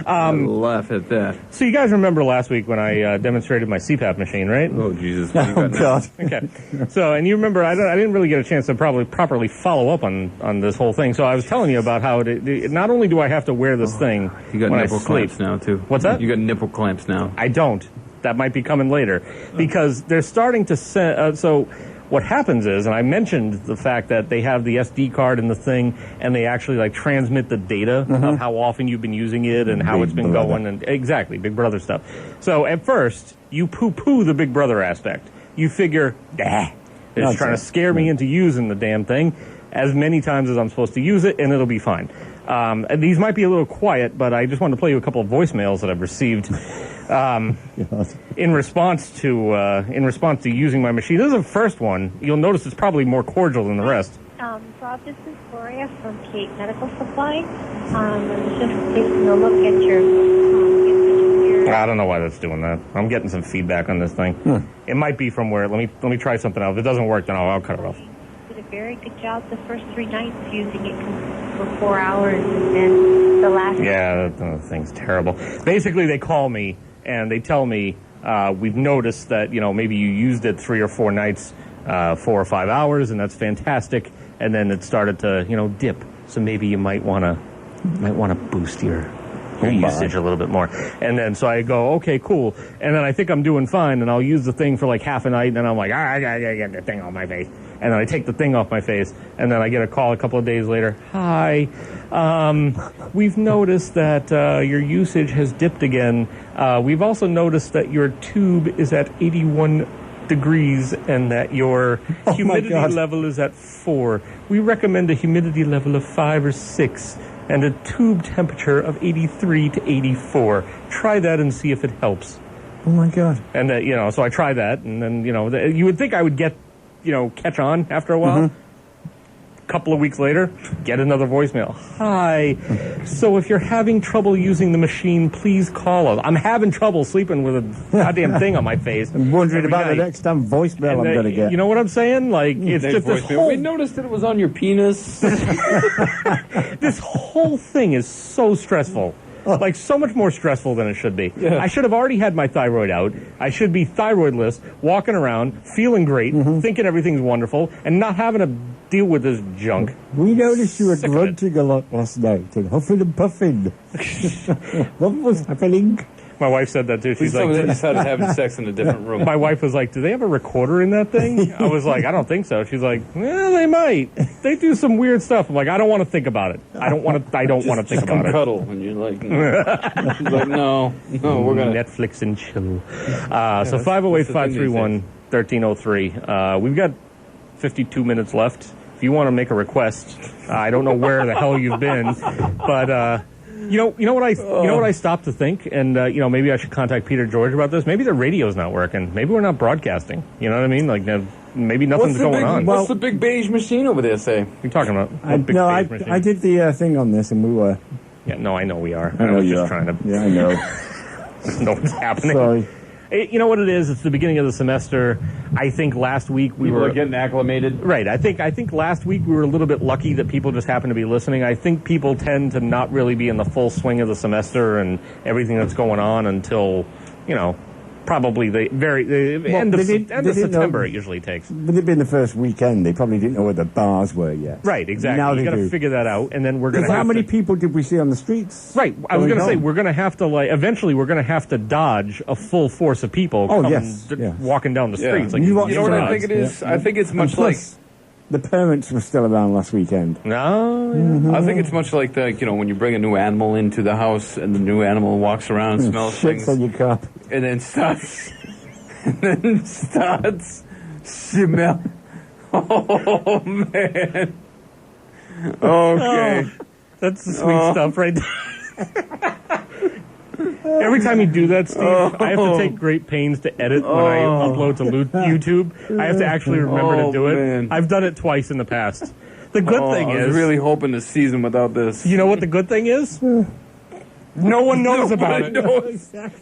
I laugh at that. So you guys remember last week when I demonstrated my CPAP machine, right? Oh, Jesus. Oh, God. Okay. So, and you remember, I didn't really get a chance to probably properly follow up on this whole thing. So I was telling you about how not only do I have to wear this thing you got when nipple I sleep. clamps now, too. What's that? You got nipple clamps now. I don't. That might be coming later. Because they're starting to send... so what happens is, and I mentioned the fact that they have the SD card in the thing, and they actually like transmit the data of how often you've been using it and how it's been going, and exactly, Big Brother stuff. So at first, you poo-poo the Big Brother aspect. You figure, it's trying to scare me into using the damn thing as many times as I'm supposed to use it, and it'll be fine. And these might be a little quiet, but I just wanted to play you a couple of voicemails that I've received. In response to using my machine. This is the first one. You'll notice it's probably more cordial than the rest. Rob, this is Gloria from Kate Medical Supply. I was just taking a look at your... I don't know why that's doing that. I'm getting some feedback on this thing. It might be from where... Let me try something else. If it doesn't work, then I'll cut it off. You did a very good job the first 3 nights using it for 4 hours, and then the last... Yeah, that thing's terrible. Basically, they call me and they tell me, we've noticed that, maybe you used it 3 or 4 nights, 4 or 5 hours, and that's fantastic. And then it started to, dip. So maybe you might want to boost your usage a little bit more. And then so I go, okay, cool. And then I think I'm doing fine, and I'll use the thing for like half a night, and then I'm like, I gotta get the thing off my face. And then I take the thing off my face, and then I get a call a couple of days later. Hi, we've noticed that your usage has dipped again. We've also noticed that your tube is at 81 degrees and that your humidity level is at 4. We recommend a humidity level of 5 or 6 and a tube temperature of 83 to 84. Try that and see if it helps. Oh, my God. And, so I try that, and then, you would think I would get, catch on after a while. Couple of weeks later, get another voicemail. Hi. So if you're having trouble using the machine, please call us. I'm having trouble sleeping with a goddamn thing on my face. I'm wondering about the next time voicemail I'm going to get. You know what I'm saying? Like, it's just this whole... We noticed that it was on your penis. This whole thing is so stressful. Like, so much more stressful than it should be. Yeah. I should have already had my thyroid out. I should be thyroidless, walking around, feeling great, thinking everything's wonderful, and not having to deal with this junk. We noticed you were grunting a lot last night and huffing and puffing. What was happening? My wife said that too. She's like, they started having sex in a different room. My wife was like, do they have a recorder in that thing? I was like, I don't think so. She's like, well, they might. They do some weird stuff. I'm like, I don't want to think about it. I don't want to think about it. Cuddle. And you're like, she's like, no, we're going to Netflix and chill. So 508-531-1303. We've got 52 minutes left. If you want to make a request, I don't know where the hell you've been, but you know what I stopped to think, and maybe I should contact Peter George about this. Maybe the radio's not working. Maybe we're not broadcasting. You know what I mean? Like maybe nothing's going on. What's the big beige machine over there say? What are you talking about? I did the thing on this, and we were. Yeah, no, I know we are. I know was you just are. trying to. Yeah, I know. know what's happening. Sorry. You know what it is? It's the beginning of the semester. I think last week we were getting acclimated. Right. I think last week we were a little bit lucky that people just happened to be listening. I think people tend to not really be in the full swing of the semester and everything that's going on until, probably the end of September it usually takes. With it being the first weekend, they probably didn't know where the bars were yet. Right, exactly. Now you they got to do. figure that out, and then we're going to. How many people did we see on the streets? Right, I was going to say we're going to have to eventually we're going to have to dodge a full force of people. Walking down the streets. Like you know what I think it is? Yeah. I think it's much like. The parents were still around last weekend. No, I think it's much like when you bring a new animal into the house and the new animal walks around, smells things, on your cup, and then starts smell. Oh man. Okay. That's the sweet stuff right there. Every time you do that, Steve, I have to take great pains to edit when I upload to YouTube. I have to actually remember to do it. Man. I've done it twice in the past. The good thing I was is... really hoping to season without this. You know what the good thing is? No one knows about it.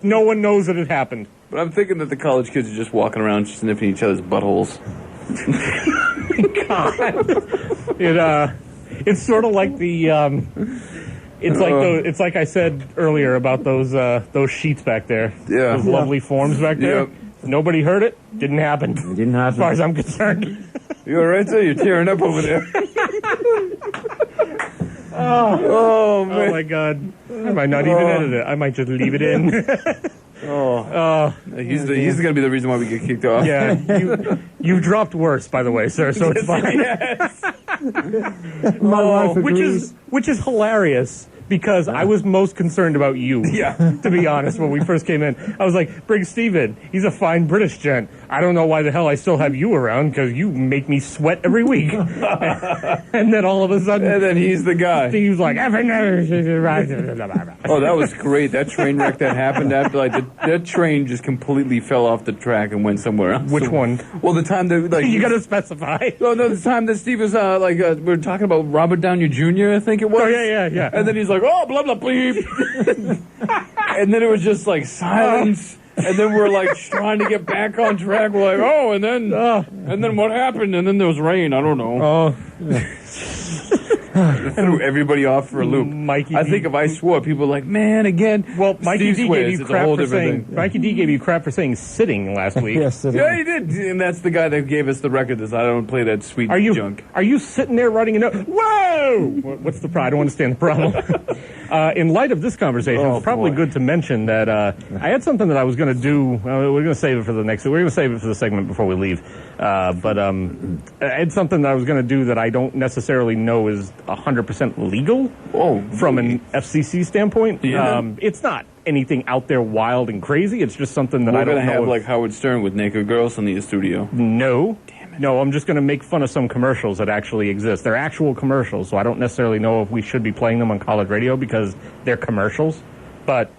No one knows that it happened. But I'm thinking that the college kids are just walking around sniffing each other's buttholes. God. It's sort of like the... It's like I said earlier about those sheets back there. Yeah. Those lovely forms back there. Yep. Nobody heard it. Didn't happen. It didn't happen. As far as I'm concerned. You all right, sir? You're tearing up over there. Oh, man. Oh, my God. I might not even edit it. I might just leave it in. He's going to be the reason why we get kicked off. Yeah. You've dropped worse, by the way, sir, so it's fine. My wife agrees. Which is hilarious. Because I was most concerned about you, to be honest, when we first came in. I was like, bring Steve in. He's a fine British gent. I don't know why the hell I still have you around, because you make me sweat every week. And then all of a sudden... And then he's the guy. Steve's like... Oh, that was great. That train wreck that happened after, that train just completely fell off the track and went somewhere else. Which one? Well, the time that, You gotta specify. No, the time that Steve was, we were talking about Robert Downey Jr., I think it was. Oh, yeah. And then he's like, oh, blah, blah, bleep. And then it was just, silence. And then we're, trying to get back on track. We're like, oh, and then what happened? And then there was rain. I don't know. Threw everybody off for a loop. Mikey I D. think if I swore, people were like, man, again. Well, Mikey Steve D swears. gave you It's a crap whole for different saying... thing. Mikey D gave you crap for saying sitting last week. Yes, Yeah, he did. And that's the guy that gave us the record. I don't play that sweet junk. Are you sitting there writing a note? Whoa! What's the problem? I don't understand the problem. In light of this conversation, it's probably good to mention that I had something that I was going to do. We're going to save it for the next. We're going to save it for the segment before we leave. But I had something that I was going to do that I don't necessarily know is 100% legal. From an FCC standpoint. Yeah. It's not anything out there wild and crazy. It's just something that I don't know. We're going to have Howard Stern with naked girls in the studio. No. Damn it. No, I'm just going to make fun of some commercials that actually exist. They're actual commercials, so I don't necessarily know if we should be playing them on college radio because they're commercials. But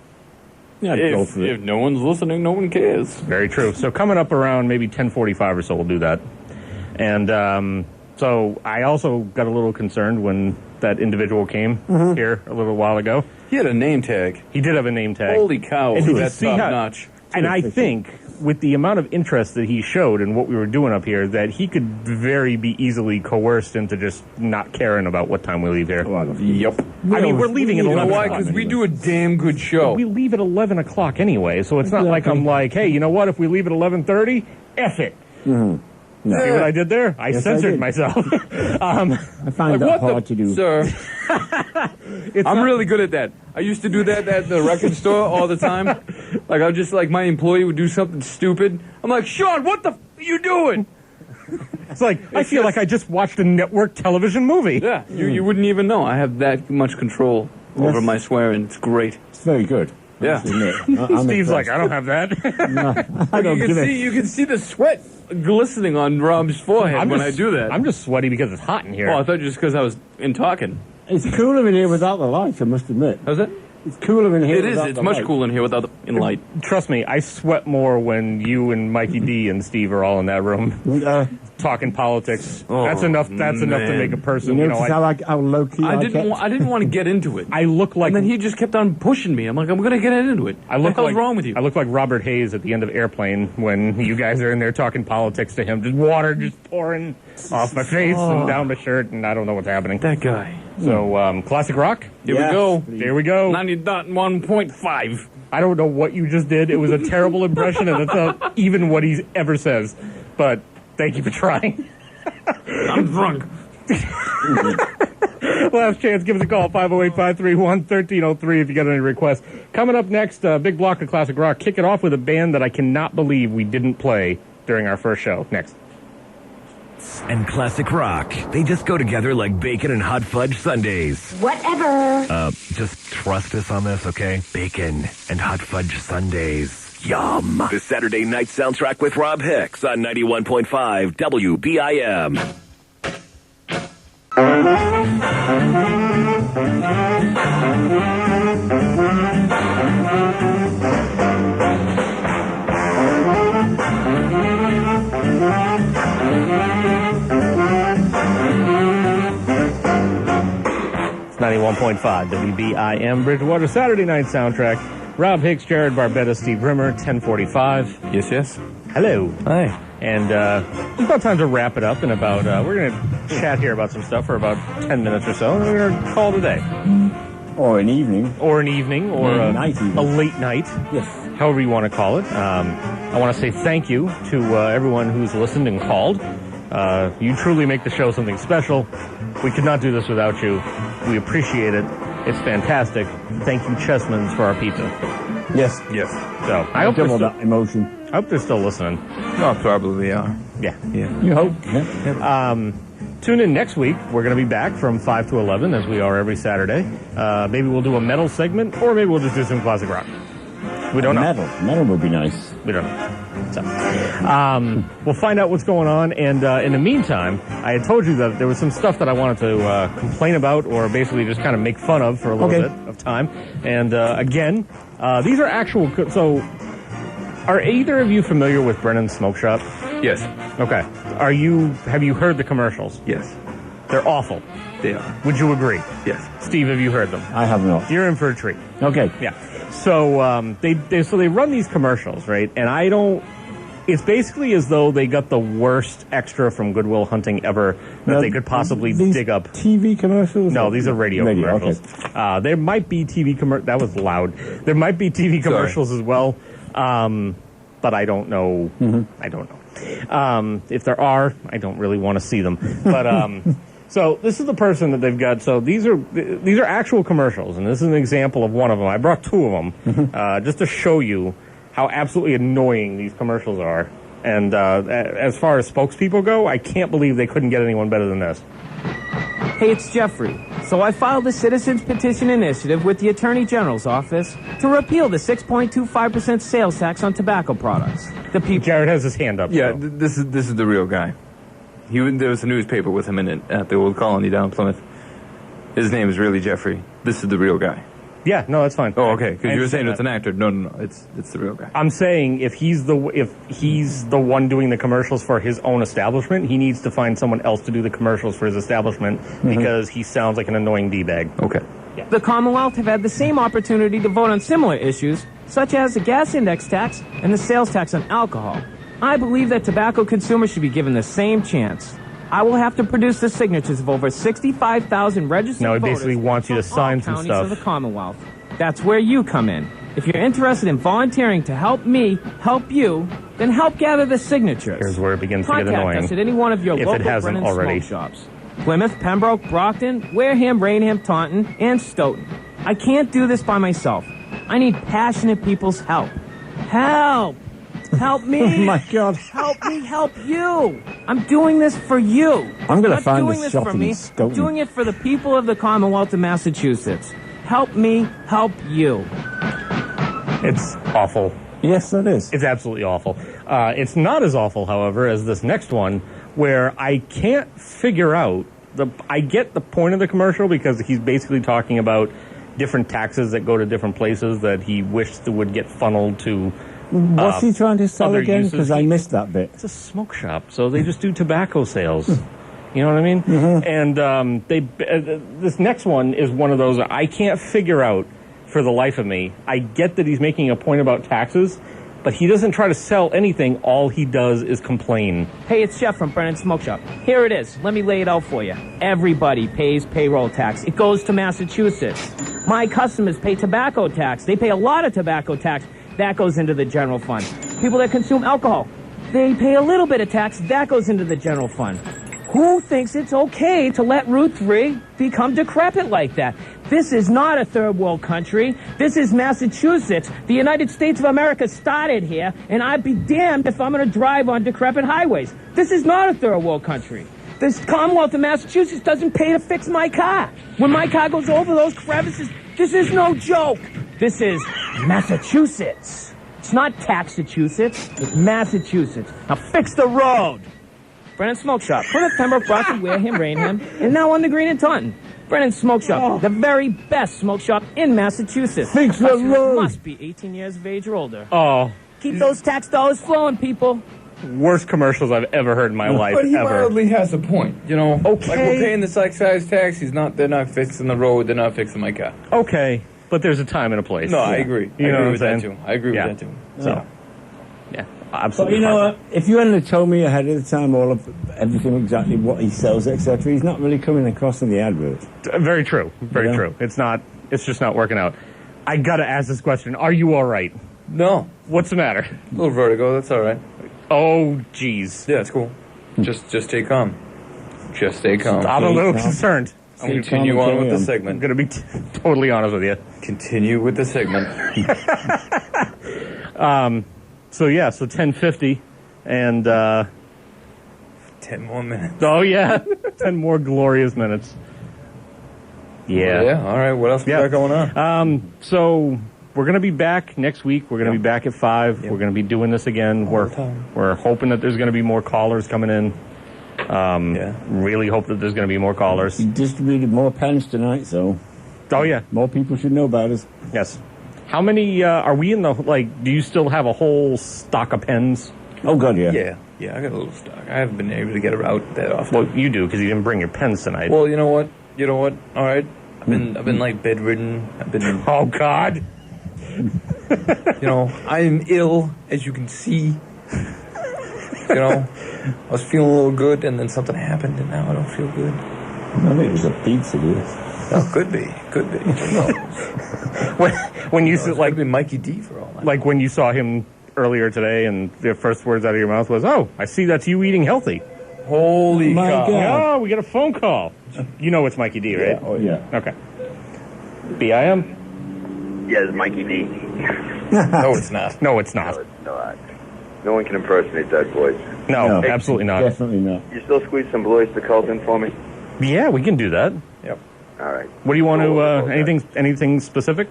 if no one's listening, no one cares. Very true. So coming up around maybe 10:45 or so, we'll do that. And so I also got a little concerned when that individual came here a little while ago. He had a name tag. He did have a name tag. Holy cow, and that's top notch. And I think with the amount of interest that he showed in what we were doing up here, that he could be easily coerced into just not caring about what time we leave here. Yep. I mean, we're leaving at 11 o'clock. You know why? o'clock. Because we do a damn good show. We leave at 11 o'clock anyway, so it's not like I'm like, hey, you know what? If we leave at 11:30, F it. No. See what I did there? I censored myself. I find that hard to do. Sir, I'm really good at that. I used to do that at the record store all the time. I was just my employee would do something stupid. I'm like, Sean, what the f*** are you doing? It's I feel like I just watched a network television movie. Yeah, you wouldn't even know. I have that much control over my swearing. It's great. It's very good. Yeah. Steve's like, I don't have that. No, I don't give it. You can see the sweat glistening on Rob's forehead when I do that. I'm just sweaty because it's hot in here. Oh, I thought just because I was in talking. It's cooler in here without the lights, I must admit. How's it? It's cooler in here. It is. It's much cooler in here without the light. Trust me, I sweat more when you and Mikey D and Steve are all in that room talking politics. Oh, that's enough. That's enough to make a person. You notice how low key I didn't want to get into it. I look like. And then he just kept on pushing me. I'm like, I'm going to get into it. I look what the hell's like, wrong with you? I look like Robert Hayes at the end of Airplane when you guys are in there talking politics to him. Just water just pouring off my face and down my shirt, and I don't know what's happening. That guy. So, classic rock. Here we go. Here we go. 90.1.5. I don't know what you just did. It was a terrible impression, and it's not even what he ever says. But thank you for trying. I'm drunk. Last chance, give us a call, 508-531-1303 if you got any requests. Coming up next, big block of classic rock. Kick it off with a band that I cannot believe we didn't play during our first show. Next. And classic rock. They just go together like bacon and hot fudge sundaes. Whatever. Just trust us on this, okay? Bacon and hot fudge sundaes. Yum. The Saturday night soundtrack with Robb Hicks on 91.5 WBIM. It's 91.5 WBIM Bridgewater Saturday night soundtrack. Robb Hicks, Jarrod Barbetta, Steve Rimmer, 1045. Yes, yes. Hello. Hi. And it's about time to wrap it up in about, we're going to chat here about some stuff for about 10 minutes or so, and we're going to call it a day. Or an evening. Or an evening, or a night even. A late night. Yes. However you want to call it. I want to say thank you to everyone who's listened and called. You truly make the show something special. We could not do this without you. We appreciate it. It's fantastic. Thank you, Chessmans, for our pizza. Yes. Yes. So I hope double that emotion. I hope they're still listening. Oh, probably are. Yeah. Yeah. You hope. Yeah. Tune in next week. We're going to be back from 5 to 11, as we are every Saturday. Maybe we'll do a metal segment, or maybe we'll just do some classic rock. We don't know. Metal would be nice. We don't know. So, we'll find out what's going on. And in the meantime, I had told you that there was some stuff that I wanted to complain about, or basically just kind of make fun of for a little bit of time. And again, these are actual. So, are either of you familiar with Brennan's Smoke Shop? Yes. Okay. Have you heard the commercials? Yes. They're awful. They are. Would you agree? Yes. Steve, have you heard them? I have not. You're in for a treat. Okay. Yeah. So they run these commercials, right? And it's basically as though they got the worst extra from Good Will Hunting ever that they could possibly dig up. TV commercials? No, these are radio commercials. Okay. There might be TV commercials. That was loud. There might be TV commercials as well, but I don't know. Mm-hmm. I don't know. If there are, I don't really want to see them. But so this is the person that they've got. So these are actual commercials, and this is an example of one of them. I brought two of them just to show you how absolutely annoying these commercials are. And as far as spokespeople go, I can't believe they couldn't get anyone better than this. Hey, it's Jeffrey. So I filed a citizens petition initiative with the Attorney General's office to repeal the 6.25% sales tax on tobacco products. Jarrod has his hand up. Yeah, this is the real guy. There was a newspaper with him in it at the old colony down in Plymouth. His name is really Jeffrey. This is the real guy. Yeah, no, that's fine. Oh, okay. Because you were saying it's an actor. No. It's the real guy. I'm saying if he's the one doing the commercials for his own establishment, he needs to find someone else to do the commercials for his establishment because he sounds like an annoying D-bag. Okay. Yeah. The Commonwealth have had the same opportunity to vote on similar issues, such as the gas index tax and the sales tax on alcohol. I believe that tobacco consumers should be given the same chance. I will have to produce the signatures of over 65,000 registered voters. No, he basically wants you to sign some stuff. Of the Commonwealth. That's where you come in. If you're interested in volunteering to help me help you, then help gather the signatures. Here's where it begins to get annoying. Contact us at any one of your local Brennan smoke shops. Plymouth, Pembroke, Brockton, Wareham, Rainham, Taunton, and Stoughton. I can't do this by myself. I need passionate people's help. Help! Help me! Oh my God! Help me! Help you! I'm doing this for you. I'm going to find this shop in Stoughton. I'm doing it for the people of the Commonwealth of Massachusetts. Help me, help you. It's awful. Yes, that is. It's absolutely awful. It's not as awful, however, as this next one, where I can't figure out I get the point of the commercial because he's basically talking about different taxes that go to different places that he wished would get funneled to. What's he trying to sell again? Because I missed that bit. It's a smoke shop, so they just do tobacco sales. You know what I mean? Mm-hmm. And this next one is one of those I can't figure out for the life of me. I get that he's making a point about taxes, but he doesn't try to sell anything. All he does is complain. Hey, it's Jeff from Brennan's Smoke Shop. Here it is. Let me lay it out for you. Everybody pays payroll tax. It goes to Massachusetts. My customers pay tobacco tax. They pay a lot of tobacco tax. That goes into the general fund. People that consume alcohol, they pay a little bit of tax. That goes into the general fund. Who thinks it's okay to let Route 3 become decrepit like that? This is not a third world country. This is Massachusetts. The United States of America started here, and I'd be damned if I'm going to drive on decrepit highways. This is not a third world country. This Commonwealth of Massachusetts doesn't pay to fix my car. When my car goes over those crevices, this is no joke. This is Massachusetts. It's not Taxachusetts. It's Massachusetts. Now fix the road. Brennan's Smoke Shop. Plymouth, Pembroke, Brockton, Wareham, Rainham, and now on the Green and Taunton. Brennan's Smoke Shop, the very best smoke shop in Massachusetts. Fix the road. Must be 18 years of age or older. Oh. Keep those tax dollars flowing, people. Worst commercials I've ever heard in my life, But he ever. mildly has a point, you know. Okay. Like, we're paying this excise tax. They're not fixing the road. They're not fixing my car. Okay, but there's a time and a place. No, I agree. You know I agree what with I'm that saying? too. I agree with Yeah. that too. So, yeah, But absolutely. you know fine. what? If you hadn't have told me ahead of the time all of everything exactly what he sells, etc., he's not really coming across in the advert. Very true. Very Yeah. true. It's just not working out. I gotta ask this question. Are you all right? No. What's the matter? A little vertigo. That's all right. Oh, jeez. Yeah, it's cool. Just stay calm. Just stay calm. I'm a little calm. concerned. Stay Continue calm and on with carry the on. I'm segment. gonna be totally honest with you. Continue with the segment. So 10:50, and 10 more minutes. oh yeah, 10 more glorious minutes. Yeah. Yeah. All right. What else we got going on? So we're gonna be back next week. We're gonna be back at 5. We're gonna be doing this again. We're hoping that there's gonna be more callers coming in. Really hope that there's gonna be more callers. He distributed more pens tonight, so Oh yeah. more people should know about us. Yes. How many are we in the do you still have a whole stock of pens? Oh God, yeah. Yeah. I got a little stock. I haven't been able to get her out that often. Well, you do because you didn't bring your pens tonight. Well, you know what? All right. I've been like bedridden. I've been. Oh God. I'm ill, as you can see. I was feeling a little good, and then something happened, and now I don't feel good. I think it was a pizza, this. Oh, could be. No. when you said Could be Mikey D for all that. like when you saw him earlier today, and the first words out of your mouth was, "Oh, I see that's you eating healthy." Holy My cow. God. Oh, we got a phone call. You know it's Mikey D, right? Yeah, oh yeah. Okay. BIM? Yeah, it's Mikey D. No, it's not. No, it's not. No one can impersonate that voice. No, absolutely not. Definitely not. You still squeeze some Blue Oyster Cult in for me? Yeah, we can do that. Yep. All right. What do you want to? Okay. Anything specific?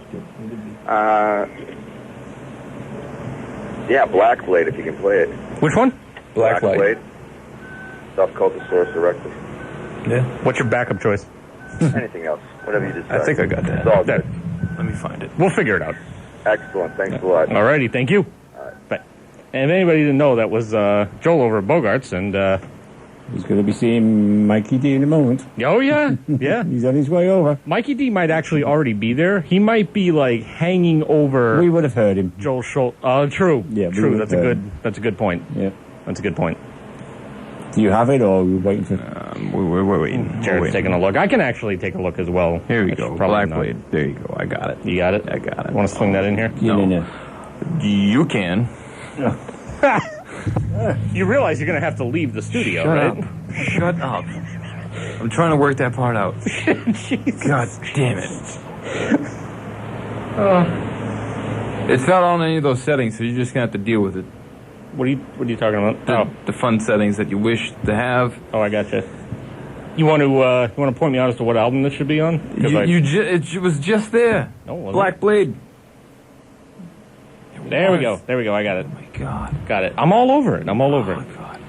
Yeah, Black Blade, if you can play it. Which one? Black Light. Blade. Subcultosaurus erectus. Yeah. What's your backup choice? Anything else. Whatever you decide. I think I got that. It's all That- good. Let me find it. We'll figure it out. Excellent. Thanks a lot. Alrighty, thank you. Bye. And if anybody didn't know, that was Joel over at Bogart's, and He's going to be seeing Mikey D in a moment. oh yeah, yeah. He's on his way over. Mikey D might actually already be there. He might be like hanging over We would have heard him. Joel Schultz. True. Yeah, we true. would That's a have good. That's a good point. Yeah. That's a good point. Do you have it, or are we waiting for? We're waiting. Jared's taking a look. I can actually take a look as well. Here we I go. should probably Black not. Blade. There you go. I got it. You got it. I got it. Want to swing that in here? No. You can. You realize you're going to have to leave the studio, Shut right? up. Shut up. I'm trying to work that part out. God damn it. It's not on any of those settings, so you're just going to have to deal with it. What are you talking about? The fun settings that you wish to have. Oh, I gotcha. You want to point me out as to what album this should be on? 'Cause It was just there. Oh, was Black Blade. There we go. I got it. Oh, my God. Got it. I'm all over it. God.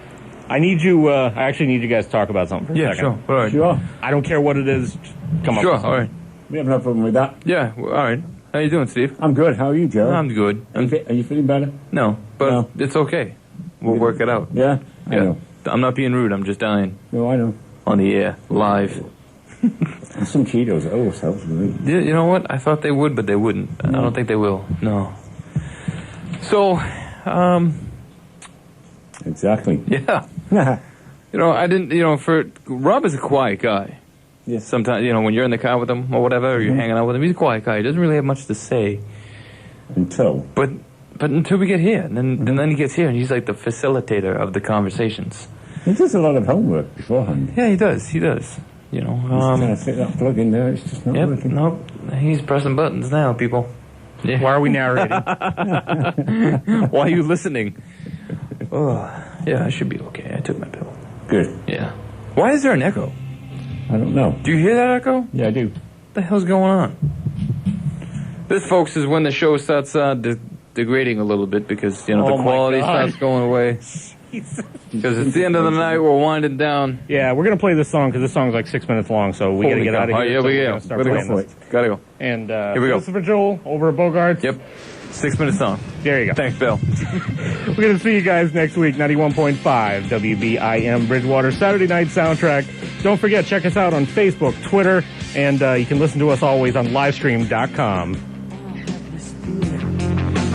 I need you, I actually need you guys to talk about something for a second. Sure. All right. Sure. I don't care what it is. Come on. Sure, all right. We have no problem with that. Yeah, all right. How you doing, Steve? I'm good. How are you, Joe? I'm good. Are you feeling better? No, but No. it's okay. We'll work it out. Yeah? I know. I'm not being rude. I'm just dying. No, I know. On the air, live. And some Cheetos. Oh, that was really... Yeah, you know what? I thought they would, but they wouldn't. I don't think they will. No. So, Exactly. yeah. I didn't, for Rob is a quiet guy. Yes. Sometimes, when you're in the car with him or whatever, or you're hanging out with him, he's a quiet guy. He doesn't really have much to say. But until we get here, and then he gets here, and he's like the facilitator of the conversations. He does a lot of homework beforehand. Yeah, he does. He's trying to fit that plug in there. It's just not working. Nope. He's pressing buttons now, people. Yeah. Why are we narrating? Why are you listening? Oh, yeah, I should be okay. I took my pill. Good. Yeah. Why is there an echo? I don't know. Do you hear that echo? Yeah, I do. What the hell's going on? This, folks, is when the show starts degrading a little bit because, the quality starts going away. Because it's the end of the night, we're winding down. Yeah, we're going to play this song because this song's like 6 minutes long, so we got to get out of here. Gotta go. And here we go. Christopher Joel over at Bogart's. Yep. 6 minute song. There you go. Thanks, Bill. We're going to see you guys next week, 91.5 WBIM Bridgewater Saturday Night Soundtrack. Don't forget, check us out on Facebook, Twitter, and you can listen to us always on livestream.com.